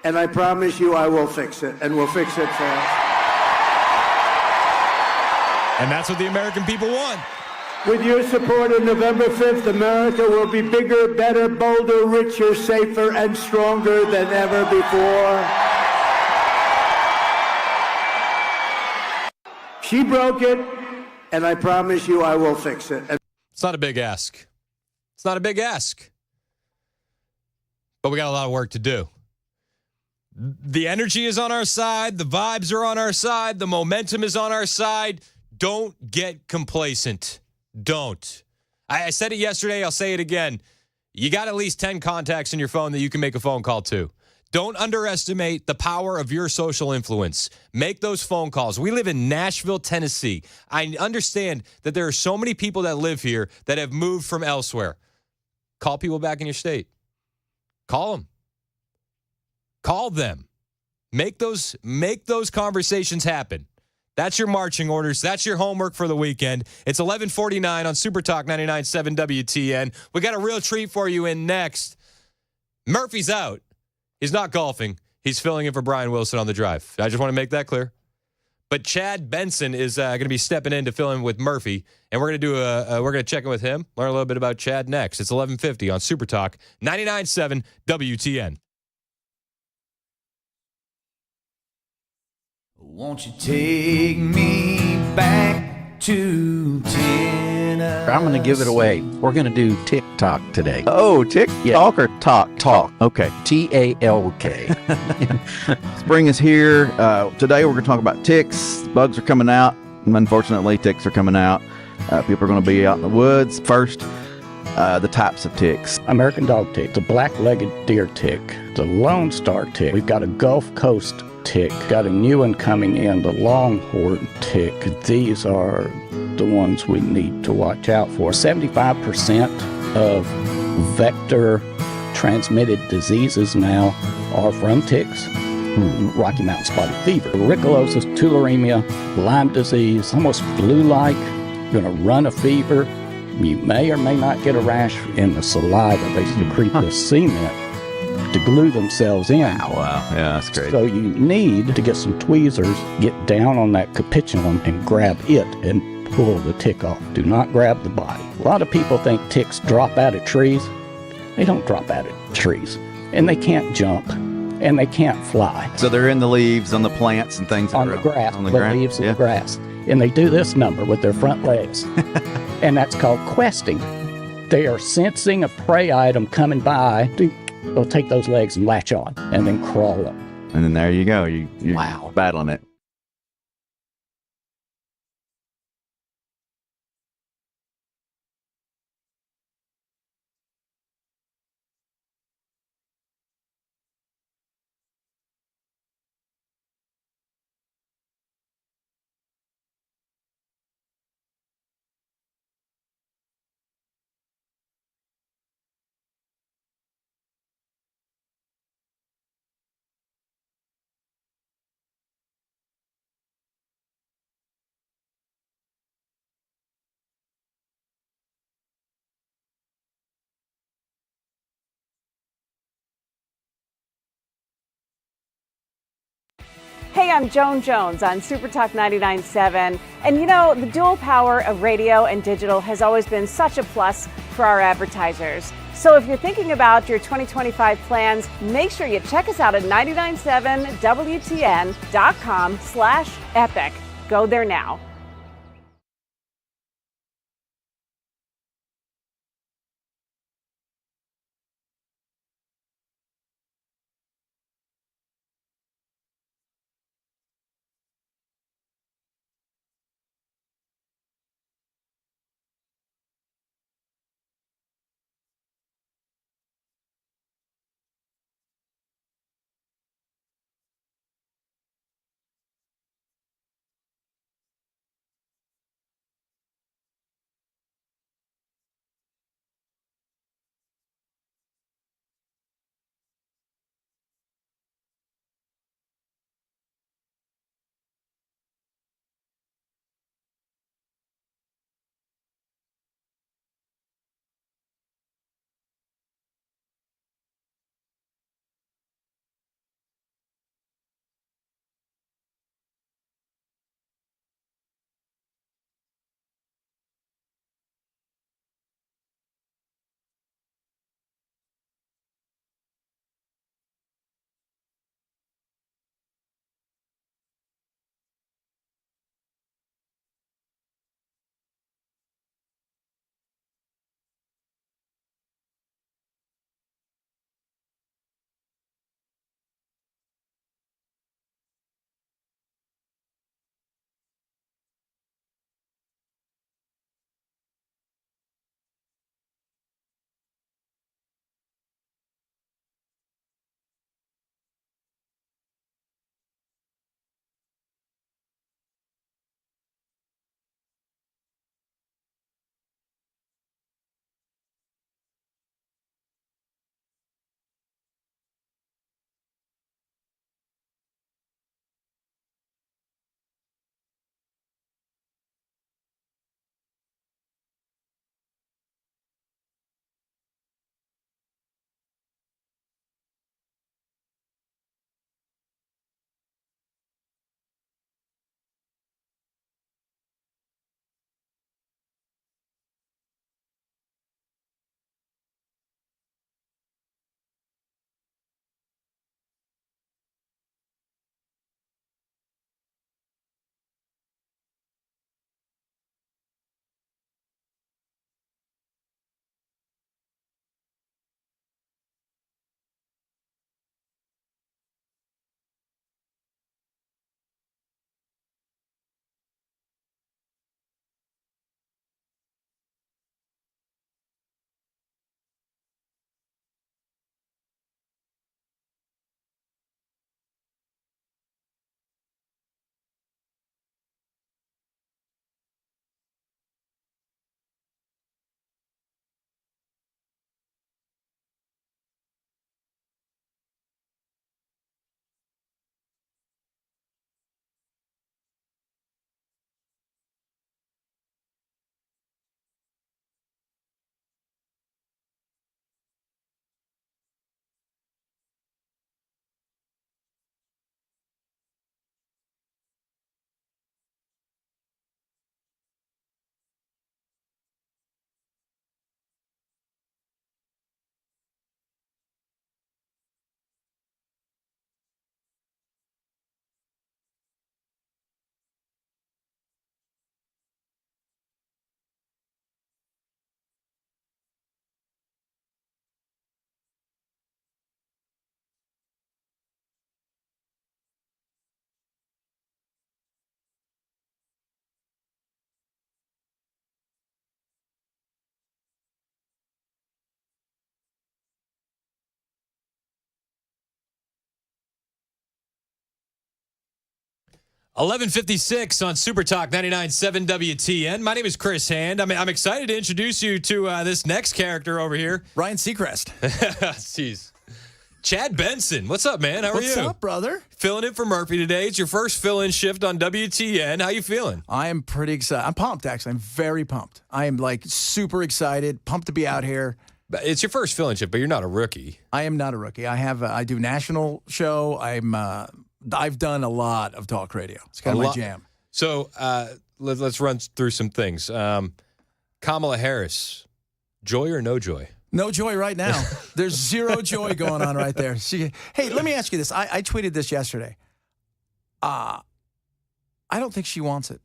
and I promise you I will fix it, and we'll fix it fast. And that's what the American people want. With your support on November 5th, America will be bigger, better, bolder, richer, safer, and stronger than ever before. She broke it, and I promise you I will fix it. It's not a big ask. It's not a big ask. But we got a lot of work to do. The energy is on our side. The vibes are on our side. The momentum is on our side. Don't get complacent. Don't. I said it yesterday. I'll say it again. You got at least 10 contacts in your phone that you can make a phone call to. Don't underestimate the power of your social influence. Make those phone calls. We live in Nashville, Tennessee. I understand that there are so many people that live here that have moved from elsewhere. Call people back in your state. Call them. Call them. Make those conversations happen. That's your marching orders. That's your homework for the weekend. It's 11:49 on Super Talk 99.7 WTN. We got a real treat for you in next. Murphy's out. He's not golfing. He's filling in for Brian Wilson on the drive. I just want to make that clear. But Chad Benson is going to be stepping in to fill in with Murphy, and we're going to check in with him, learn a little bit about Chad next. It's 11:50 on Super Talk 99.7 WTN. Won't you take me back to Tennessee? I'm going to give it away. We're going to do TikTok today. Oh, TikTok or talk? Talk. Okay. TALK. Spring is here. Today we're going to talk about ticks. Bugs are coming out. Unfortunately, ticks are coming out. People are going to be out in the woods. First, the types of ticks. American dog tick, the black-legged deer tick, the Lone Star tick. We've got a Gulf Coast tick. Got a new one coming in, the longhorn tick. These are the ones we need to watch out for. 75% of vector transmitted diseases now are from ticks. Rocky Mountain spotted fever, Rickelosis, tularemia, Lyme disease, almost flu-like. You're going to run a fever. You may or may not get a rash in the saliva. They secrete the cement to glue themselves in. Oh, wow. Yeah, that's great. So you need to get some tweezers, get down on that capitulum and grab it and pull the tick off. Do not grab the body. A lot of people think ticks drop out of trees. They don't drop out of trees. And they can't jump. And they can't fly. So they're in the leaves, on the plants and things. On the grass. On the leaves of the grass. And they do this number with their front legs. And that's called questing. They are sensing a prey item coming by. They'll take those legs and latch on and then crawl up. And then there you go. You're battling it. Hey, I'm Joan Jones on Super Talk 99.7. And you know, the dual power of radio and digital has always been such a plus for our advertisers. So if you're thinking about your 2025 plans, make sure you check us out at 997wtn.com/epic. Go there now. $11:56 on Super Talk 99.7 WTN. My name is Chris Hand. I'm excited to introduce you to this next character over here. Ryan Seacrest. Jeez. Chad Benson. What's up, man? How are you? What's up, brother? Filling in for Murphy today. It's your first fill-in shift on WTN. How you feeling? I am pretty excited. I'm pumped, actually. I'm very pumped. I am, like, super excited, pumped to be out here. It's your first fill-in shift, but you're not a rookie. I am not a rookie. I do national show. I'm I've done a lot of talk radio. It's kind of my jam. So let's run through some things. Kamala Harris, joy or no joy? No joy right now. There's zero joy going on right there. Hey, let me ask you this. I tweeted this yesterday. I don't think she wants it.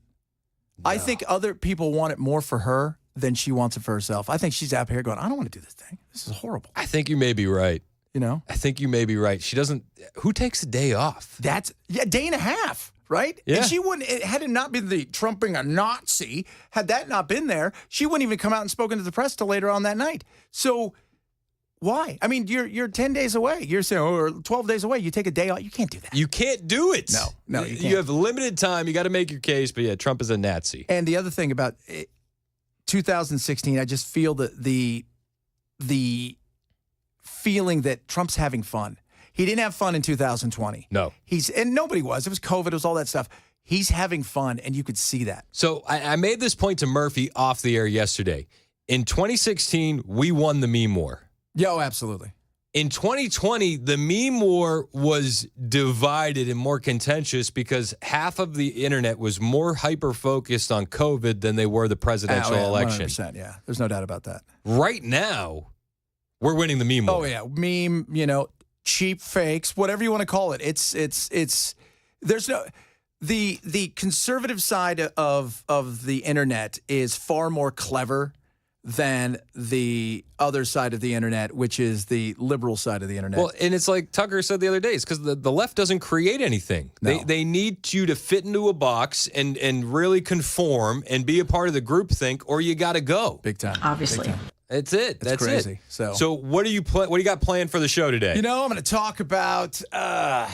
No. I think other people want it more for her than she wants it for herself. I think she's out here going, I don't want to do this thing. This is horrible. I think you may be right. You know? I think you may be right. She doesn't. Who takes a day off? That's a day and a half. Right? Yeah. And she wouldn't, had it not been the Trump being a Nazi, had that not been there, she wouldn't even come out and spoken to the press till later on that night. So why? I mean, you're 10 days away. You're saying, or 12 days away. You take a day off. You can't do that. You can't do it. No, you can't. You have limited time. You got to make your case. But yeah, Trump is a Nazi. And the other thing about 2016, I just feel that the feeling that Trump's having fun. He didn't have fun in 2020. No. And nobody was. It was COVID. It was all that stuff. He's having fun, and you could see that. So I made this point to Murphy off the air yesterday. In 2016, we won the meme war. Yeah, oh, absolutely. In 2020, the meme war was divided and more contentious because half of the internet was more hyper-focused on COVID than they were the presidential election. 100%, yeah. There's no doubt about that. Right now, we're winning the meme war. Oh, yeah. Meme, cheap fakes, whatever you want to call it. It's there's no the conservative side of the internet is far more clever than the other side of the internet, which is the liberal side of the internet. Well, and it's like Tucker said the other day, it's because the left doesn't create anything. No. They need you to fit into a box and really conform and be a part of the groupthink, or you got to go. Big time. Obviously. Big time. That's it. That's crazy. It. So what do you got planned for the show today? I'm going to talk about. I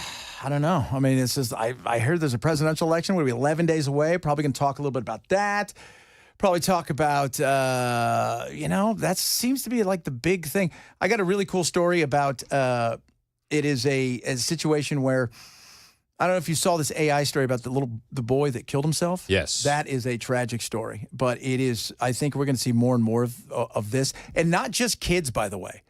don't know. I mean, it's just I heard there's a presidential election. We're 11 days away. Probably going to talk a little bit about that. Probably talk about. That seems to be like the big thing. I got a really cool story about. It is a situation where. I don't know if you saw this AI story about the boy that killed himself. Yes. That is a tragic story, but it is, I think we're going to see more and more of this, and not just kids, by the way,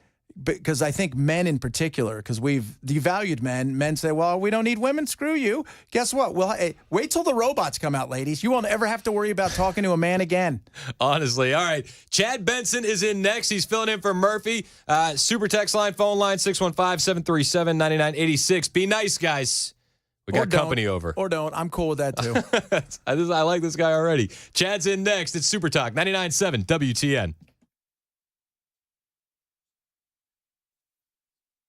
because I think men in particular, because we've devalued men say, well, we don't need women, screw you. Guess what? Well, hey, wait till the robots come out, ladies. You won't ever have to worry about talking to a man again. Honestly. All right. Chad Benson is in next. He's filling in for Murphy. Super text line, phone line, 615-737-9986. Be nice, guys. We got company over. Or don't. I'm cool with that, too. I like this guy already. Chad's in next. It's Super Talk 99.7 WTN.